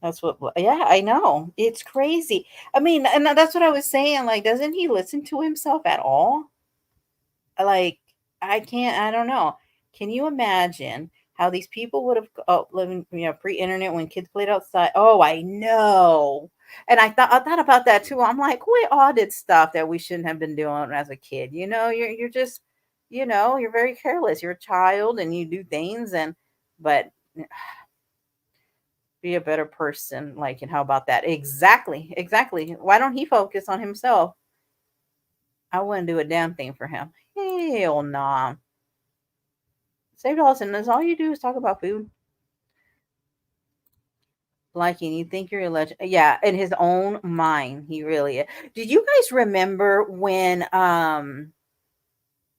That's what. Yeah, I know. It's crazy. I mean, and that's what I was saying. Like, doesn't he listen to himself at all? Like, I don't know. Can you imagine how these people would have living, pre-internet when kids played outside? Oh, I know. And I thought about that too. I'm like, we all did stuff that we shouldn't have been doing as a kid. You're just, you're very careless. You're a child and you do things but Be a better person. Like, and how about that? Exactly. Exactly. Why don't he focus on himself? I wouldn't do a damn thing for him. Hell nah. Save Dawson. That's all you do is talk about food. Liking, you think you're a legend. Yeah, in his own mind, he really is. Did you guys remember when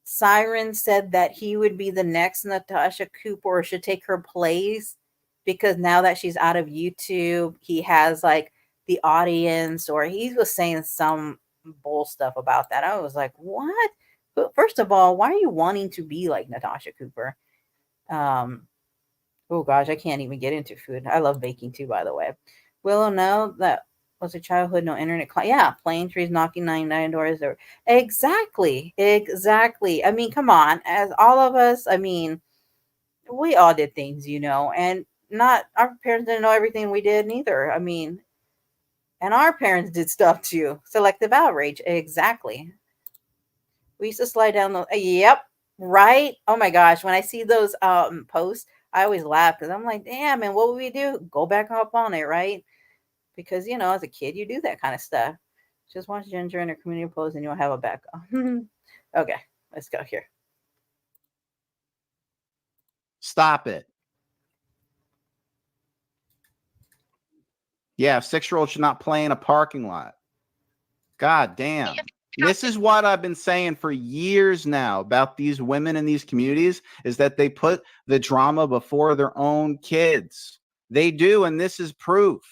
Siren said that he would be the next Natasha Cooper or should take her place? Because now that she's out of YouTube, he has like the audience, or he was saying some bull stuff about that. I was like, what? But first of all, why are you wanting to be like Natasha Cooper? Oh gosh, I can't even get into food. I love baking too, by the way. Willow, no, that was a childhood, no internet. Yeah, playing trees, knocking 99 doors. Or exactly, exactly. I mean, come on, as all of us. I mean, we all did things, and not our parents didn't know everything we did neither. I mean, and our parents did stuff too. Selective outrage, exactly. We used to slide down the. Yep, right. Oh my gosh, when I see those posts, I always laugh because I'm like, damn, and what would we do? Go back up on it, right? Because as a kid, you do that kind of stuff. Just watch Ginger in her community post, and you'll have a backup. Okay, let's go here. Stop it. Yeah, 6-year-olds should not play in a parking lot. God damn. This is what I've been saying for years now about these women in these communities, is that they put the drama before their own kids. They do, and this is proof.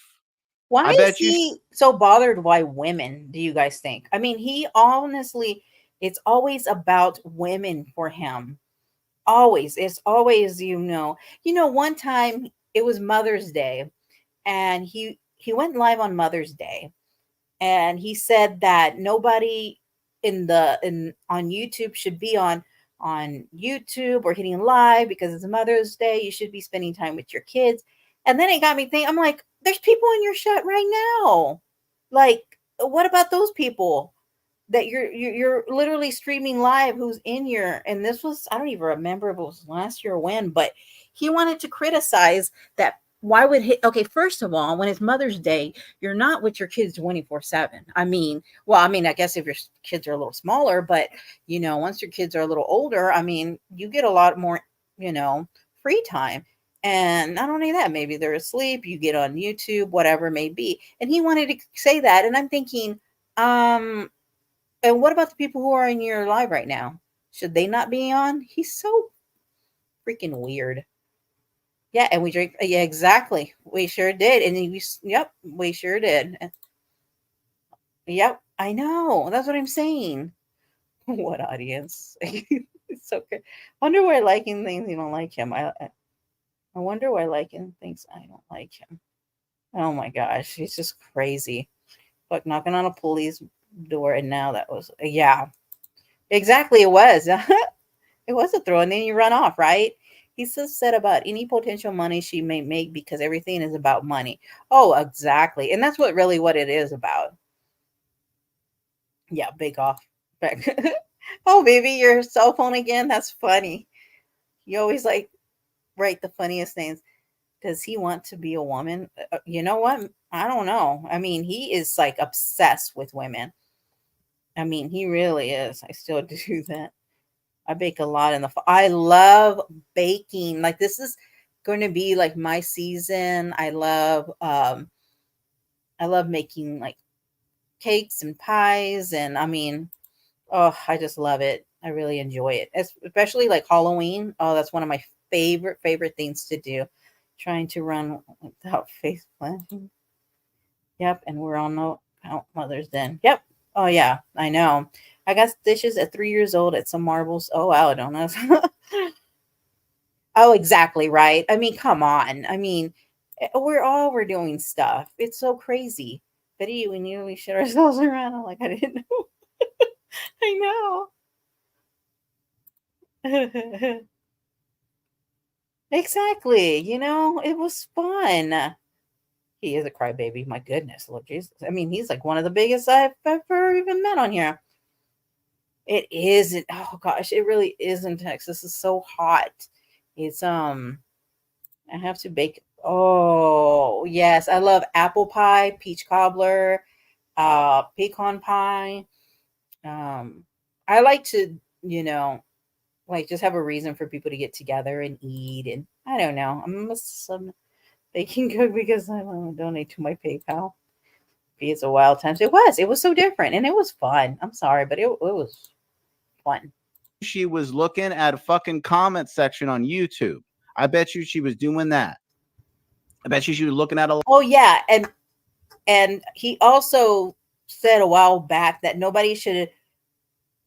Why is he so bothered by women, do you guys think? I mean, he honestly, it's always about women for him. Always. It's always, one time it was Mother's Day, and he went live on Mother's Day, and he said that nobody on YouTube should be on YouTube or hitting live because it's Mother's Day. You should be spending time with your kids. And then it got me thinking, I'm like, there's people in your chat right now. Like, what about those people that you're literally streaming live who's in your, and this was, I don't even remember if it was last year or when, but he wanted to criticize that. Why would he? Okay, first of all, when it's Mother's Day, you're not with your kids 24/7. I guess if your kids are a little smaller, but once your kids are a little older, I mean, you get a lot more, free time. And not only that, maybe they're asleep, you get on YouTube, whatever it may be. And he wanted to say that. And I'm thinking, and what about the people who are in your live right now? Should they not be on? He's so freaking weird. Yeah, and we drink. Yeah, exactly. We sure did. And yep, we sure did. Yep, I know. That's what I'm saying. What audience? It's okay. Wonder why liking things you don't like him. I wonder why liking things I don't like him. Oh my gosh, he's just crazy. Like knocking on a police door, and now that was exactly. It was. It was a throw, and then you run off, right? He said about any potential money she may make because everything is about money. Oh, exactly. And that's what it is about. Yeah, bake off. Back. Oh, baby, your cell phone again? That's funny. You always write the funniest things. Does he want to be a woman? You know what? I don't know. I mean, he is obsessed with women. I mean, he really is. I still do that. I bake a lot in the fall. I love baking. This is going to be my season. I love making cakes and pies, and I mean, oh, I just love it. I really enjoy it. Especially Halloween. Oh, that's one of my favorite things to do. Trying to run without face planting. Yep, and we're on no Mother's Day. Yep. Oh yeah, I know. I got stitches at 3 years old at some marbles. Oh wow, I don't know. Oh, exactly right. I mean, come on. I mean, we're doing stuff. It's so crazy. Betty, we knew we shit ourselves around. I'm like, I didn't know. I know. Exactly. It was fun. He is a crybaby. My goodness, Lord Jesus. I mean, he's one of the biggest I've ever even met on here. It isn't. Oh gosh, it really is in Texas. It's so hot. It's I have to bake Oh, yes. I love apple pie, peach cobbler, pecan pie. I like to, like just have a reason for people to get together and eat. And I don't know. I'm some baking cook because I want to donate to my PayPal. It's a wild time. It was so different and it was fun. I'm sorry, but it was fun. She was looking at a fucking comment section on YouTube. I bet you she was doing that. I bet you she was looking at a. Oh yeah, and he also said a while back that nobody should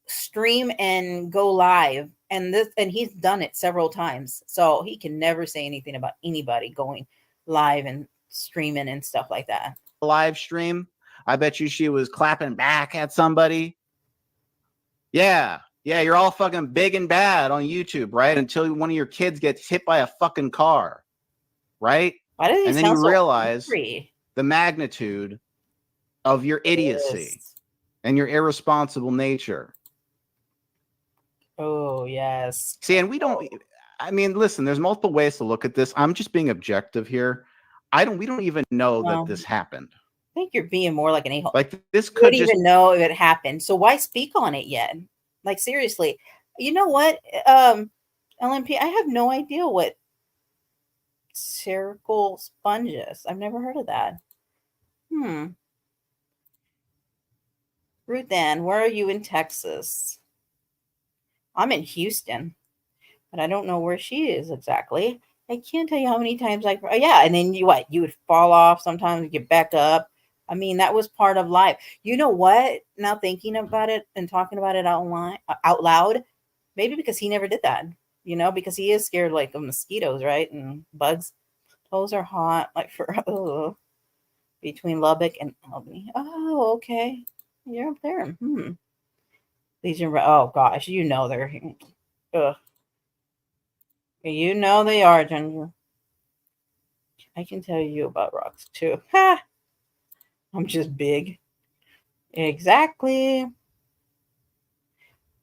stream and go live, and he's done it several times, so he can never say anything about anybody going live and streaming and stuff like that. Live stream. I bet you she was clapping back at somebody. Yeah, you're all fucking big and bad on YouTube, right? Until one of your kids gets hit by a fucking car, right? Why do they and then sound you so realize angry? The magnitude of your idiocy and your irresponsible nature. Oh, yes. See, and we don't. I mean, listen. There's multiple ways to look at this. I'm just being objective here. We don't even know that this happened. I think you're being more like an a-hole. Like this You could don't just even know if it happened. So why speak on it yet? Like seriously. You know what? LMP, I have no idea what spherical sponge is. I've never heard of that. Ruth Ann, where are you in Texas? I'm in Houston, but I don't know where she is exactly. I can't tell you how many times and then you would fall off sometimes, you get back up. I mean, that was part of life. You know what? Now thinking about it and talking about it out loud, maybe because he never did that, because he is scared like of mosquitoes, right? And bugs. Those are hot, like between Lubbock and Albany. Oh, okay. You're up there. Oh gosh, they're ugh. They are, Ginger. I can tell you about rocks too. Ha! I'm just big. Exactly.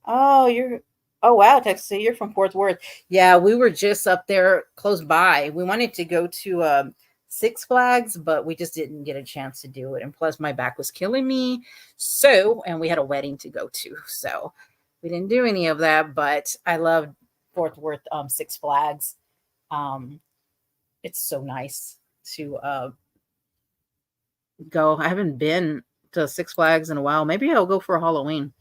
Oh wow, Texas. You're from Fort Worth. Yeah, we were just up there close by. We wanted to go to Six Flags, but we just didn't get a chance to do it. And plus my back was killing me. And we had a wedding to go to. So we didn't do any of that, but I loved Fort Worth Six Flags. It's so nice to go. I haven't been to Six Flags in a while. Maybe I'll go for Halloween.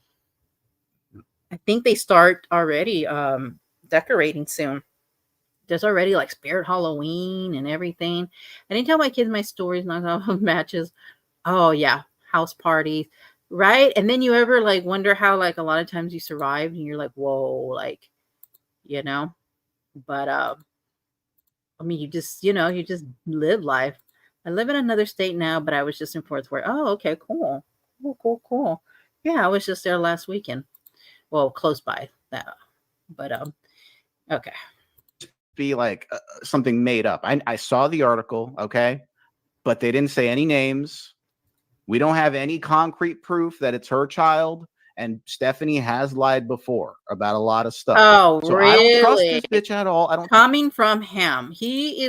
I think they start already decorating soon. There's already like Spirit Halloween and everything. I didn't tell my kids my stories, not matches. Oh yeah, house parties, right? And then you ever like wonder how like a lot of times you survived and you're like, whoa, like, but I mean, you just live life. I live in another state now, but I was just in Fort Worth. Oh, okay, cool. Cool. Yeah, I was just there last weekend. Well, close by that, but okay. Be like something made up. I saw the article, okay, but they didn't say any names. We don't have any concrete proof that it's her child, and Stephanie has lied before about a lot of stuff. Oh, so really? I don't trust this bitch at all. I don't. Coming from him, he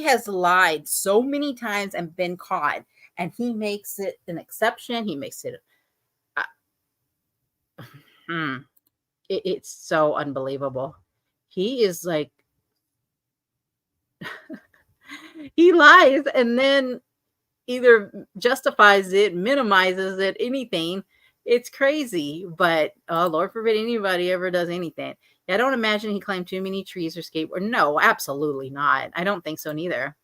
has lied so many times and been caught, and he makes it an exception. He makes it. It's so unbelievable. He is like, he lies and then either justifies it, minimizes it, anything. It's crazy, but Lord forbid anybody ever does anything. I don't imagine he climbed too many trees or skateboard. No, absolutely not. I don't think so neither.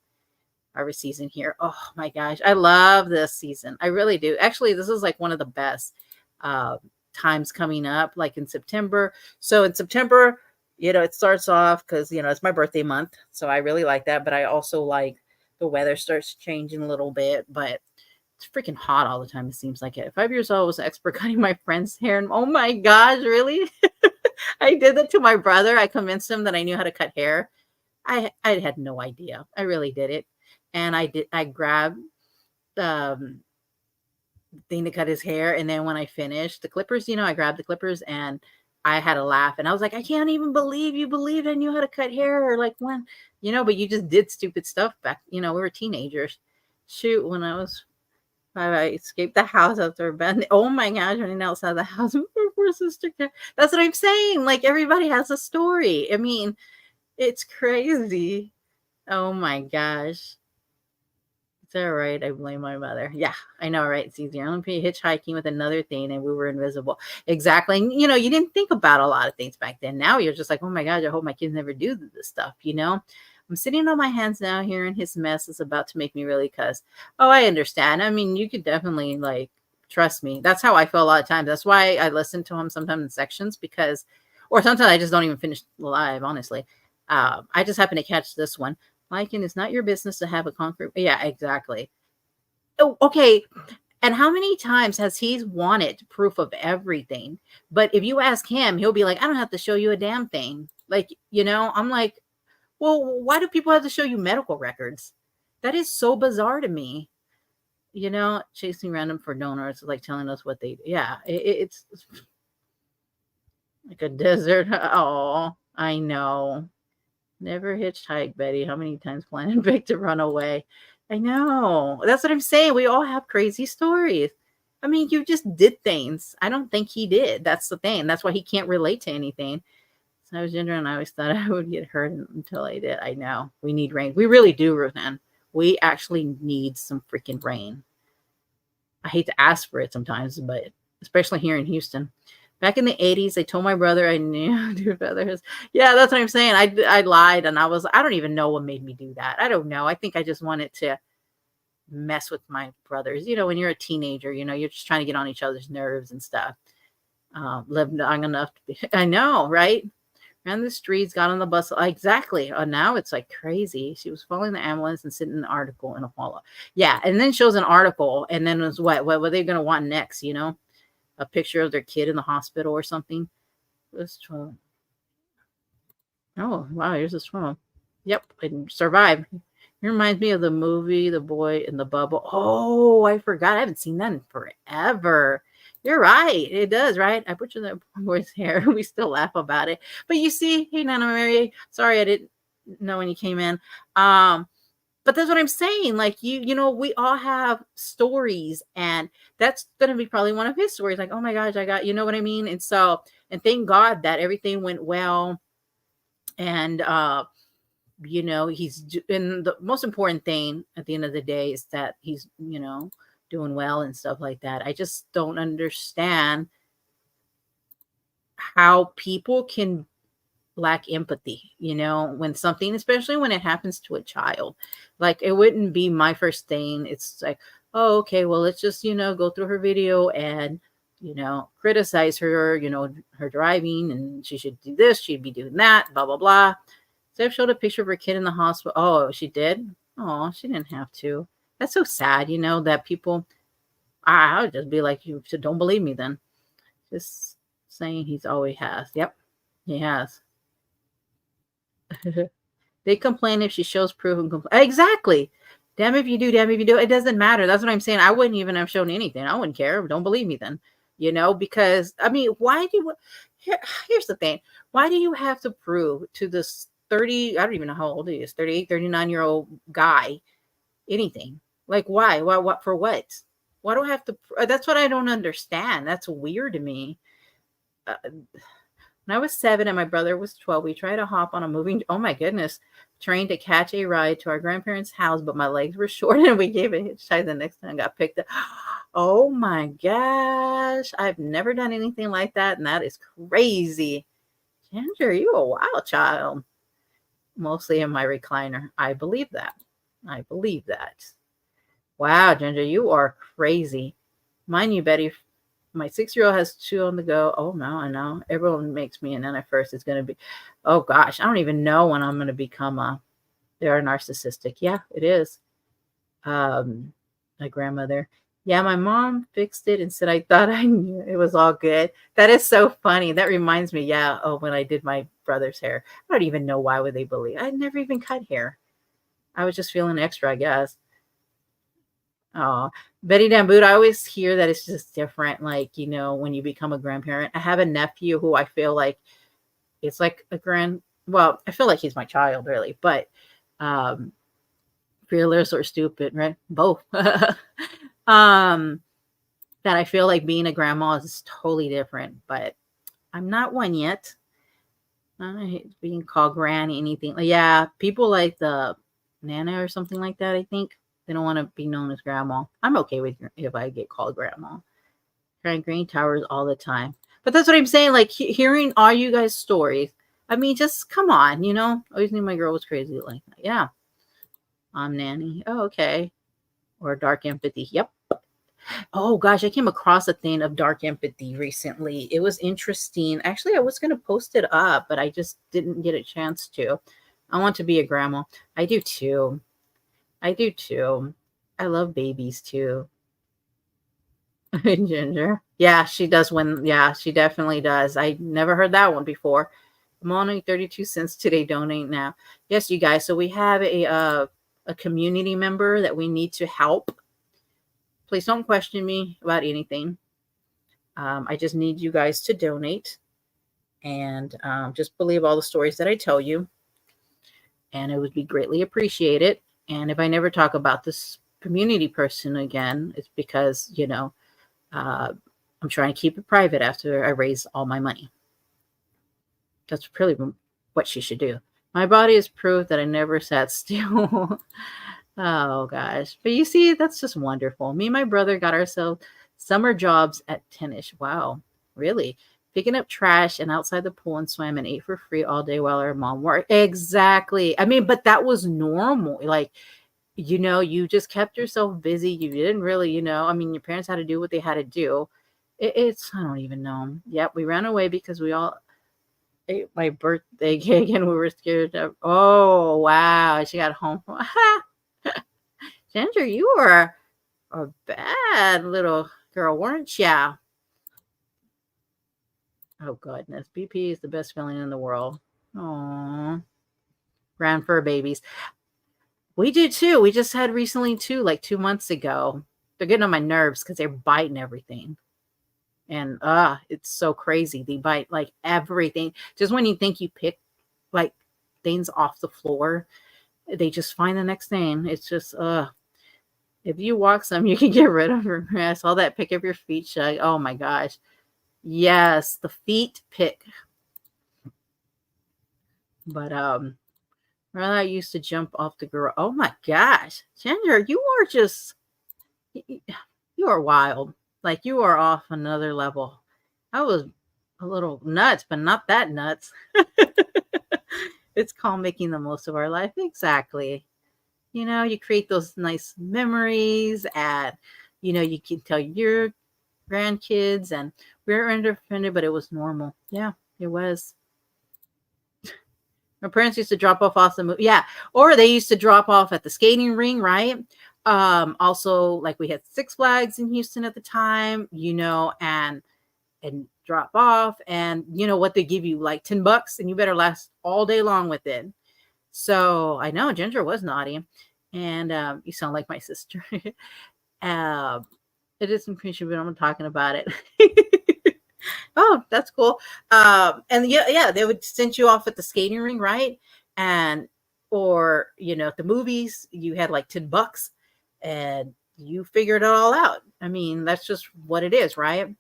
Our season here. Oh my gosh. I love this season. I really do. Actually, this is like one of the best times coming up, like in September. So in September, it starts off because, it's my birthday month. So I really like that. But I also like the weather starts changing a little bit. But it's freaking hot all the time. It seems like it. At 5 years old, I was an expert cutting my friend's hair. And oh my gosh, really? I did that to my brother. I convinced him that I knew how to cut hair. I had no idea. I really did it. And I grabbed thing to cut his hair, and then when I finished the clippers, I grabbed the clippers and I had to laugh, and I was like, I can't even believe you believed I knew how to cut hair, or like when, but you just did stupid stuff back. We were teenagers. Shoot, when I was 5, I escaped the house after a band. Oh my gosh, running outside the house with my poor sister. That's what I'm saying. Like, everybody has a story. I mean, it's crazy. Oh my gosh. It's all right. I blame my mother. Yeah, I know, right? It's easier. I'm hitchhiking with another thing, and we were invisible. Exactly. And, you didn't think about a lot of things back then. Now you're just like, oh my gosh, I hope my kids never do this stuff, I'm sitting on my hands now, hearing his mess is about to make me really cuss. Oh, I understand. I mean, you could definitely, like, trust me. That's how I feel a lot of times. That's why I listen to him sometimes in sections, or sometimes I just don't even finish live, honestly. I just happen to catch this one. Liking, it's not your business to have a concrete. Yeah, exactly. Oh, okay. And how many times has he wanted proof of everything? But if you ask him, he'll be like, I don't have to show you a damn thing. Like, I'm like, well, why do people have to show you medical records? That is so bizarre to me. Chasing random for donors, like telling us what they do. Yeah, it's like a desert. Oh, I know. Never hitchhike, Betty. How many times planning big to run away? I know. That's what I'm saying. We all have crazy stories. I mean, you just did things. I don't think he did. That's the thing. That's why he can't relate to anything. I was younger and I always thought I would get hurt until I did. I know. We need rain. We really do, Roseanne. We actually need some freaking rain. I hate to ask for it sometimes, but especially here in Houston. Back in the 80s, I told my brother I knew two brothers. Yeah, that's what I'm saying. I lied, and I don't even know what made me do that. I don't know. I think I just wanted to mess with my brothers. When you're a teenager, you're just trying to get on each other's nerves and stuff. Lived long enough to be, I know, right? Ran the streets, got on the bus. Exactly. Oh, now it's like crazy. She was following the ambulance and sitting in an article in a follow. Yeah. And then shows an article. And then it was what were they going to want next? A picture of their kid in the hospital or something. It was 12. Oh, wow. Here's this 12. Yep. And survived. It reminds me of the movie, The Boy in the Bubble. Oh, I forgot. I haven't seen that in forever. You're right. It does, right? I butchered that boy's hair. We still laugh about it. But you see, hey, Nana Mary, sorry I didn't know when you came in. But that's what I'm saying. Like, we all have stories, and that's going to be probably one of his stories. Like, oh my gosh, I got, you know what I mean? And so, and thank God that everything went well. And, he's, and the most important thing at the end of the day is that he's, doing well and stuff like that. I just don't understand how people can lack empathy, when something, especially when it happens to a child. Like, it wouldn't be my first thing. It's like, oh, okay, well, let's just, go through her video and, criticize her, her driving, and she should do this, she'd be doing that, blah, blah, blah. So I've showed a picture of her kid in the hospital. Oh, she did? Oh, she didn't have to. That's so sad, that people, I would just be like, you don't believe me then. Just saying he's always has. Yep, he has. They complain if she shows proof and complain. Exactly. Damn if you do, damn if you do. It doesn't matter. That's what I'm saying. I wouldn't even have shown anything. I wouldn't care. Don't believe me then. Because, I mean, why do you, here's the thing. Why do you have to prove to this 30, I don't even know how old he is, 38, 39-year-old guy anything? Like, why? What for what? Why do I have to? That's what I don't understand. That's weird to me. When I was 7 and my brother was 12, we tried to hop on a moving, oh my goodness, train to catch a ride to our grandparents' house, but my legs were short and we gave a hitchhike the next time, got picked up. Oh my gosh. I've never done anything like that, and that is crazy. Ginger, you a wild child. Mostly in my recliner. I believe that. I believe that. Wow, Ginger, you are crazy. Mind you, Betty, my 6-year-old has 2 on the go. Oh, no, I know. Everyone makes me, and then at first it's going to be, oh, gosh, I don't even know when I'm going to become they're narcissistic. Yeah, it is. My grandmother. Yeah, my mom fixed it and said, I thought I knew it was all good. That is so funny. That reminds me, yeah, when I did my brother's hair. I don't even know why would they believe. I never even cut hair. I was just feeling extra, I guess. Oh, Betty Damboot, I always hear that it's just different. Like, when you become a grandparent. I have a nephew who I feel like it's like well, I feel like he's my child, really, but fearless or stupid, right? Both. That I feel like being a grandma is totally different, but I'm not one yet. I hate being called granny, anything. Yeah, people like the Nana or something like that, I think. They don't want to be known as grandma. I'm okay with if I get called grandma. Crying green towers all the time. But that's what I'm saying. Like, hearing all you guys' stories. I mean, just come on, I always knew my girl was crazy like that. Yeah. I'm Nanny. Oh, okay. Or dark empathy. Yep. Oh gosh, I came across a thing of dark empathy recently. It was interesting. Actually, I was going to post it up, but I just didn't get a chance to. I want to be a grandma. I do too. I love babies too. Ginger. Yeah, she does win. Yeah, she definitely does. I never heard that one before. I'm only 32 cents today. Donate now. Yes, you guys. So we have a community member that we need to help. Please don't question me about anything. I just need you guys to donate and just believe all the stories that I tell you. And it would be greatly appreciated. And if I never talk about this community person again, it's because, I'm trying to keep it private after I raise all my money. That's really what she should do. My body is proof that I never sat still. Oh, gosh. But you see, that's just wonderful. Me and my brother got ourselves summer jobs at 10ish. Wow. Really? Picking up trash and outside the pool and swam and ate for free all day while our mom worked. Exactly. I mean, but that was normal. Like, you just kept yourself busy. You didn't really, your parents had to do what they had to do. It's, I don't even know. Yep. We ran away because we all ate my birthday cake and we were scared of, oh, wow. She got home. Ginger, you were a bad little girl, weren't ya? Oh, goodness. BP is the best feeling in the world. Aww. Grand fur babies. We do too. We just had recently too, like 2 months ago. They're getting on my nerves because they're biting everything. And it's so crazy. They bite like everything. Just when you think you pick like things off the floor, they just find the next thing. It's just if you walk some, you can get rid of her. I saw that pick up your feet shut. Oh my gosh. Yes, the feet pick. But I used to jump off the girl. Oh my gosh. Ginger, you are wild. Like, you are off another level. I was a little nuts, but not that nuts. It's called making the most of our life. Exactly. You create those nice memories and, you can tell your grandkids, and we were independent, but it was normal. Yeah, it was. My parents used to drop off the movie. Yeah. Or they used to drop off at the skating ring, right? Also, like, we had Six Flags in Houston at the time, and drop off, and what they give you, like $10, and you better last all day long with it. So I know Ginger was naughty, and you sound like my sister. It is appreciated, but I'm talking about it. Oh, that's cool. And yeah, they would send you off at the skating ring, right? Or at the movies, you had like $10 and you figured it all out. I mean, that's just what it is, right?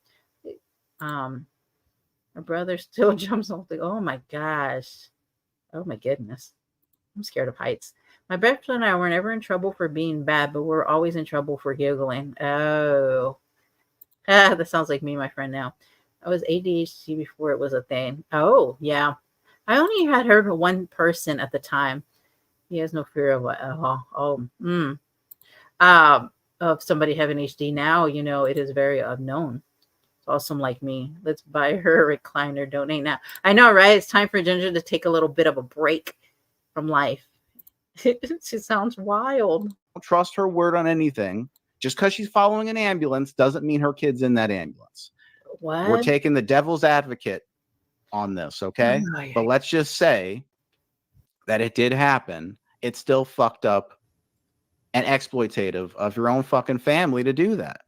My brother still jumps off the, oh my gosh. Oh my goodness. I'm scared of heights. My best friend and I were never in trouble for being bad, but we're always in trouble for giggling. Oh. That sounds like me, my friend now. I was ADHD before it was a thing. Oh, yeah. I only had heard of one person at the time. He has no fear of of somebody having HD. Now, it is very unknown. It's awesome like me. Let's buy her a recliner. Donate now. I know, right? It's time for Ginger to take a little bit of a break from life. She sounds wild. Don't trust her word on anything. Just because she's following an ambulance doesn't mean her kid's in that ambulance. What? We're taking the devil's advocate on this, okay? Oh, yeah. But let's just say that it did happen. It's still fucked up and exploitative of your own fucking family to do that.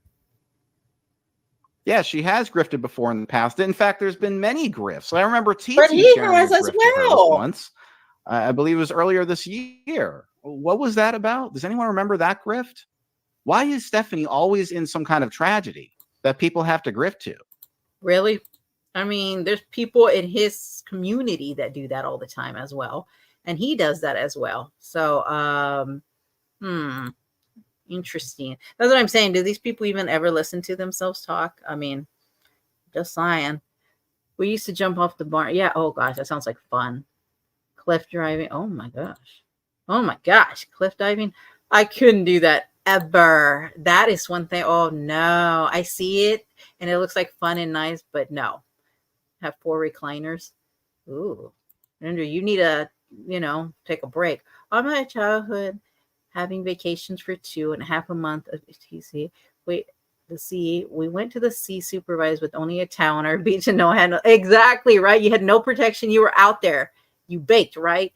Yeah, she has grifted before in the past. In fact, there's been many grifts. I remember But TT he sharing a has as grift of hers well. once. I believe it was earlier this year. What was that about? Does anyone remember that grift? Why is Stephanie always in some kind of tragedy that people have to grift to? Really? I mean, there's people in his community that do that all the time as well. And he does that as well. So, interesting. That's what I'm saying. Do these people even ever listen to themselves talk? I mean, just saying. We used to jump off the barn. Yeah. Oh gosh, that sounds like fun. Cliff driving. Oh my gosh. Oh my gosh. Cliff diving. I couldn't do that ever. That is one thing. Oh no. I see it and it looks like fun and nice, but no. Have 4 recliners. Ooh. Andrew, you need to, take a break. On my childhood, having vacations for 2.5 months of TC. We went to the sea supervised with only a towel on our beach and no handle. Exactly, right? You had no protection. You were out there. You baked, right?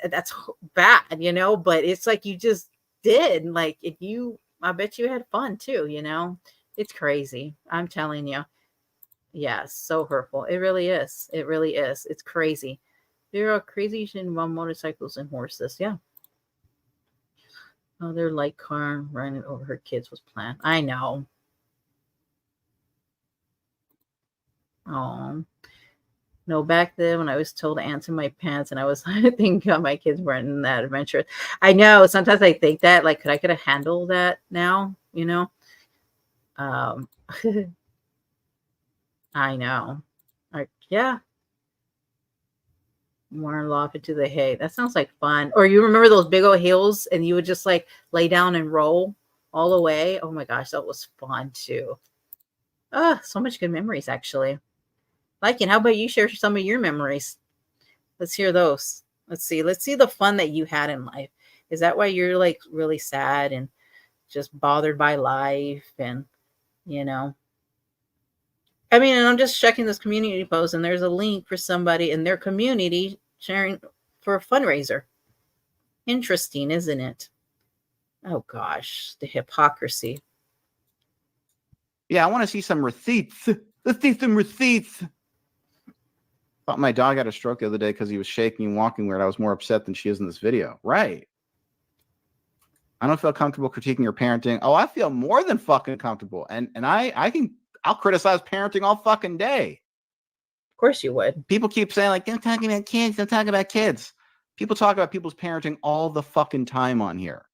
That's bad, but it's like you just did. Like I bet you had fun too, It's crazy. I'm telling you. Yeah, so hurtful. It really is. It really is. It's crazy. There are crazy shit about motorcycles and horses. Yeah. Oh, their light car running over her kids was planned. I know. Oh. No, back then when I was told to answer my pants and I was thinking my kids weren't in that adventure. I know. Sometimes I think that, like, could I handle that now? I know. Like, yeah. More off into the hay. That sounds like fun. Or you remember those big old hills and you would just like lay down and roll all the way. Oh my gosh, that was fun too. So much good memories actually. Like, and how about you share some of your memories? Let's hear those. Let's see the fun that you had in life. Is that why you're like really sad and just bothered by life and I mean, and I'm just checking this community post and there's a link for somebody in their community sharing for a fundraiser. Interesting, isn't it? Oh gosh, the hypocrisy. Yeah, I want to see some receipts. Let's see some receipts. Thought my dog had a stroke the other day because he was shaking and walking weird. I was more upset than she is in this video. Right. I don't feel comfortable critiquing your parenting. Oh, I feel more than fucking comfortable. And I'll criticize parenting all fucking day. Of course you would. People keep saying, like, don't talk about kids, don't talk about kids. People talk about people's parenting all the fucking time on here.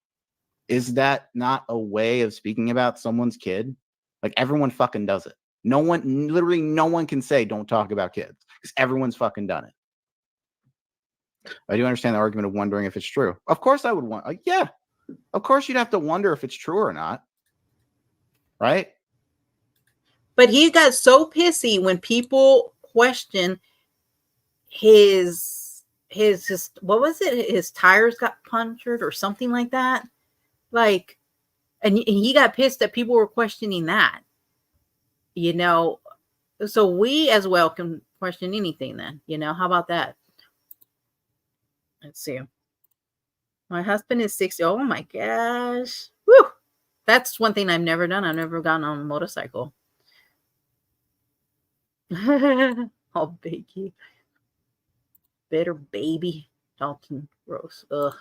Is that not a way of speaking about someone's kid? Like, everyone fucking does it. Literally no one can say don't talk about kids because everyone's fucking done it. I do understand the argument of wondering if it's true. Of course I would want, yeah. Of course you'd have to wonder if it's true or not. Right? But he got so pissy when people question his what was it? His tires got punctured or something like that. Like, and he got pissed that people were questioning that. So we as well can question anything then. How about that? Let's see. My husband is 60. Oh my gosh. Woo! That's one thing I've never done. I've never gotten on a motorcycle. Oh, Biggie. Bitter baby. Dalton Rose. Ugh.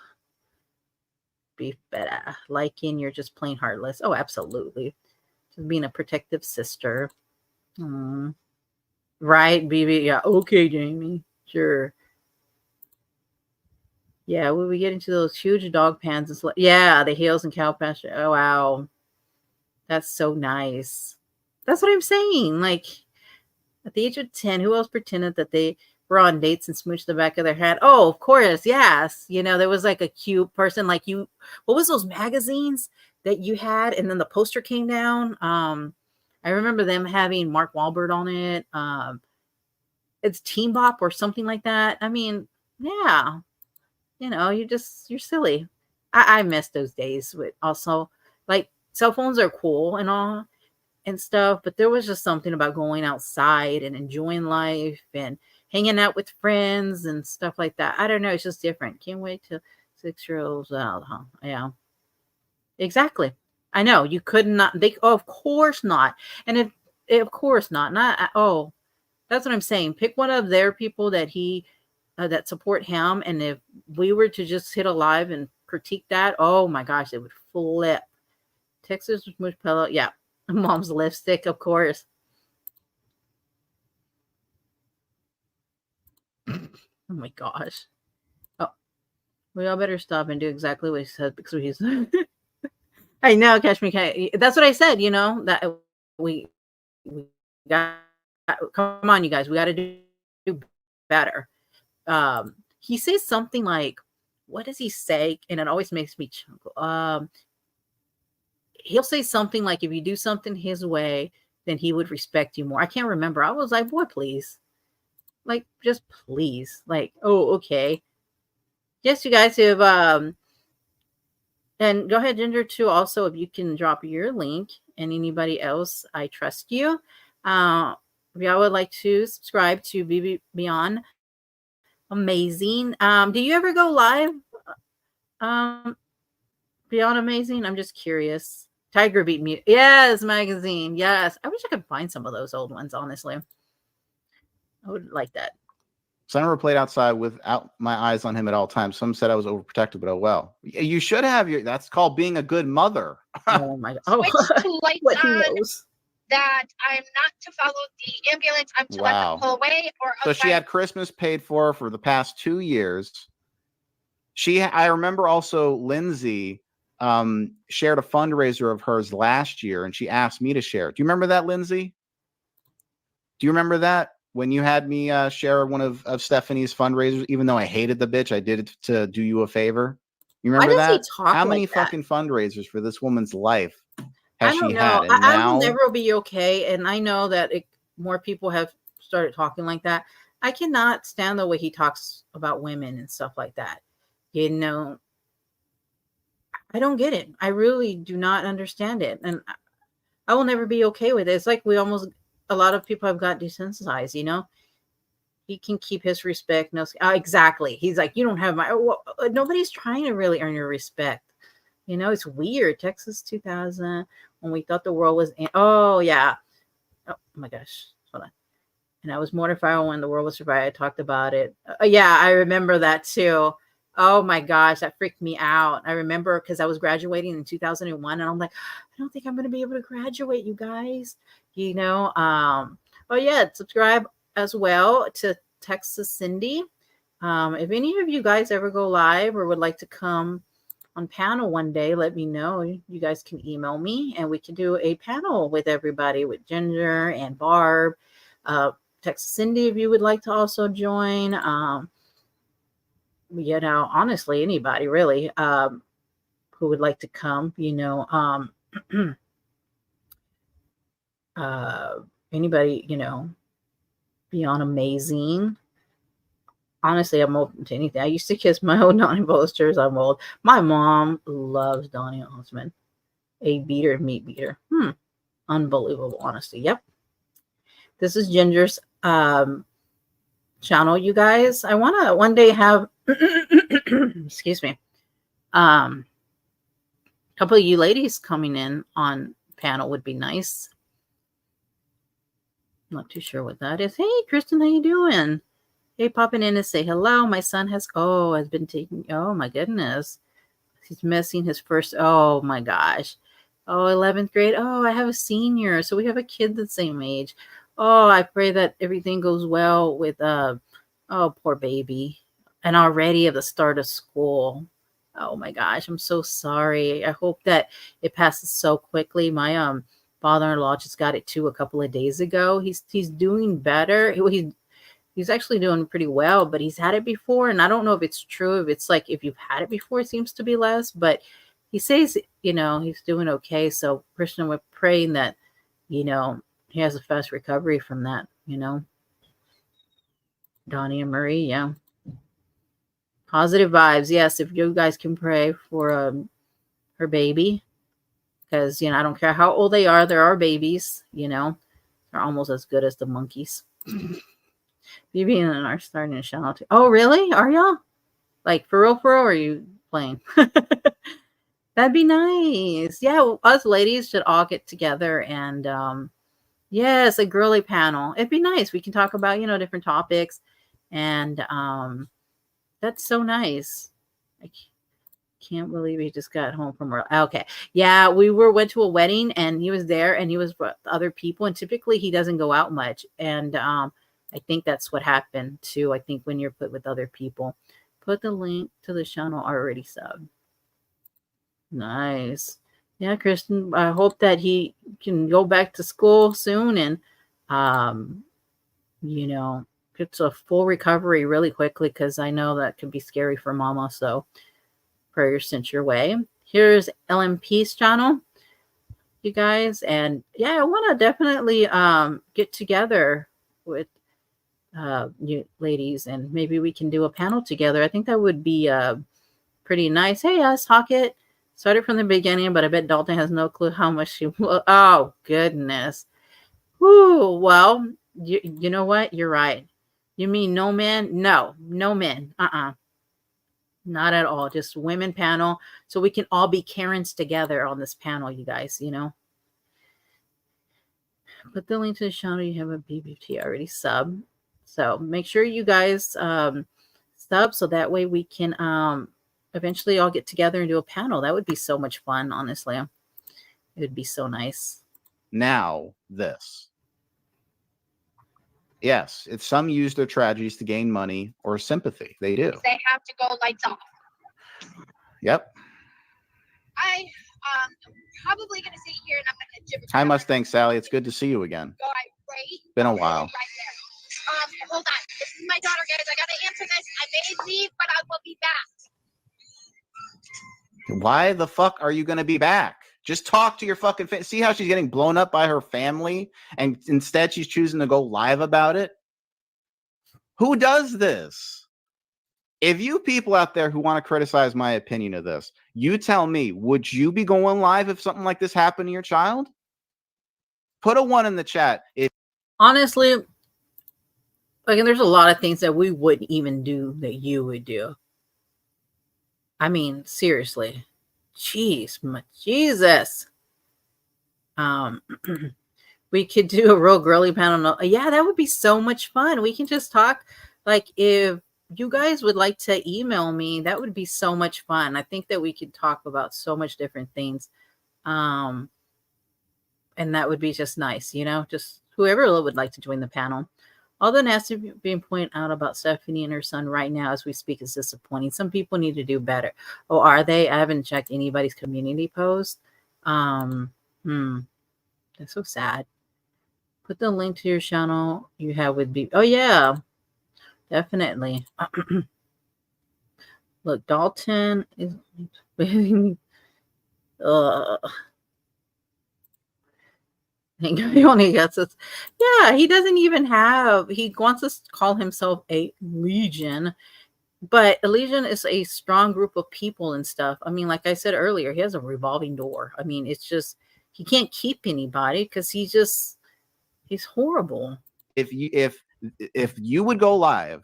Beef better. Liking, you're just plain heartless. Oh, absolutely. Just being a protective sister. Right, BB? Yeah. Okay, Jamie. Sure. Yeah, when we get into those huge dog pans and yeah, the hills and cow pasture. Oh, wow. That's so nice. That's what I'm saying. Like, at the age of 10, who else pretended that they were on dates and smooched the back of their head? Oh, of course, yes. There was like a cute person like you. What was those magazines that you had? And then the poster came down. I remember them having Mark Wahlberg on it. It's Teen Bop or something like that. I mean, yeah. You're silly. I miss those days with also like cell phones are cool and all and stuff, but there was just something about going outside and enjoying life and hanging out with friends and stuff like that. I don't know. It's just different. Can't wait till 6-year-olds out, huh? Yeah. Exactly. I know you could not. They, oh, of course not. And of course not. Not. Oh, that's what I'm saying. Pick one of their people that that support him. And if we were to just hit a live and critique that, oh my gosh, it would flip. Texas mush pillow. Yeah. Mom's lipstick, of course. Oh my gosh. Oh, we all better stop and do exactly what he said because he's. I know, Catch Me Can. That's what I said. That we got. Come on, you guys. We got to do better. He says something like, "What does he say?" And it always makes me chuckle. He'll say something like, "If you do something his way, then he would respect you more." I can't remember. I was like, "Boy, please." Like, just please. Like, oh, okay. Yes, you guys have, and go ahead, Ginger, too. Also, if you can drop your link and anybody else, I trust you. If y'all would like to subscribe to Beyond Amazing. Do you ever go live? Beyond Amazing? I'm just curious. Tiger Beat Mute. Yes, magazine. Yes. I wish I could find some of those old ones, honestly. I would like that. So I never played outside without my eyes on him at all times. Some said I was overprotected, but oh well. You should have that's called being a good mother. Oh my God. Oh, Switch to lights what he on, knows. that I'm not to follow the ambulance. I'm to let them pull away. Or So she had Christmas paid for her for the past 2 years. I remember also Lindsay shared a fundraiser of hers last year, and she asked me to share it. Do you remember that, Lindsay? Do you remember that? When you had me share one of Stephanie's fundraisers, even though I hated the bitch, I did it to do you a favor. You remember Why does that? he talk How many like that? fucking fundraisers for this woman's life I has don't she know. had? And I now, will never be okay. And I know that more people have started talking like that. I cannot stand the way he talks about women and stuff like that. I don't get it. I really do not understand it. And I will never be okay with it. It's like a lot of people have got desensitized, He can keep his respect. No, exactly. He's like, you don't have nobody's trying to really earn your respect. It's weird. Texas 2000, when we thought the world was oh yeah. Oh my gosh. Hold on. And I was mortified when the world was survived. I talked about it. Yeah, I remember that too. Oh my gosh, that freaked me out. I remember because I was graduating in 2001, and I'm like, I don't think I'm going to be able to graduate, you guys. Oh yeah, subscribe as well to Texas Cindy. If any of you guys ever go live or would like to come on panel one day, let me know. You guys can email me, and we can do a panel with everybody, with Ginger and Barb. Texas Cindy, if you would like to also join. Honestly, anybody really who would like to come, anybody, Beyond Amazing. Honestly, I'm open to anything. I used to kiss my old Donnie posters. I'm old. My mom loves Donnie Osmond. A beater, meat beater. Unbelievable, honestly. Yep. This is Ginger's channel, you guys. I want to one day have excuse me, a couple of you ladies coming in on panel would be nice. Not too sure what that is. Hey, Kristen, how you doing? Hey, popping in to say hello. My son has been taking, oh my goodness. He's missing his first, oh my gosh. 11th grade. Oh, I have a senior. So we have a kid the same age. Oh, I pray that everything goes well with, poor baby. And already at the start of school. Oh my gosh, I'm so sorry. I hope that it passes so quickly. My father-in-law just got it too a couple of days ago. He's doing better. He's actually doing pretty well, but he's had it before, and I don't know if it's true. If it's like if you've had it before, it seems to be less. But he says, he's doing okay. So, Christian, we're praying that, he has a fast recovery from that. Donnie and Marie, yeah. Positive vibes, yes. If you guys can pray for her baby, because I don't care how old they are, there are babies. They're almost as good as the monkeys. BB and are starting to shout out. Oh, really? Are y'all? Like for real? Or are you playing? That'd be nice. Yeah, us ladies should all get together and yes, a girly panel. It'd be nice. We can talk about, different topics and that's so nice. I can't believe he just got home from work. Okay. Yeah, we went to a wedding and he was there and he was with other people and typically he doesn't go out much and I think that's what happened too. I think when you're put with other people. Put the link to the channel already sub. Nice. Yeah, Kristen, I hope that he can go back to school soon and, gets a full recovery really quickly because I know that can be scary for mama. So prayers sent your way. Here's LMP's channel, you guys. And yeah, I want to definitely get together with you ladies and maybe we can do a panel together. I think that would be pretty nice. Hey, Hockett. Started from the beginning, but I bet Dalton has no clue how much she will. Oh, goodness. Whoo. Well, you know what? You're right. You mean no men? No men. Not at all. Just women panel. So we can all be Karens together on this panel, you guys, Put the link to the channel. You have a BBT already sub. So make sure you guys sub so that way we can eventually all get together and do a panel. That would be so much fun, honestly. It would be so nice. Now, this. Yes, it's some use their tragedies to gain money or sympathy. They do. They have to go lights off. Yep. I'm probably going to sit here and I'm going to gibber. Hi, Mustang Sally. It's good to see you again. Right? Been a while. Right there. Hold on. This is my daughter, guys. I got to answer this. I may leave, but I will be back. Why the fuck are you going to be back? Just talk to your fucking family. See how she's getting blown up by her family and instead she's choosing to go live about it? Who does this? If you people out there who want to criticize my opinion of this, you tell me, would you be going live if something like this happened to your child? Put a 1 in the chat. Honestly, there's a lot of things that we wouldn't even do that you would do. I mean, seriously. Jeez, Jesus. We could do a real girly panel. Yeah, that would be so much fun. We can just talk. Like, if you guys would like to email me, that would be so much fun. I think that we could talk about so much different things. And that would be just nice, just whoever would like to join the panel. All the nasty being pointed out about Stephanie and her son right now as we speak is disappointing. Some people need to do better. Oh, are they? I haven't checked anybody's community post. That's so sad. Put the link to your channel you have with B. Oh, yeah. Definitely. Look, Dalton is... He only gets us. Yeah, he doesn't even have. He wants us to call himself a legion, but a legion is a strong group of people and stuff. I mean, like I said earlier, he has a revolving door. I mean, it's just he can't keep anybody because he's horrible. If you would go live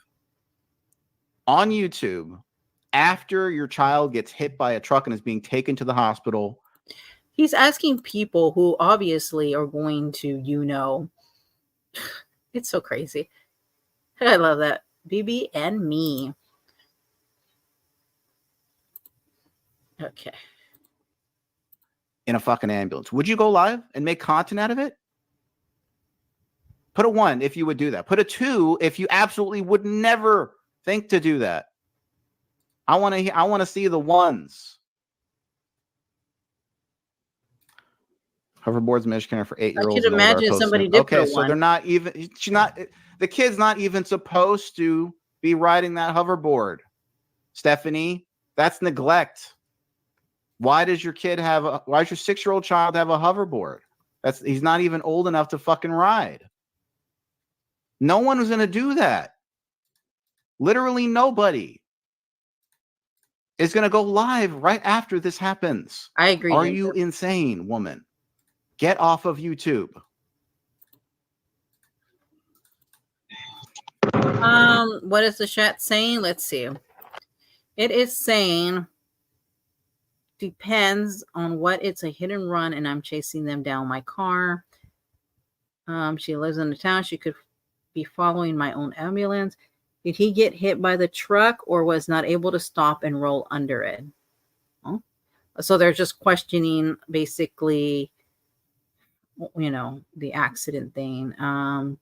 on YouTube after your child gets hit by a truck and is being taken to the hospital. He's asking people who obviously are going to, it's so crazy. I love that. BB and me. Okay. In a fucking ambulance. Would you go live and make content out of it? Put a 1 if you would do that. Put a 2 if you absolutely would never think to do that. I want to see the 1s. Hoverboard's Michigan for 8-year-olds. I could imagine somebody did. Okay, so they're not even. The kid's not even supposed to be riding that hoverboard. Stephanie, that's neglect. Why does your kid why does your 6-year-old child have a hoverboard? He's not even old enough to fucking ride. No one was going to do that. Literally nobody is going to go live right after this happens. I agree. Are you insane, woman? Get off of YouTube. What is the chat saying? Let's see. It is saying, depends on what. It's a hit and run, and I'm chasing them down my car. She lives in the town. She could be following my own ambulance. Did he get hit by the truck or was not able to stop and roll under it? Oh. So they're just questioning basically, the accident thing.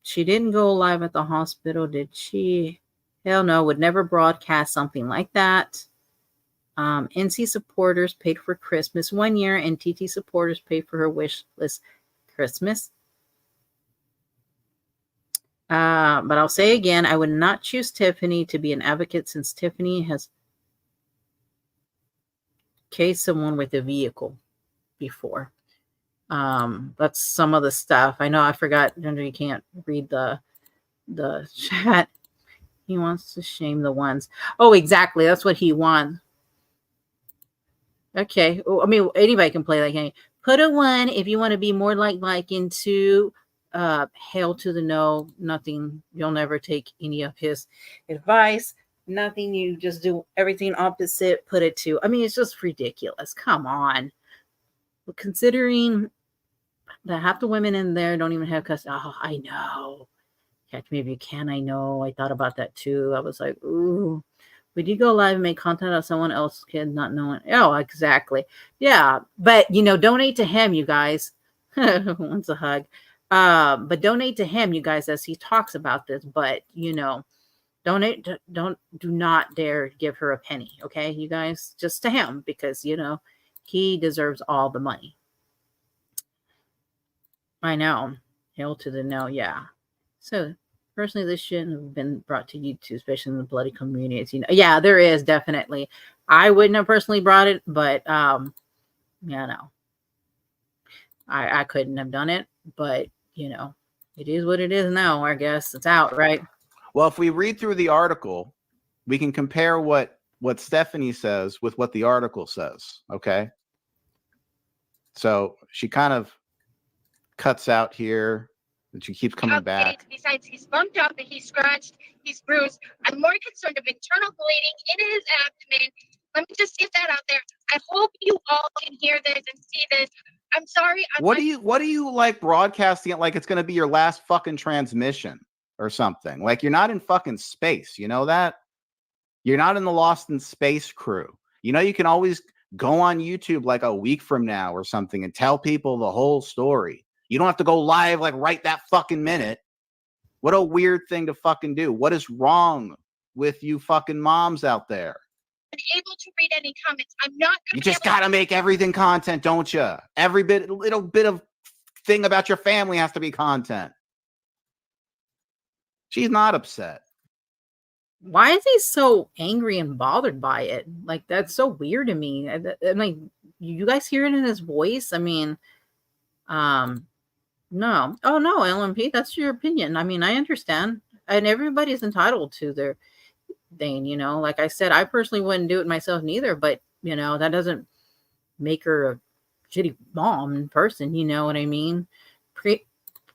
She didn't go live at the hospital, did she? Hell no, would never broadcast something like that. NC supporters paid for Christmas one year, and TT supporters paid for her wish list Christmas. But I'll say again, I would not choose Tiffany to be an advocate since Tiffany has cased someone with a vehicle before. That's some of the stuff. I know I forgot, you can't read the chat. He wants to shame the ones. Oh, exactly. That's what he wants. Okay. I mean, anybody can play that game. Put a 1 if you want to be more like into hail to the no. Nothing. You'll never take any of his advice. Nothing. You just do everything opposite. Put it 2. I mean, it's just ridiculous. Come on. But considering that half the women in there don't even have custody. Oh, I know. Catch me if you can. I know. I thought about that too. I was like, ooh. Would you go live and make content of someone else's kid not knowing? Oh, exactly. Yeah. But, donate to him, you guys. Who wants a hug? But donate to him, you guys, as he talks about this. But, donate. Do not dare give her a penny. Okay, you guys? Just to him because, he deserves all the money. I know. Hail to the no. Yeah. So, personally, this shouldn't have been brought to YouTube, especially in the bloody communities. Yeah, there is definitely. I wouldn't have personally brought it, but no, I couldn't have done it. But it is what it is now. I guess it's out, right? Well, if we read through the article, we can compare what Stephanie says with what the article says. Okay, so she kind of cuts out here. And she keeps coming back. Besides, he's bumped up, he's scratched, he's bruised. I'm more concerned of internal bleeding in his abdomen. Let me just get that out there. I hope you all can hear this and see this. I'm sorry. What do you like broadcasting it like it's going to be your last fucking transmission or something? Like you're not in fucking space. You know that? You're not in the Lost in Space crew. You can always go on YouTube like a week from now or something and tell people the whole story. You don't have to go live like right that fucking minute. What a weird thing to fucking do. What is wrong with you fucking moms out there? Able to read any comments. I'm not. You just gotta make everything content, don't you? Every little bit of thing about your family has to be content. She's not upset. Why is he so angry and bothered by it? Like that's so weird to me. I mean, you guys hear it in his voice? I mean, no. Oh, no, LMP, that's your opinion. I mean, I understand. And everybody's entitled to their thing, Like I said, I personally wouldn't do it myself neither. But, that doesn't make her a shitty mom in person. You know what I mean?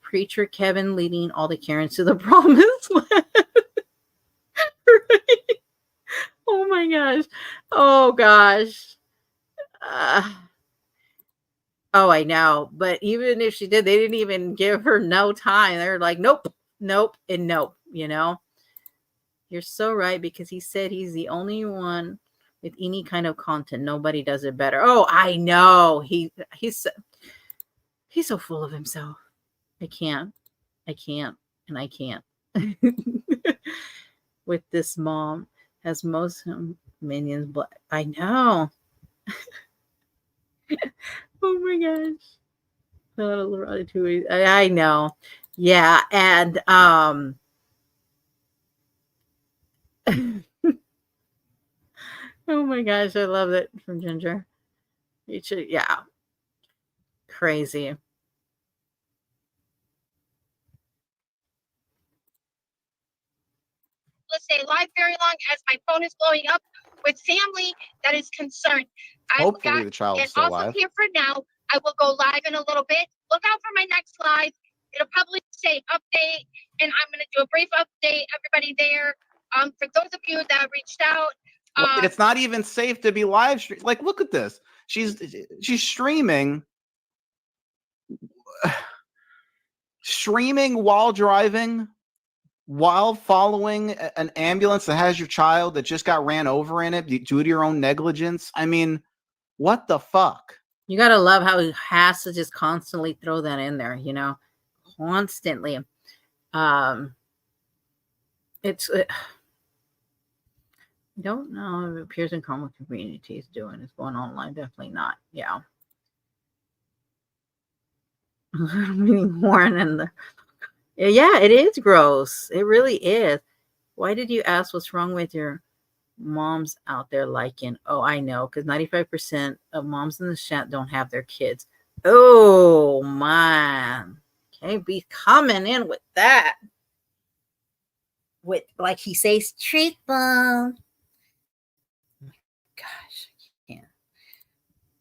Preacher Kevin leading all the Karens to the promised land. Right? Oh, my gosh. Oh, gosh. Oh, I know. But even if she did, they didn't even give her no time. They're like, nope, nope, and nope, You're so right because he said he's the only one with any kind of content. Nobody does it better. Oh, I know. He's so full of himself. I can't, and I can't. With this mom has most minions, but I know. Oh my gosh. I know. Yeah. And oh my gosh, I love it from Ginger. Yeah. Crazy. Let's stay live very long as my phone is blowing up with family that is concerned. Hopefully the child is still also alive. Here for now. I will go live in a little bit. Look out for my next live. It'll probably say update, and I'm going to do a brief update. Everybody there. For those of you that reached out, It's not even safe to be live stream. Like, look at this. She's streaming while driving, while following an ambulance that has your child that just got ran over in it due to your own negligence. I mean, what the fuck? You gotta love how he has to just constantly throw that in there, you know, constantly. It's I don't know if it appears in common communities doing is going online. Definitely not. Yeah. Meaning Warren and the yeah, it is gross. It really is. Why did you ask what's wrong with your moms out there liking? Oh, I know, because 95% of moms in the chat don't have their kids. Oh man. Can't be coming in with that. With like he says, truthful. Gosh,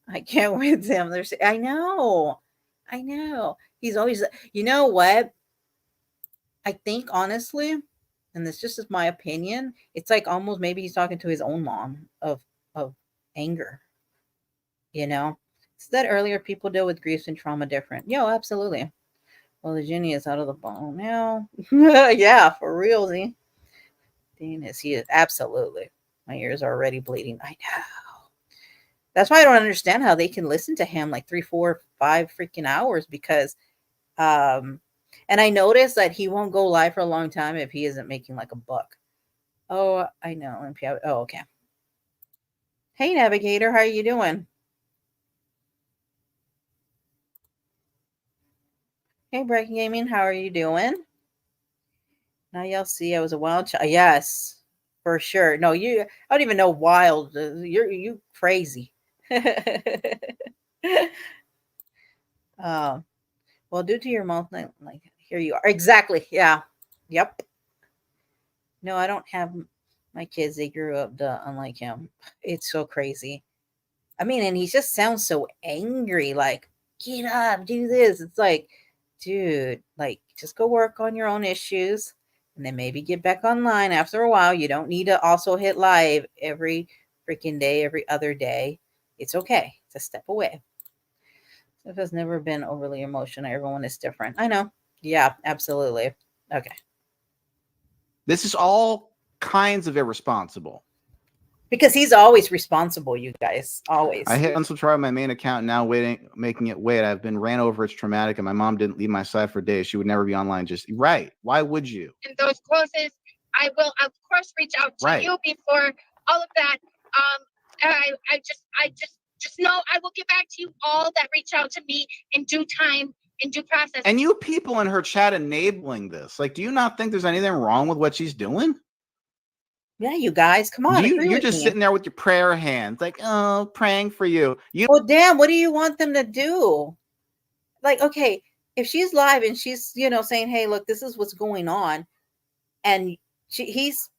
I can't with him. I know. He's always, you know what? I think honestly, and this just is my opinion, it's like almost maybe he's talking to his own mom of anger. You know, it's that earlier people deal with grief and trauma different. Yo, absolutely. Well, the genie is out of the bottle now. Yeah, for real, Z. Dennis, he is absolutely. My ears are already bleeding. I know. That's why I don't understand how they can listen to him like 3, 4, 5 freaking hours because and I noticed that he won't go live for a long time if he isn't making like a buck. Oh, I know. Oh, okay. Hey, Navigator, how are you doing? Hey, Breaking Gaming, how are you doing? Now y'all see I was a wild child. Yes, for sure. No, I don't even know wild. You crazy. Well, due to your mouth, like here you are. Exactly. Yeah. Yep. No, I don't have my kids. They grew up unlike him. It's so crazy. I mean, and he just sounds so angry. Like, get up, do this. It's like, dude, like, just go work on your own issues, and then maybe get back online after a while. You don't need to also hit live every freaking day, every other day. It's okay to step away. If has never been overly emotional. Everyone is different. I know. Yeah, absolutely. Okay. This is all kinds of irresponsible. Because he's always responsible, you guys. Always. I hit unsubscribe my main account now, making it wait. I've been ran over. It's traumatic, and my mom didn't leave my side for days. She would never be online. Just right. Why would you? And those closest, I will of course reach out to you before all of that. I just know I will get back to you all that reach out to me in due time, in due process. And you people in her chat enabling this. Like, do you not think there's anything wrong with what she's doing? Yeah, you guys, come on. You're just sitting there with your prayer hands, like, oh, praying for you. Well, damn, what do you want them to do? Like, okay, if she's live and she's, saying, hey, look, this is what's going on. And he's,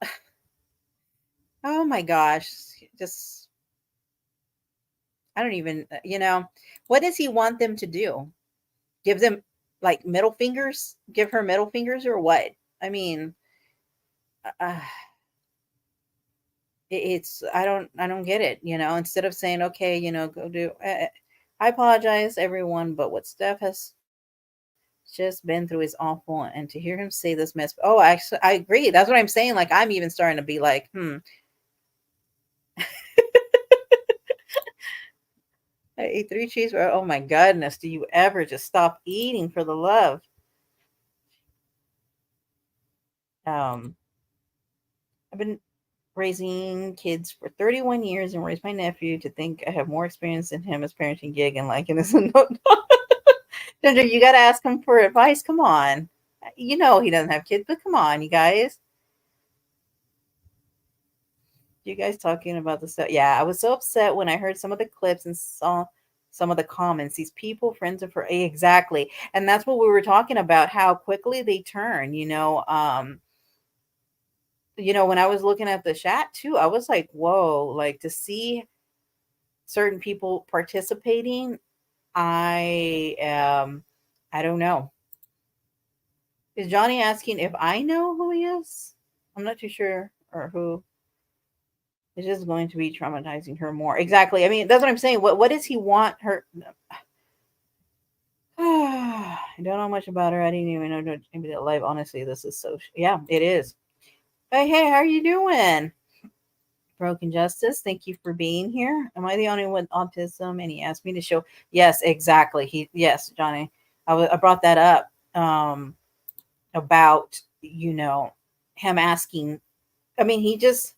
oh my gosh, just, I don't even, what does he want them to do? Give them like middle fingers? Give her middle fingers or what? I mean, it's I don't get it. Instead of saying, okay, go do. I apologize, everyone, but what Steph has just been through is awful, and to hear him say this mess. Oh, actually, I agree. That's what I'm saying. Like, I'm even starting to be like, I ate 3 cheeseburgers. Oh my goodness. Do you ever just stop eating for the love? I've been raising kids for 31 years and raised my nephew to think I have more experience than him as parenting gig and liking this. Ginger, you got to ask him for advice. Come on. He doesn't have kids, but come on, you guys. You guys talking about the stuff? Yeah, I was so upset when I heard some of the clips and saw some of the comments. These people, friends of her, exactly, and that's what we were talking about. How quickly they turn. When I was looking at the chat too, I was like, whoa! Like, to see certain people participating, I don't know. Is Johnny asking if I know who he is? I'm not too sure or who. It's just going to be traumatizing her more. Exactly. I mean, that's what I'm saying. What does he want her? I don't know much about her. I didn't even know maybe that live. Honestly, this is so. Yeah, it is. Hey, how are you doing? Broken Justice, thank you for being here. Am I the only one with autism? And he asked me to show. Yes, exactly. Yes, Johnny. I brought that up about him asking. I mean, he just.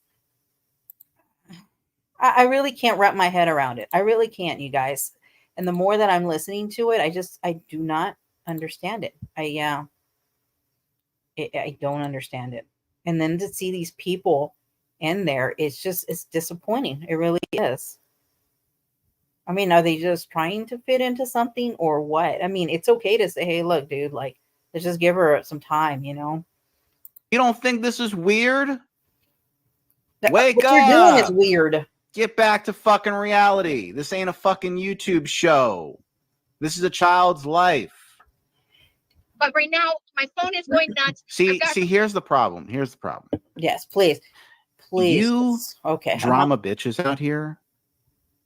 I really can't wrap my head around it. I really can't, you guys. And the more that I'm listening to it, I do not understand it. I don't understand it. And then to see these people in there, it's disappointing. It really is. I mean, are they just trying to fit into something or what? I mean, it's okay to say, hey, look, dude, like, let's just give her some time, You don't think this is weird? Wake up. What you're doing is weird. Get back to fucking reality. This ain't a fucking YouTube show. This is a child's life. But right now, my phone is going nuts. See, here's the problem. Yes, please. You okay. drama bitches out here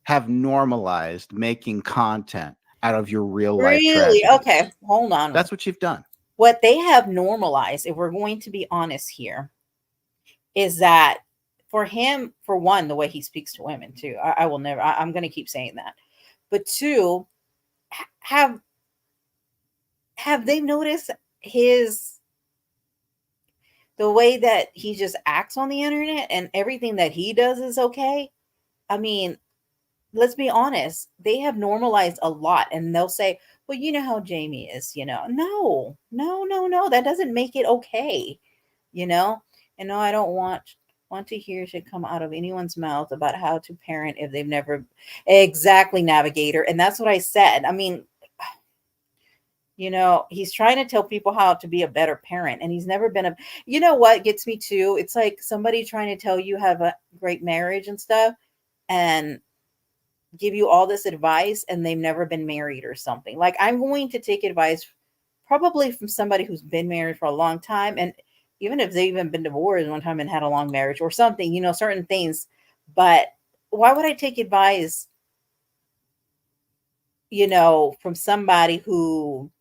have normalized making content out of your real life tragedies. Okay, hold on. That's what you've done. What they have normalized, if we're going to be honest here, is that for him, for one, the way he speaks to women too. I will never. I'm going to keep saying that. But two, have they noticed the way that he just acts on the internet and everything that he does is okay? I mean, let's be honest. They have normalized a lot, and they'll say, well, you know how Jamie is, No. That doesn't make it okay, And no, I don't want to hear should come out of anyone's mouth about how to parent if they've never exactly navigator. And that's what I said. I mean, he's trying to tell people how to be a better parent, and he's never been what gets me too? It's like somebody trying to tell you have a great marriage and stuff and give you all this advice, and they've never been married or something. Like, I'm going to take advice probably from somebody who's been married for a long time, and even if they've even been divorced one time and had a long marriage or something, certain things. But why would I take advice, from somebody who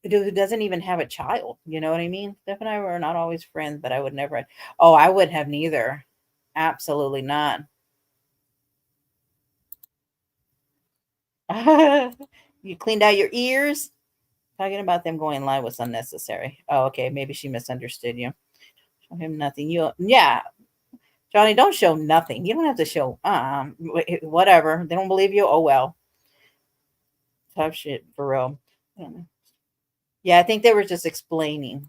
doesn't even have a child? You know what I mean? Steph and I were not always friends, but I would never. Oh, I would have neither. Absolutely not. You cleaned out your ears? Talking about them going live was unnecessary. Oh, okay. Maybe she misunderstood you. Show him nothing. Yeah. Johnny, don't show nothing. You don't have to show whatever. They don't believe you. Oh well. Tough shit for real. Yeah, I think they were just explaining.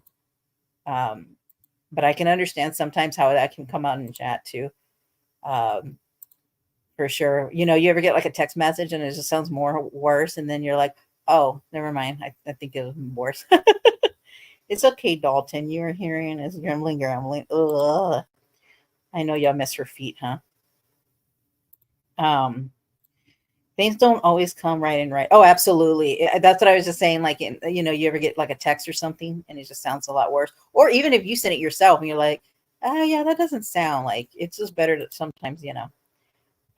But I can understand sometimes how that can come out in chat too. For sure. You ever get like a text message and it just sounds worse, and then you're like, oh, never mind. I think it was worse. It's okay, Dalton. You were hearing us grumbling. Ugh. I know y'all miss her feet, huh? Things don't always come right and right. Oh, absolutely. That's what I was just saying. Like, you ever get like a text or something and it just sounds a lot worse. Or even if you send it yourself and you're like, oh yeah, that doesn't sound like, it's just better to sometimes,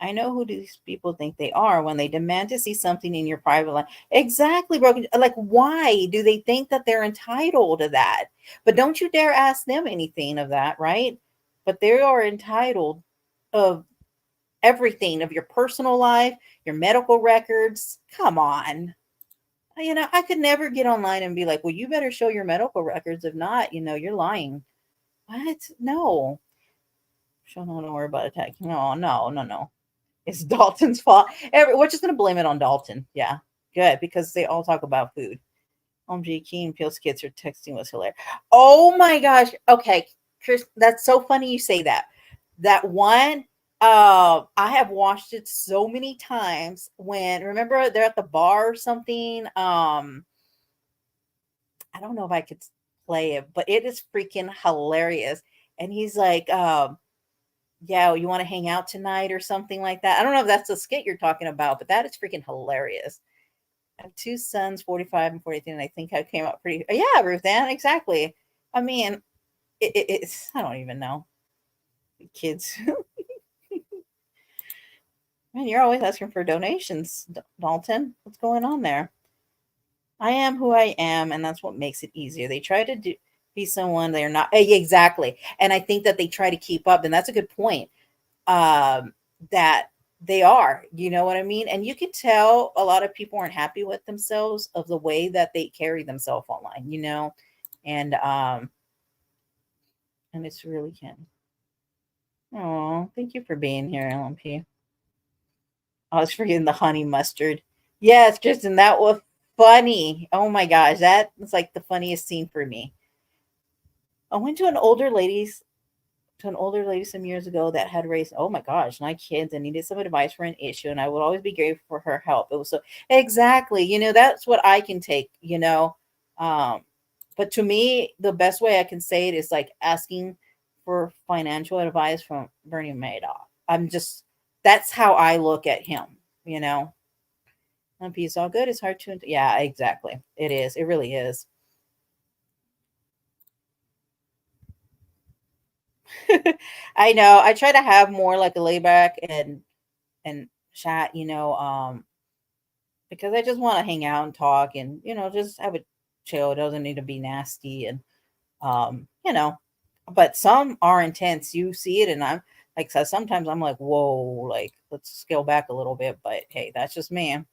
I know who these people think they are when they demand to see something in your private life. Exactly, broken. Like, why do they think that they're entitled to that? But don't you dare ask them anything of that, right? But they are entitled of everything, of your personal life, your medical records. Come on. I could never get online and be like, well, you better show your medical records. If not, you're lying. What? No. Don't worry about attacking. No. It's Dalton's fault. We're just going to blame it on Dalton. Yeah, good, because they all talk about food. OMG, Key and Peel's kids are texting was hilarious. Oh my gosh. Okay, Chris, that's so funny you say that. That one, I have watched it so many times. Remember they're at the bar or something. I don't know if I could play it, but it is freaking hilarious. And he's like, yeah, you want to hang out tonight or something like that. I don't know if that's the skit you're talking about, but that is freaking hilarious. I have two sons, 45 and 43, and I think I came out pretty. Yeah, Ruth Ann, exactly. I mean, it's, I don't even know. Kids. Man, you're always asking for donations, Dalton. What's going on there? I am who I am, and that's what makes it easier. They try to be someone they're not. Exactly. And I think that they try to keep up, and that's a good point. That they are, you know what I mean? And you can tell a lot of people aren't happy with themselves of the way that they carry themselves online, you know? And it's really can. Oh, thank you for being here, LMP. I was forgetting the honey mustard. Yes, Tristan, that was funny. Oh my gosh, that was like the funniest scene for me. I went to an older lady some years ago that had raised, oh my gosh, 9 kids and needed some advice for an issue, and I would always be grateful for her help. It was so exactly, you know, that's what I can take, you know. But to me, the best way I can say it is like asking for financial advice from Bernie Madoff. That's how I look at him, you know. And he's all good. It's hard to, yeah, exactly. It is. It really is. I know. I try to have more like a layback and chat, you know, because I just want to hang out and talk and, you know, just have a chill. It doesn't need to be nasty and, you know, but some are intense. You see it, and I'm like, so sometimes I'm like, whoa, like let's scale back a little bit. But hey, that's just me.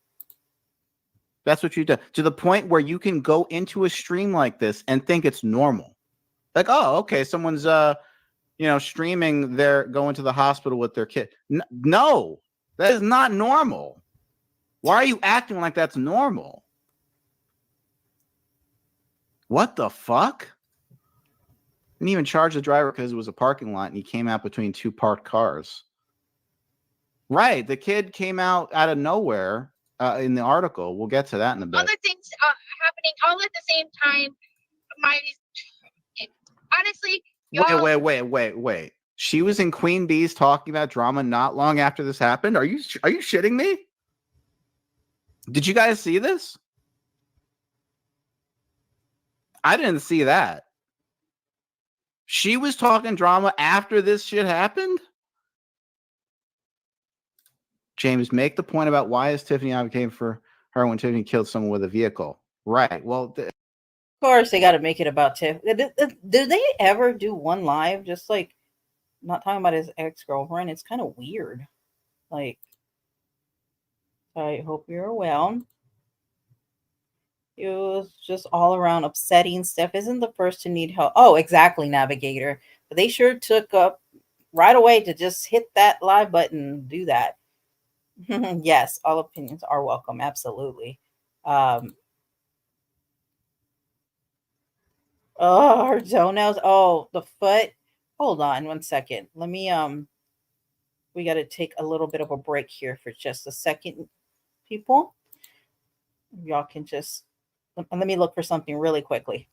That's what you do, to the point where you can go into a stream like this and think it's normal. Like, oh, okay, someone's you know, streaming their going to the hospital with their kid. No, that is not normal. Why are you acting like that's normal? What the fuck? Didn't even charge the driver because it was a parking lot and he came out between 2 parked cars. Right. The kid came out of nowhere in the article. We'll get to that in a bit. All the things happening all at the same time. Honestly, Wait. She was in Queen Bee's talking about drama not long after this happened. Are you shitting me? Did you guys see this? I didn't see that. She was talking drama after this shit happened? James, make the point about why is Tiffany advocating for her when Tiffany killed someone with a vehicle. Right. Well, of course they got to make it about Tiff. Do they ever do one live just like not talking about his ex-girlfriend? It's kind of weird. Like, I hope you're well. It was just all around upsetting stuff. Isn't the first to need help. Oh, exactly, Navigator. But they sure took up right away to just hit that live button and do that. Yes, all opinions are welcome. Absolutely. Oh, her toenails. Oh, the foot. Hold on 1 second. Let me, we got to take a little bit of a break here for just a second, people. Y'all can just, let me look for something really quickly.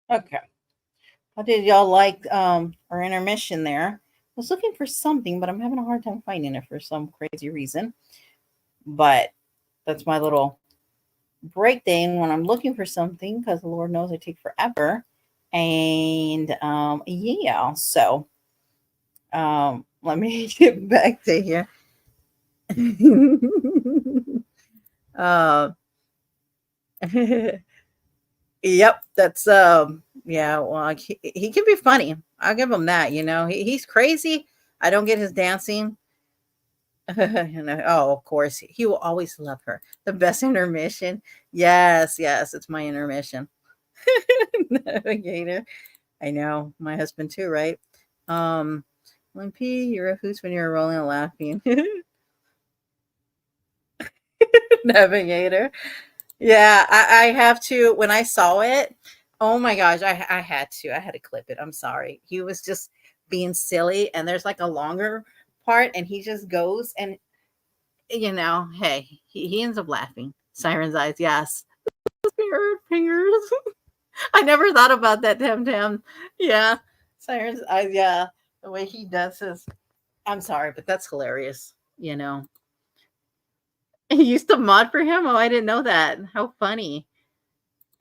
Okay. How did y'all like our intermission there? I was looking for something, but I'm having a hard time finding it for some crazy reason. But that's my little break thing when I'm looking for something, because the Lord knows I take forever. And yeah, so let me get back to here. uh, yep, that's yeah, well, he can be funny. I'll give him that, he's crazy. I don't get his dancing. Oh, of course, he will always love her. The best intermission. Yes, it's my intermission. Navigator. I know, my husband too, right? When P, you're a hoot when you're rolling and laughing. Navigator. Yeah, I have to. When I saw it, oh my gosh, I had to clip it. I'm sorry. He was just being silly, and there's like a longer part, and he just goes and hey, he ends up laughing. Siren's eyes, yes. Fingers. I never thought about that, Tam. Yeah. Siren's eyes, yeah. The way he does his, I'm sorry, but that's hilarious. He used to mod for him. Oh, I didn't know that. How funny.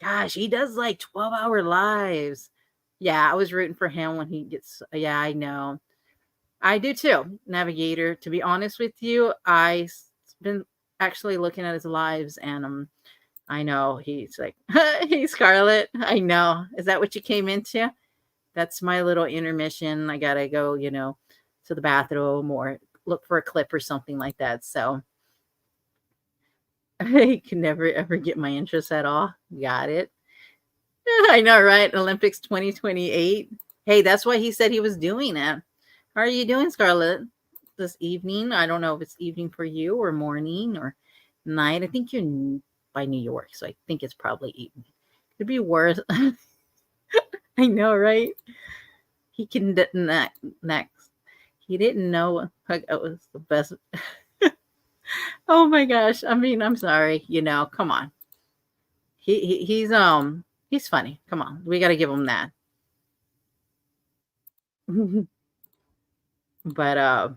Gosh, he does like 12-hour lives. Yeah, I was rooting for him when he gets, yeah, I know. I do too, Navigator. To be honest with you, I've been actually looking at his lives, and I know he's like, hey, Scarlett. I know. Is that what you came into? That's my little intermission. I gotta go, to the bathroom or look for a clip or something like that. So I can never ever get my interest at all. Got it. I know, right? Olympics 2028. Hey, that's why he said he was doing it. How are you doing, Scarlett? This evening? I don't know if it's evening for you or morning or night. I think you're by New York, so I think it's probably evening. Could be worse. I know, right? He can next. He didn't know it was the best. Oh my gosh! I mean, I'm sorry. Come on. He's funny. Come on, we got to give him that. But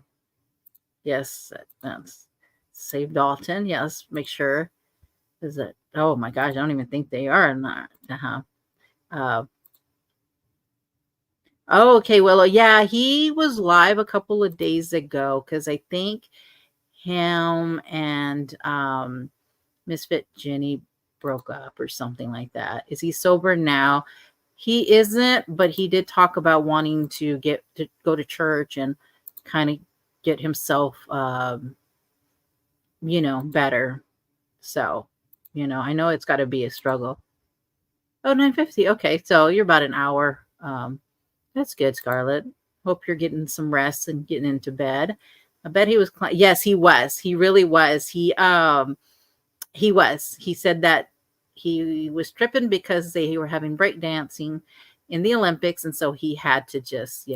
yes, that's save Dalton. Yes, make sure. Is it? Oh my gosh, I don't even think they are not. Oh, okay. Well, yeah, he was live a couple of days ago because I think him and Misfit Jenny broke up or something like that. Is he sober now? He isn't, but he did talk about wanting to go to church and kind of get himself, better. So, I know it's got to be a struggle. Oh, 9:50. Okay, so you're about an hour. That's good, Scarlett. Hope you're getting some rest and getting into bed. I bet he was. Yes, he was. He really was. He was. He said that he was tripping because they were having breakdancing in the Olympics, and so he had to just,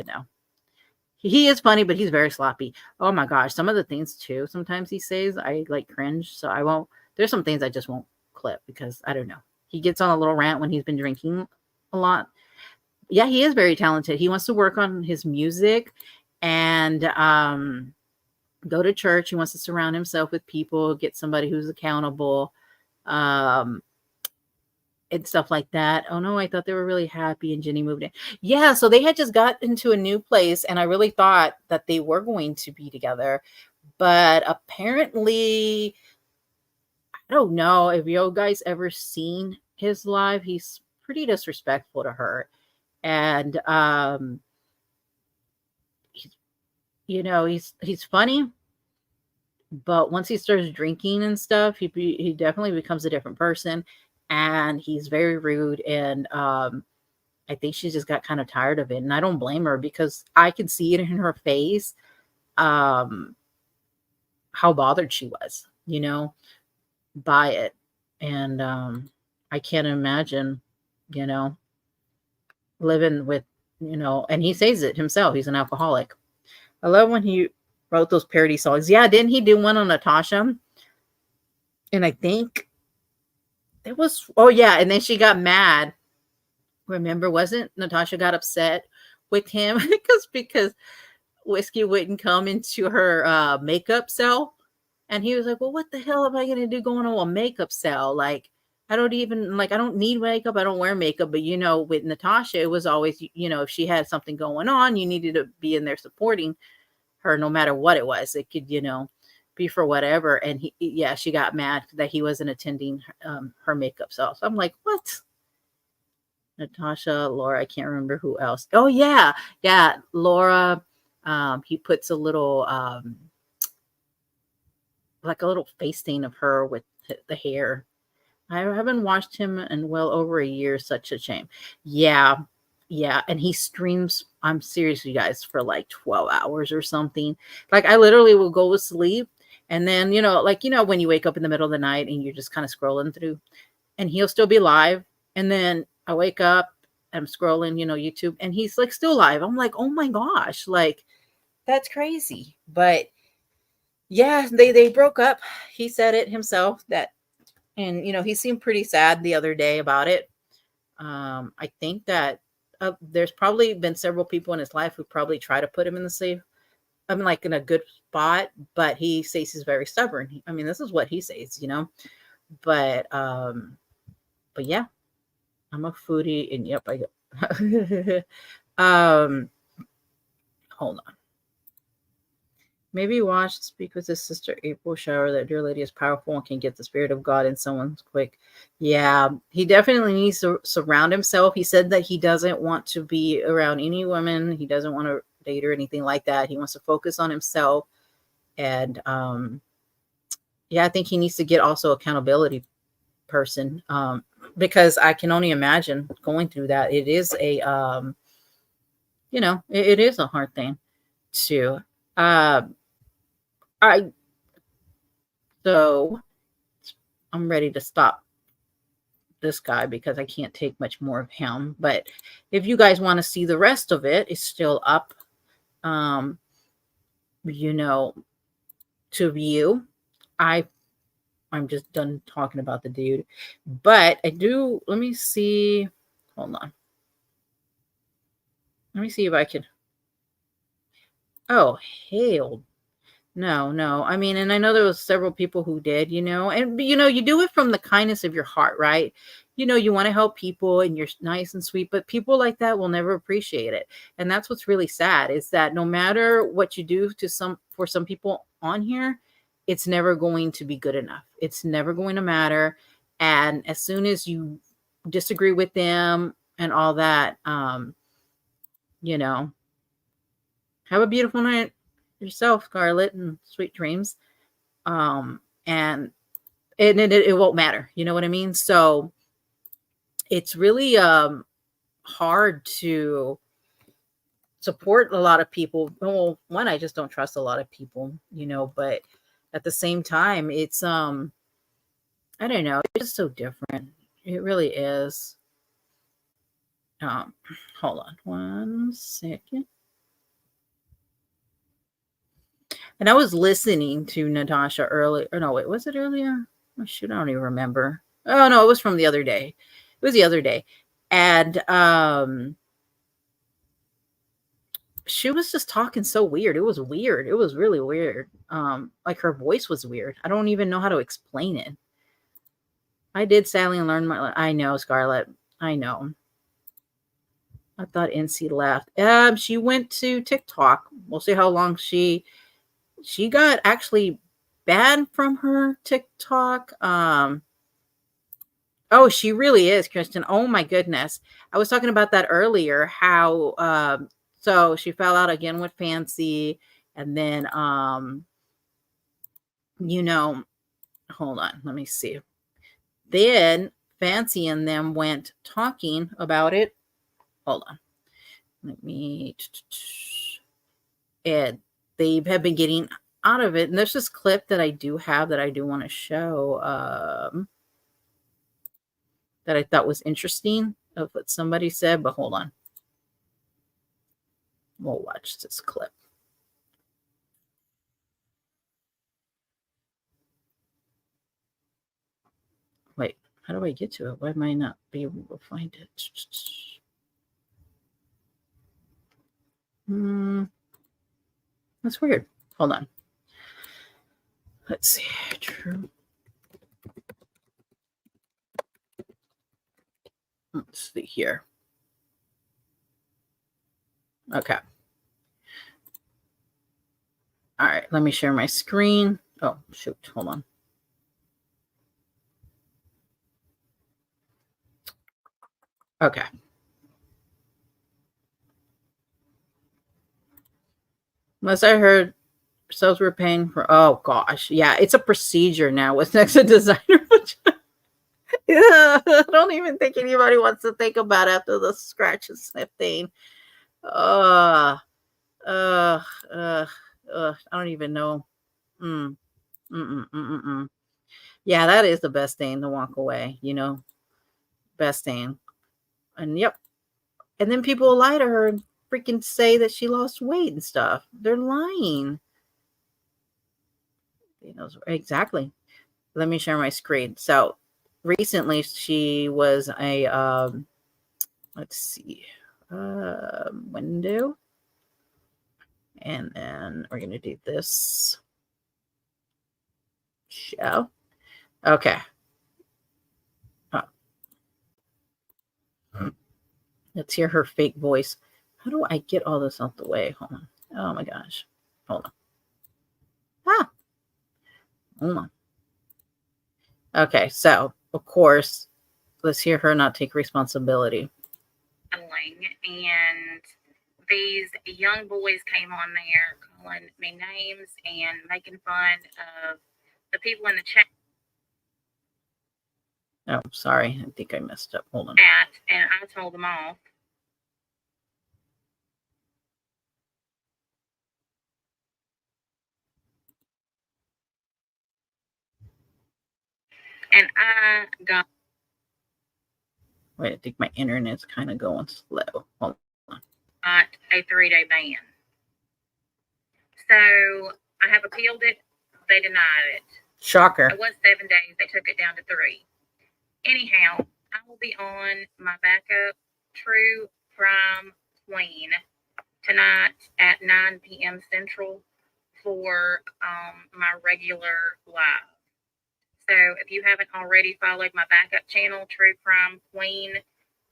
He is funny, but he's very sloppy. Oh my gosh, some of the things too. Sometimes he says I like cringe, so I won't. There's some things I just won't clip because I don't know. He gets on a little rant when he's been drinking a lot. Yeah, he is very talented. He wants to work on his music and go to church. He wants to surround himself with people, get somebody who's accountable, and stuff like that. Oh no, I thought they were really happy and Jenny moved in. Yeah, so they had just got into a new place and I really thought that they were going to be together. But apparently, I don't know if you guys ever seen his live. He's pretty disrespectful to her. And he's funny, but once he starts drinking and stuff, he definitely becomes a different person, and he's very rude. And I think she just got kind of tired of it, and I don't blame her because I could see it in her face, how bothered she was, by it. And I can't imagine, living with, and he says it himself. He's an alcoholic. I love when he wrote those parody songs. Yeah, didn't he do one on Natasha? And I think it was, oh yeah, and then she got mad remember, wasn't Natasha got upset with him because Whiskey wouldn't come into her makeup cell, and he was like, well, what the hell am I gonna do going to a makeup cell? Like, I don't need makeup, I don't wear makeup. But with Natasha, it was always, if she had something going on, you needed to be in there supporting her no matter what it was. It could be for whatever. And she got mad that he wasn't attending her makeup cell. So I'm like, what? Natasha, Laura, I can't remember who else. Oh yeah, Laura. He puts a little like a little face stain of her with the hair. I haven't watched him in well over a year. Such a shame. Yeah. And he streams, I'm serious, you guys, for like 12 hours or something. Like, I literally will go to sleep, and then, when you wake up in the middle of the night and you're just kind of scrolling through, and he'll still be live. And then I wake up, I'm scrolling, YouTube, and he's like still live. I'm like, oh my gosh, like, that's crazy. But yeah, they broke up. He said it himself and he seemed pretty sad the other day about it. I think that there's probably been several people in his life who probably try to put him in the safe. I mean, like in a good spot, but he says he's very stubborn. I mean, this is what he says, But yeah, I'm a foodie, and yep, I go. Hold on. Maybe watch Speak with His Sister April Shower. That dear lady is powerful and can get the spirit of God in someone quick. Yeah, he definitely needs to surround himself. He said that he doesn't want to be around any women. He doesn't want to date or anything like that. He wants to focus on himself. And I think he needs to get also accountability person, because I can only imagine going through that. It is a it is a hard thing to so I'm ready to stop this guy because I can't take much more of him. But if you guys want to see the rest of it, it's still up to view. I'm just done talking about the dude, but let me see. Hold on. Let me see if I can. Oh, hell. No. I mean, and I know there was several people who did, and you do it from the kindness of your heart, right? You want to help people and you're nice and sweet, but people like that will never appreciate it. And that's what's really sad, is that no matter what you do for some people on here, it's never going to be good enough. It's never going to matter. And as soon as you disagree with them and all that, have a beautiful night yourself, Scarlett, and sweet dreams. And it won't matter. You know what I mean? So it's really hard to support a lot of people. Well, one, I just don't trust a lot of people, but at the same time, it's I don't know, it's just so different. It really is. Hold on one second. And I was listening to Natasha earlier. Or no, wait, was it earlier? Oh, shoot, I don't even remember. Oh no, it was from the other day. It was the other day. And she was just talking so weird. It was weird. It was really weird. Like her voice was weird. I don't even know how to explain it. I did sadly learn I know, Scarlett. I know. I thought NC left. She went to TikTok. We'll see how long she got actually banned from her TikTok. Oh, she really is, Kristen. Oh my goodness. I was talking about that earlier, how so she fell out again with Fancy, and then hold on, let me see. Then Fancy and them went talking about it. Hold on. Let me and they have been getting out of it. And there's this clip that I do have that I do want to show that I thought was interesting of what somebody said, but hold on. We'll watch this clip. Wait, how do I get to it? Why might I not be able to find it? That's weird. Hold on. Let's see. True. Let's see here. Okay. All right. Let me share my screen. Oh, shoot. Hold on. Okay. Unless I heard ourselves were paying for, oh gosh. Yeah, it's a procedure now with next to designer. Yeah, I don't even think anybody wants to think about it after the scratch and sniff thing. I don't even know. Yeah, that is the best thing to walk away, best thing. And yep. And then people lie to her and freaking say that she lost weight and stuff. They're lying. Exactly. Let me share my screen. So recently she was a, let's see, window. And then we're going to do this. Show. Okay. Let's hear her fake voice. How do I get all this out the way? Hold on. Oh my gosh. Hold on. Hold on. Okay, so of course, let's hear her not take responsibility. And these young boys came on there calling me names and making fun of the people in the chat. Oh, sorry. I think I messed up. Hold on. And I told them off. And I got... Wait, I think my internet's kind of going slow. Hold on. A 3-day ban. So I have appealed it. They denied it. Shocker. It was 7 days. They took it down to 3. Anyhow, I will be on my backup True Crime Queen tonight at 9 p.m. Central for my regular live. So if you haven't already followed my backup channel, True Crime Queen,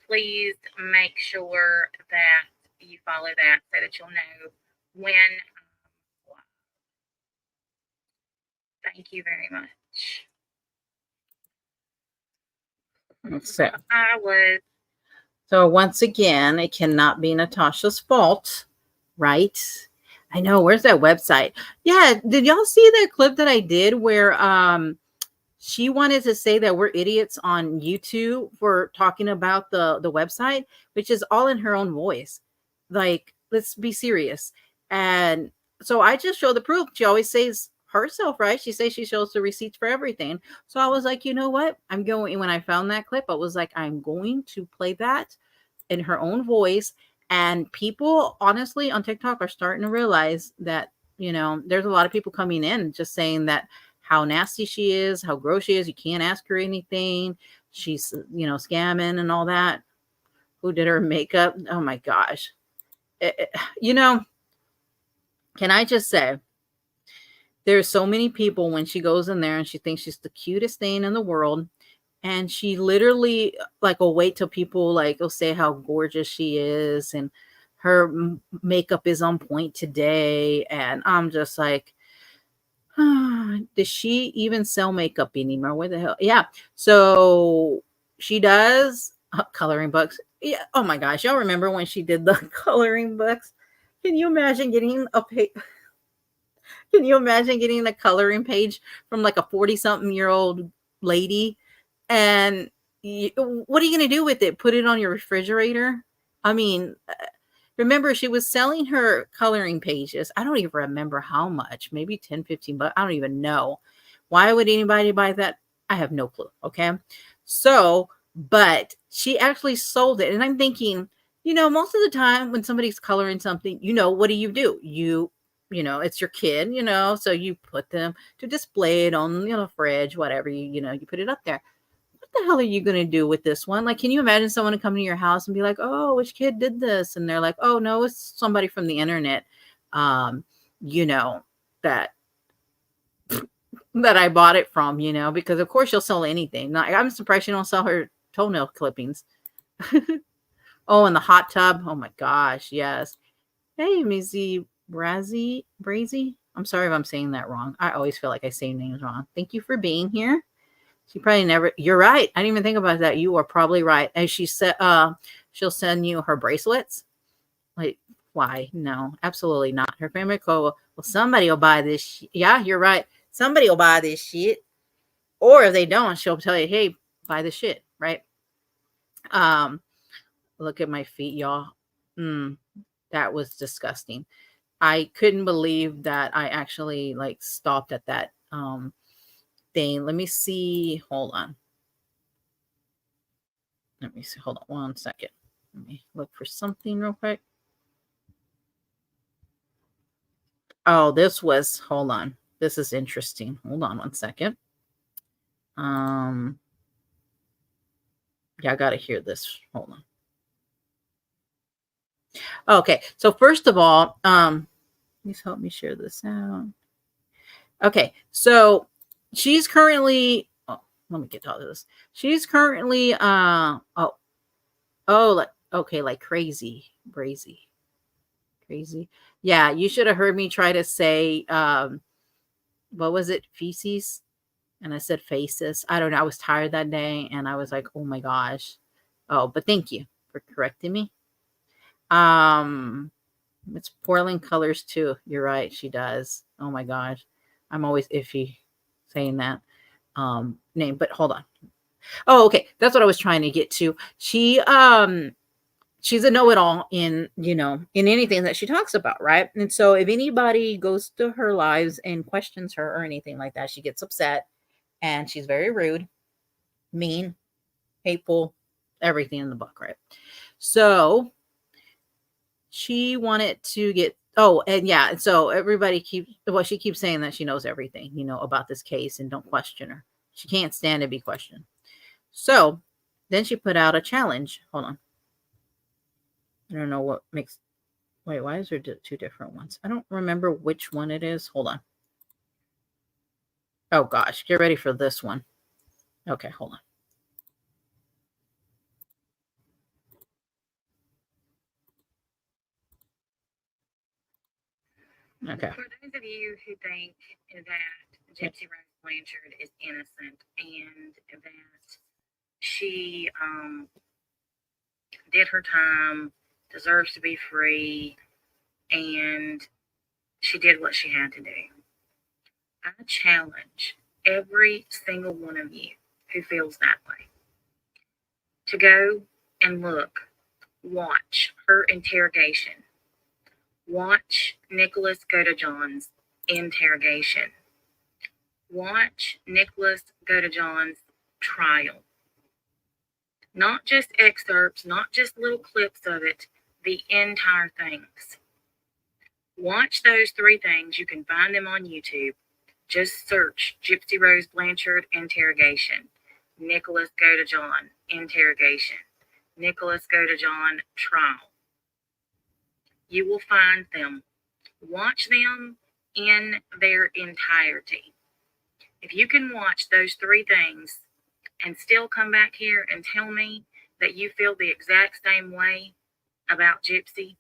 please make sure that you follow that so that you'll know when I'm live. Thank you very much. So once again, it cannot be Natasha's fault, right? I know. Where's that website? Yeah. Did y'all see that clip that I did where she wanted to say that we're idiots on YouTube for talking about the website, which is all in her own voice. Like, let's be serious. And so I just show the proof. She always says herself, right? She says she shows the receipts for everything. So I was like, you know what? When I found that clip, I was like, I'm going to play that in her own voice. And people, honestly, on TikTok are starting to realize that, there's a lot of people coming in just saying that how nasty she is, how gross she is. You can't ask her anything. She's, scamming and all that. Who did her makeup? Oh my gosh. Can I just say, there's so many people when she goes in there and she thinks she's the cutest thing in the world. And she literally will wait till people will say how gorgeous she is and her makeup is on point today. And I'm just like, does she even sell makeup anymore? Where the hell? Yeah. So she does coloring books. Yeah. Oh my gosh. Y'all remember when she did the coloring books? Can you imagine getting a page? Can you imagine getting a coloring page from a 40-something-year-old lady? And what are you going to do with it? Put it on your refrigerator? I mean, remember, she was selling her coloring pages. I don't even remember how much, maybe 10, 15 bucks. I don't even know. Why would anybody buy that? I have no clue. Okay. So, but she actually sold it. And I'm thinking, most of the time when somebody's coloring something, what do? It's your kid, so you put them to display it on, the fridge, whatever, you put it up there. What the hell are you going to do with this one? Like, can you imagine someone come to your house and be like, oh, which kid did this? And they're like, oh, no, it's somebody from the internet, you know, that I bought it from, you know, because of course she'll sell anything. Now, I'm surprised she don't sell her toenail clippings. Oh, and the hot tub. Oh my gosh, yes. Hey, Mizzy Brazy. I'm sorry if I'm saying that wrong. I always feel like I say names wrong. Thank you for being here. She probably never. You're right. I didn't even think about that. You are probably right. And she said, she'll send you her bracelets. Like, why? No, absolutely not. Her family code. Well, somebody will buy this. Yeah, you're right. Somebody will buy this shit. Or if they don't, she'll tell you, hey, buy the shit, right? Look at my feet, y'all. That was disgusting. I couldn't believe that I actually like stopped at that thing. Let me see. Hold on. Let me see. Hold on 1 second. Let me look for something real quick. Oh, this was, hold on. This is interesting. Hold on 1 second. Yeah, I got to hear this. Hold on. Okay. So first of all, please help me share this out. Okay. So she's currently, oh, let me get all of this. She's currently, like crazy. Yeah. You should have heard me try to say, what was it? Feces. And I said faces. I don't know. I was tired that day and I was like, oh my gosh. Oh, but thank you for correcting me. It's Portland colors too. You're right. She does. Oh my gosh. I'm always iffy saying that name, but hold on. Oh, okay. That's what I was trying to get to. She's a know-it-all in, you know, in anything that she talks about, right? And so if anybody goes to her lives and questions her or anything like that, she gets upset and she's very rude, mean, hateful, everything in the book, right? So she wanted to get, oh, and yeah, so everybody she keeps saying that she knows everything, you know, about this case and don't question her. She can't stand to be questioned. So then she put out a challenge. Hold on. I don't know what makes, wait, why is there two different ones? I don't remember which one it is. Hold on. Oh gosh, get ready for this one. Okay, hold on. Okay. For those of you who think that Gypsy Rose Blanchard is innocent and that she did her time, deserves to be free, and she did what she had to do, I challenge every single one of you who feels that way to go and watch her interrogation. Watch Nicholas Godejohn's interrogation. Watch Nicholas Godejohn's trial. Not just excerpts, not just little clips of it, the entire things. Watch those 3 things. You can find them on YouTube. Just search Gypsy Rose Blanchard interrogation, Nicholas Godejohn interrogation, Nicholas Godejohn trial. You will find them. Watch them in their entirety. If you can watch those 3 things and still come back here and tell me that you feel the exact same way about Gypsy,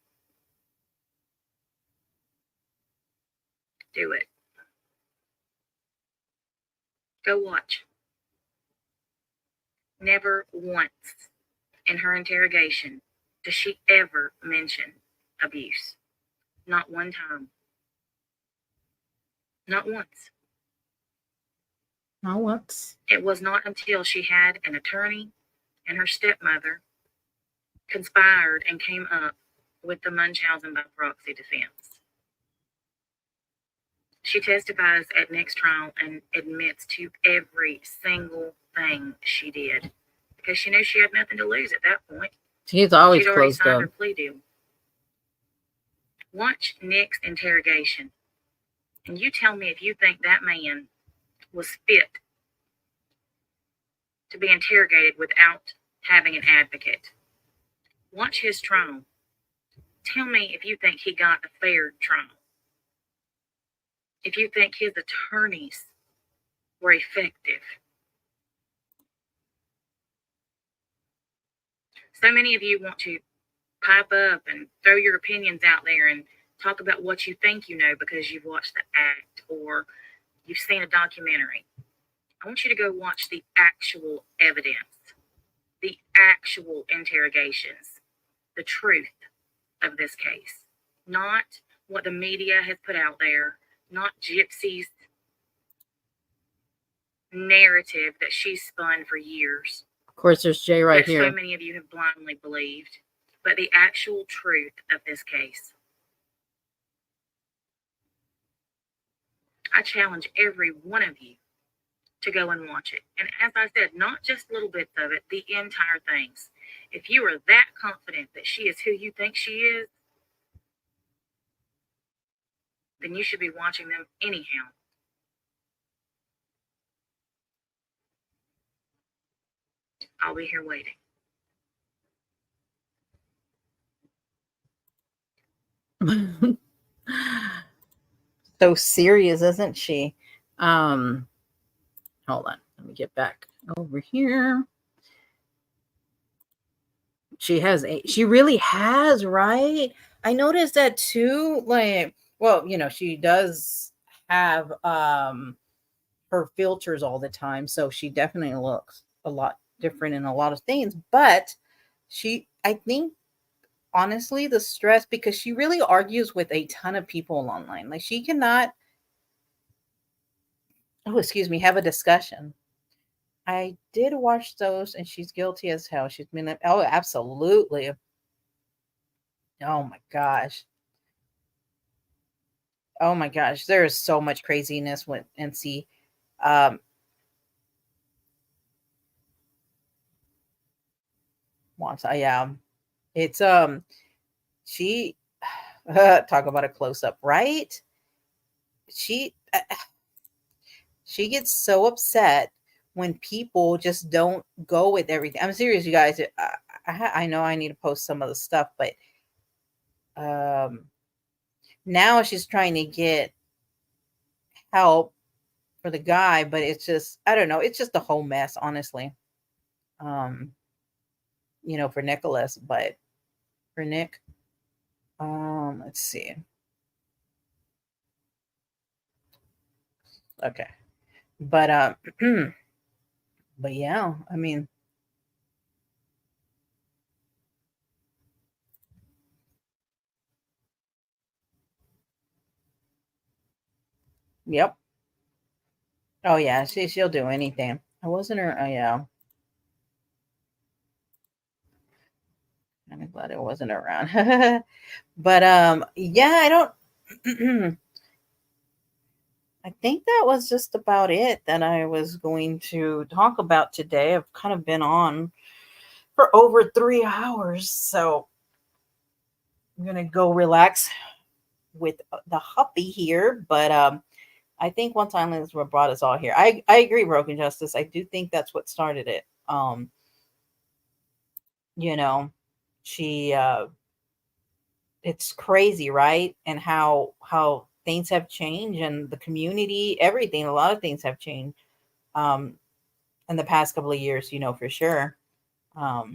do it. Go watch. Never once in her interrogation does she ever mention abuse. Not one time. Not once. Not once. It was not until she had an attorney and her stepmother conspired and came up with the Munchausen by proxy defense. She testifies at next trial and admits to every single thing she did because she knew she had nothing to lose at that point. She's always She'd already closed signed up. her plea deal. Watch Nick's interrogation, and you tell me if you think that man was fit to be interrogated without having an advocate. Watch his trial. Tell me if you think he got a fair trial. If you think his attorneys were effective. So many of you want to pipe up and throw your opinions out there and talk about what you think you know because you've watched the act or you've seen a documentary. I want you to go watch the actual evidence, the actual interrogations, the truth of this case, not what the media has put out there, not Gypsy's narrative that she's spun for years. Of course, there's Jay right that here. So many of you have blindly believed, but the actual truth of this case. I challenge every one of you to go and watch it. And as I said, not just little bits of it, the entire things. If you are that confident that she is who you think she is, then you should be watching them anyhow. I'll be here waiting. So serious, isn't she? Hold on. Let me get back over here. She really has, right? I noticed that too. Like, well, she does have her filters all the time, so she definitely looks a lot different in a lot of things. But I think, honestly, the stress, because she really argues with a ton of people online. Like, she cannot, have a discussion. I did watch those, and she's guilty as hell. She's been, oh, absolutely. Oh my gosh. Oh my gosh. There is so much craziness with NC. Yeah. It's, she, talk about a close up, right? She gets so upset when people just don't go with everything. I'm serious, you guys. I know I need to post some of the stuff, but now she's trying to get help for the guy, but it's just, I don't know. It's just a whole mess, honestly. For Nicholas, but for Nick, let's see. Okay. But, but yeah, I mean, yep. Oh yeah, she'll do anything. I wasn't her. Oh yeah. I'm glad it wasn't around. But yeah, I don't. I think that was just about it that I was going to talk about today. I've kind of been on for over 3 hours, so I'm gonna go relax with the huppy here. But I think one time is what brought us all here. I agree, Broken Justice. I do think that's what started it. She it's crazy, right? And how things have changed, and the community, everything, a lot of things have changed in the past couple of years, for sure. Got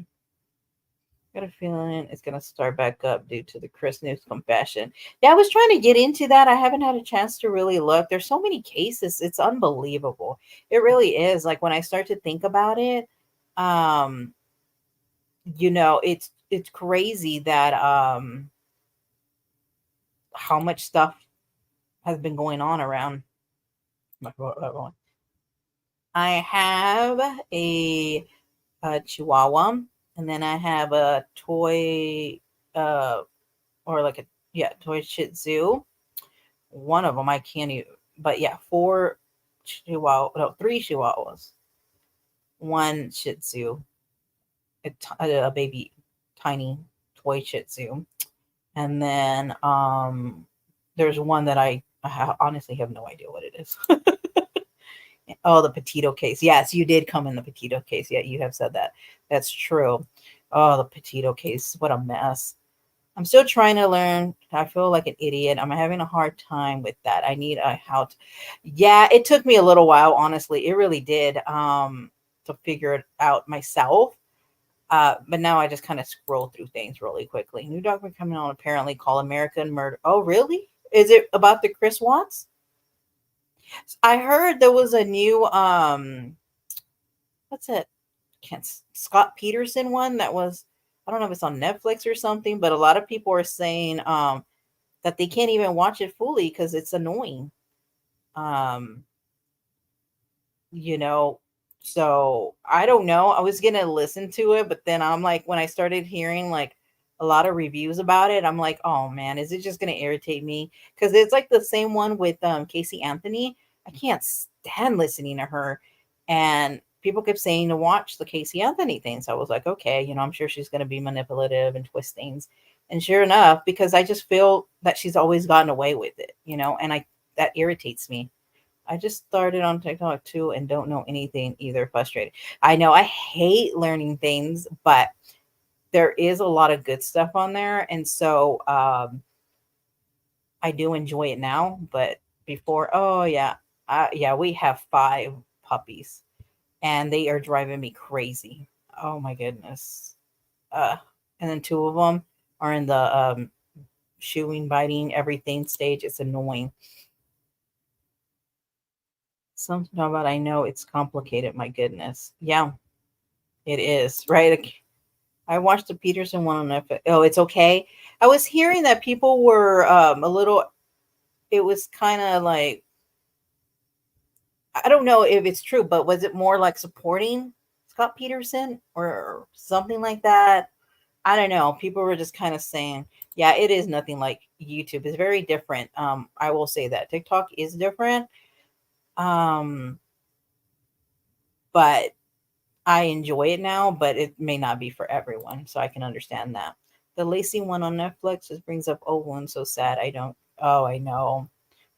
a feeling it's going to start back up due to the Chris News confession. Yeah, I was trying to get into that. I haven't had a chance to really look. There's so many cases. It's unbelievable. It really is. Like, when I start to think about it, it's crazy that how much stuff has been going on around. I have a Chihuahua, and then I have a toy, toy Shih Tzu. One of them I can't even, but yeah, 3 Chihuahuas, 1 Shih Tzu, a baby, tiny toy Shih Tzu, and then there's one that I honestly have no idea what it is. Oh, the Petito case. Yes, you did come in the Petito case. Yeah, you have said that. That's true. Oh, the Petito case. What a mess. I'm still trying to learn. I feel like an idiot. I'm having a hard time with that. I need a how to. Yeah, it took me a little while, honestly. It really did. To figure it out myself. But now I just kind of scroll through things really quickly. New document coming on apparently called American Murder. Oh, really? Is it about the Chris Watts? I heard there was a new what's it? Can't Scott Peterson one that was, I don't know if it's on Netflix or something, but a lot of people are saying that they can't even watch it fully because it's annoying. Um, you know, so I don't know. I was gonna listen to it, but then I'm like, when I started hearing like a lot of reviews about it, I'm like, oh man, is it just gonna irritate me? Because it's like the same one with Casey Anthony. I can't stand listening to her, and people kept saying to watch the Casey Anthony thing. So I was like, okay, I'm sure she's gonna be manipulative and twist things. And sure enough, because I just feel that she's always gotten away with it, and that irritates me. I just started on TikTok too and don't know anything either. Frustrated. I know I hate learning things, but there is a lot of good stuff on there. And so I do enjoy it now. But before, oh yeah. Yeah, we have 5 puppies and they are driving me crazy. Oh my goodness. And then 2 of them are in the chewing, biting, everything stage. It's annoying. Something about I know it's complicated. My goodness. Yeah, it is. Right. I watched the Peterson one on Netflix. Oh, it's okay. I was hearing that people were a little, it was kind of like, I don't know if it's true, but was it more like supporting Scott Peterson or something like that? I don't know. People were just kind of saying, yeah, it is nothing like YouTube. It's very different. I will say that TikTok is different. But I enjoy it now, but it may not be for everyone. So I can understand that. The Lacey one on Netflix just brings up old ones. So sad. I know.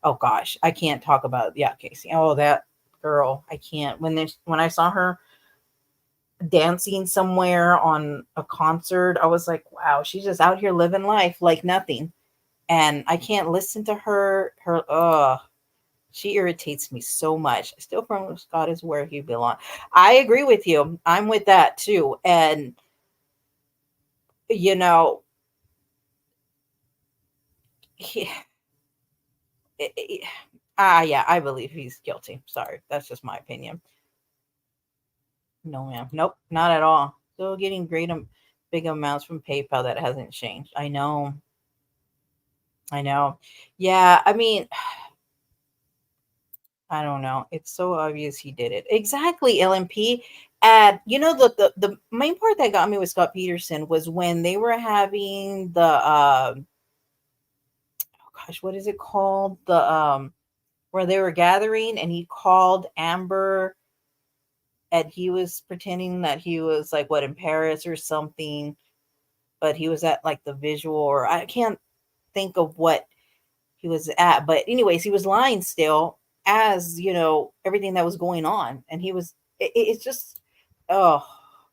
Oh gosh. I can't talk about, yeah, Casey. Oh, that girl. I can't. When I saw her dancing somewhere on a concert, I was like, wow, she's just out here living life like nothing. And I can't listen to her. She irritates me so much. Still from Scott is where he belongs. I agree with you. I'm with that too. And he, yeah, I believe he's guilty. Sorry, that's just my opinion. No, ma'am. Nope, not at all. Still getting big amounts from PayPal. That hasn't changed. I know. Yeah, I mean, I don't know. It's so obvious he did it. Exactly, LMP. And the main part that got me with Scott Peterson was when they were having the oh gosh, what is it called? The where they were gathering and he called Amber and he was pretending that he was like what in Paris or something, but he was at like the visual, or I can't think of what he was at, but anyways, he was lying still as everything that was going on, and it's just, oh,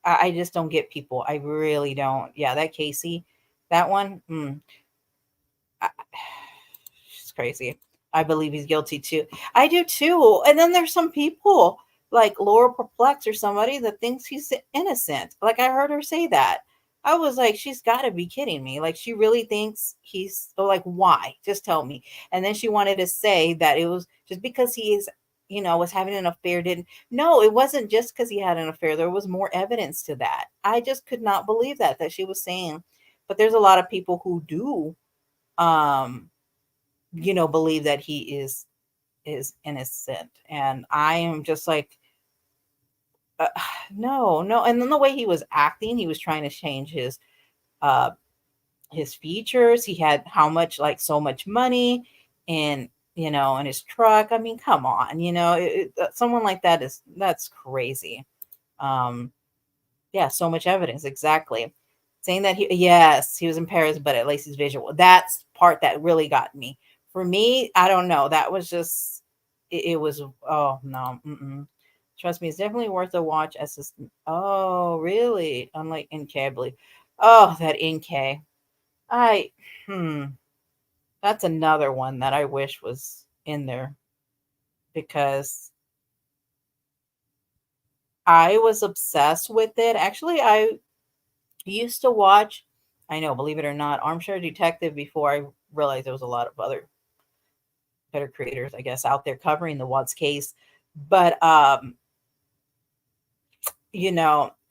I just don't get people. I really don't. Yeah, that Casey, that one, it's crazy. I believe he's guilty too. I do too. And then there's some people like Laura Perplex or somebody that thinks he's innocent. Like I heard her say that. I was like, she's got to be kidding me. Like she really thinks like, why? Just tell me. And then she wanted to say that it was just because he is, was having an affair. No, it wasn't just because he had an affair. There was more evidence to that. I just could not believe that she was saying, but there's a lot of people who do, believe that he is innocent. And I am just like, no. And then the way he was acting, he was trying to change his features. He had so much money in his truck. I mean, come on, someone like that's crazy. Yeah, so much evidence. Exactly. Saying that he was in Paris, but at least he's visual. That's part that really got me. For me, I don't know. That was just, it was, oh no, trust me, it's definitely worth a watch. As oh really, unlike NK, I believe. Oh, that NK, I that's another one that I wish was in there, because I was obsessed with it. Actually, I used to watch, I know, believe it or not, Armchair Detective before I realized there was a lot of other better creators, I guess, out there covering the Watts case. But I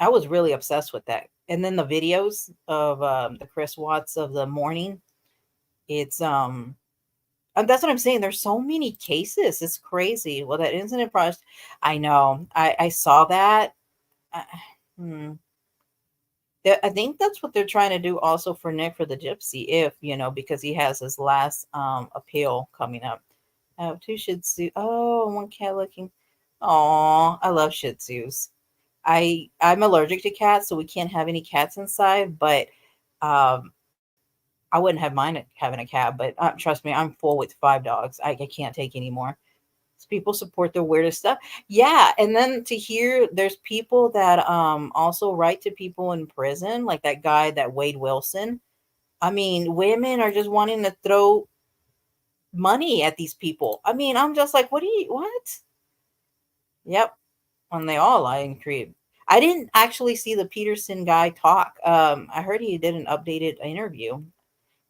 was really obsessed with that. And then the videos of the Chris Watts of the morning, it's and that's what I'm saying. There's so many cases. It's crazy. Well, that incident project, I know. I saw that. Uh, hmm. I think that's what they're trying to do also for Nick for the Gypsy, if because he has his last appeal coming up. I have two Shih Tzu. Oh, one cat looking. Oh, I love Shih Tzus. I'm allergic to cats, so we can't have any cats inside. But um, I wouldn't have mind having a cat. But trust me, I'm full with 5 dogs. I can't take any more. People support the weirdest stuff. Yeah, and then to hear there's people that also write to people in prison, like that guy, that Wade Wilson. I mean, women are just wanting to throw money at these people. I mean, I'm just like, what? Yep. And they all lie and create. I didn't actually see the Peterson guy talk. I heard he did an updated interview.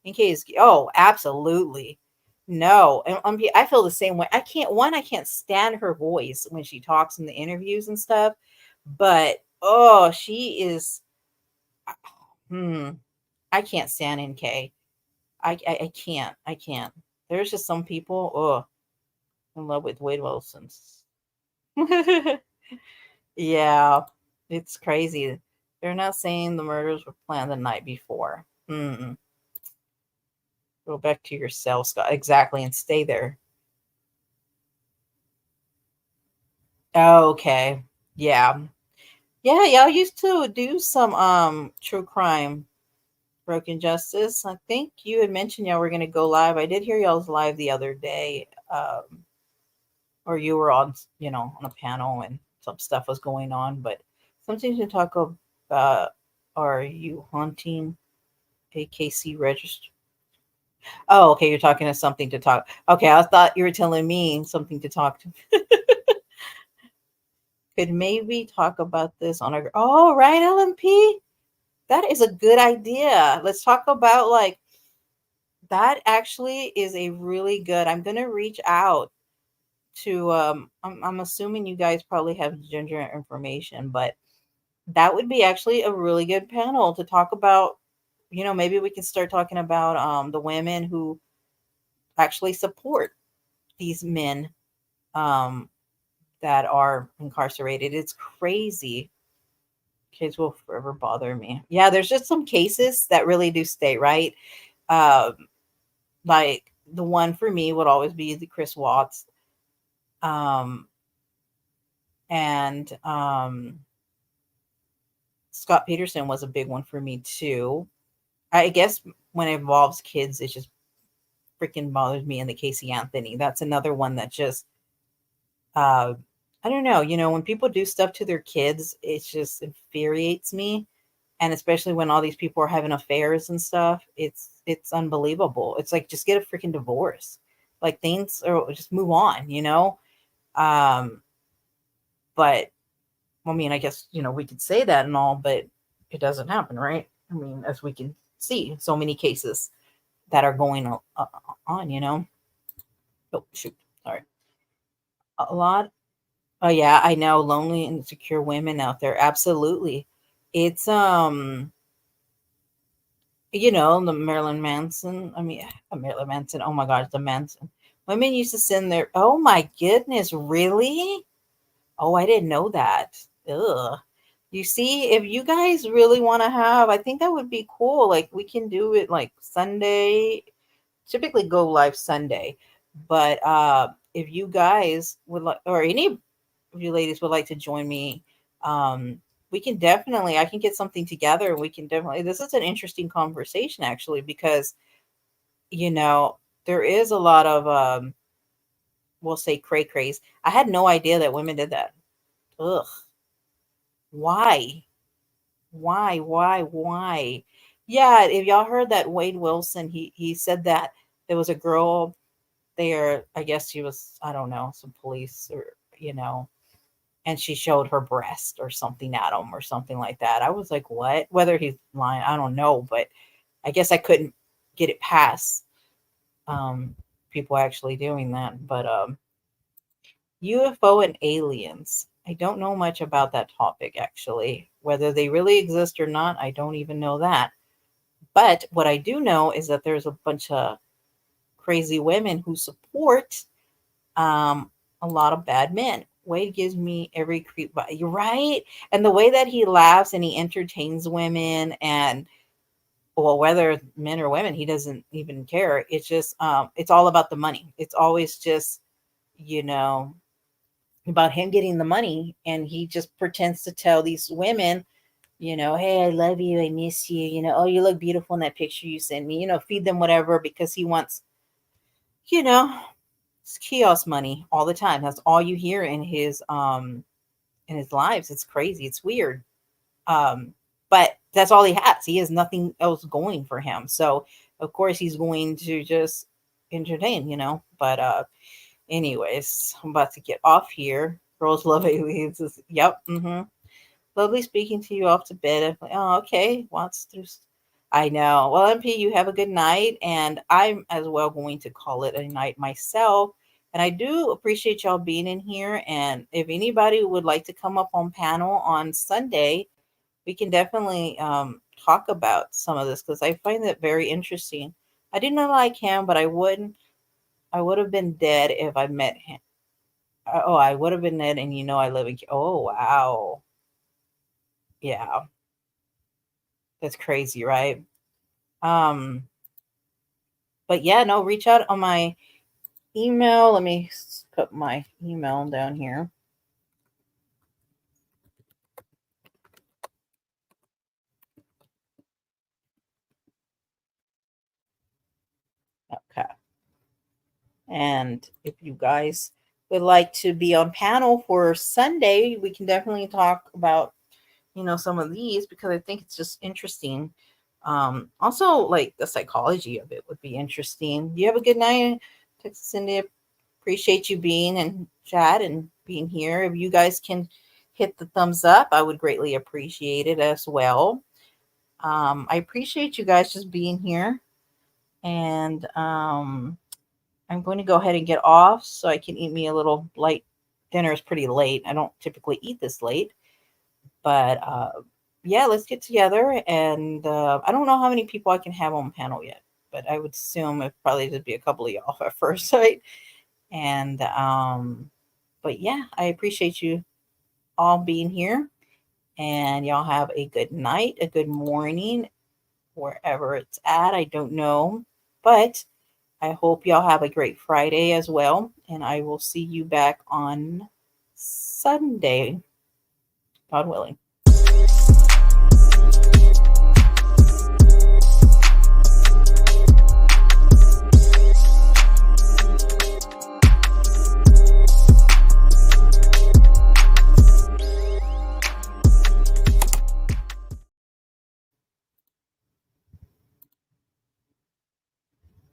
In case, oh, absolutely. No, and I feel the same way. I can't stand her voice when she talks in the interviews and stuff. But oh, she is. I can't stand NK. I can't. I can't. There's just some people. Oh, in love with Wade Wilson's. Yeah, it's crazy. They're not saying the murders were planned the night before. Mm-mm. Go back to your cell, Scott. Exactly, and stay there. Oh, okay. Yeah. Yeah, y'all used to do some true crime, Broken Justice. I think you had mentioned y'all were gonna go live. I did hear y'all's live the other day. Or you were on on a panel and some stuff was going on, but something to talk about. Are you haunting AKC register? Oh, okay, you're talking to something to talk. Okay, I thought you were telling me something to talk to. Could maybe talk about this on our. Oh, right, LMP. That is a good idea. Let's talk about like that. Actually, is a really good. I'm gonna reach out to. I'm assuming you guys probably have ginger information, but that would be actually a really good panel to talk about. Maybe we can start talking about the women who actually support these men um that are incarcerated. It's crazy. Kids will forever bother me. Yeah, there's just some cases that really do stay, right? Um, like the one for me would always be the Chris Watts. Um, and Scott Peterson was a big one for me too. I guess when it involves kids, it just freaking bothers me. And the Casey Anthony, that's another one that just uh I don't know, when people do stuff to their kids, it just infuriates me. And especially when all these people are having affairs and stuff, it's unbelievable. It's like, just get a freaking divorce. Like, things, or just move on. But I mean, I guess, we could say that and all, but it doesn't happen, right? I mean, as we can see, so many cases that are going on. Oh, shoot. Sorry. A lot. Oh yeah, I know, lonely and insecure women out there. Absolutely. It's the Marilyn Manson. I mean, Marilyn Manson. Oh my gosh, the Manson. Women used to send their. Oh my goodness, really? Oh, I didn't know that. Ugh. You see, if you guys really want to have, I think that would be cool. Like, we can do it like Sunday. Typically go live Sunday, but if you guys would like, or any of you ladies would like to join me, we can definitely. I can get something together. We can definitely. This is an interesting conversation, actually, because there is a lot of we'll say cray craze. I had no idea that women did that. Ugh. Why? Why? Yeah, if y'all heard that Wade Wilson, he said that there was a girl there, I guess she was, I don't know, some police or, and she showed her breast or something at him or something like that. I was like, what? Whether he's lying, I don't know, but I guess I couldn't get it past people actually doing that. But UFO and aliens. I don't know much about that topic, actually. Whether they really exist or not, I don't even know that. But what I do know is that there's a bunch of crazy women who support a lot of bad men. Wade gives me every creep. You're right. And the way that he laughs and he entertains women, and well, whether men or women, he doesn't even care. It's just, it's all about the money. It's always just, about him getting the money, and he just pretends to tell these women, hey, I love you, I miss you, oh, you look beautiful in that picture you sent me, feed them whatever, because he wants, it's kiosk money all the time. That's all you hear in his lives. It's crazy. It's weird. But that's all he has. He has nothing else going for him. So of course he's going to just entertain, but anyways, I'm about to get off here. Girls love aliens. Yep. Lovely speaking to you off to bed. Oh, okay. Wants to. I know. Well, MP, you have a good night. And I'm as well going to call it a night myself. And I do appreciate y'all being in here. And if anybody would like to come up on panel on Sunday, we can definitely talk about some of this, because I find it very interesting. I did not like him, but I would have been dead if I met him. Oh, I would have been dead, and I live in. Oh, wow. Yeah, that's crazy, right? But yeah, no, reach out on my email. Let me put my email down here. Okay. And if you guys would like to be on panel for Sunday, we can definitely talk about, some of these, because I think it's just interesting. Also, like, the psychology of it would be interesting. You have a good night, Texas Cindy. Appreciate you being in chat and being here. If you guys can hit the thumbs up, I would greatly appreciate it as well. I appreciate you guys just being here. And I'm going to go ahead and get off so I can eat me a little light. Dinner is pretty late. I don't typically eat this late. But yeah, let's get together. And I don't know how many people I can have on panel yet, but I would assume it probably just be a couple of y'all at first sight. And but yeah, I appreciate you all being here. And y'all have a good night, a good morning, wherever it's at. I don't know. But I hope y'all have a great Friday as well. And I will see you back on Sunday, God willing.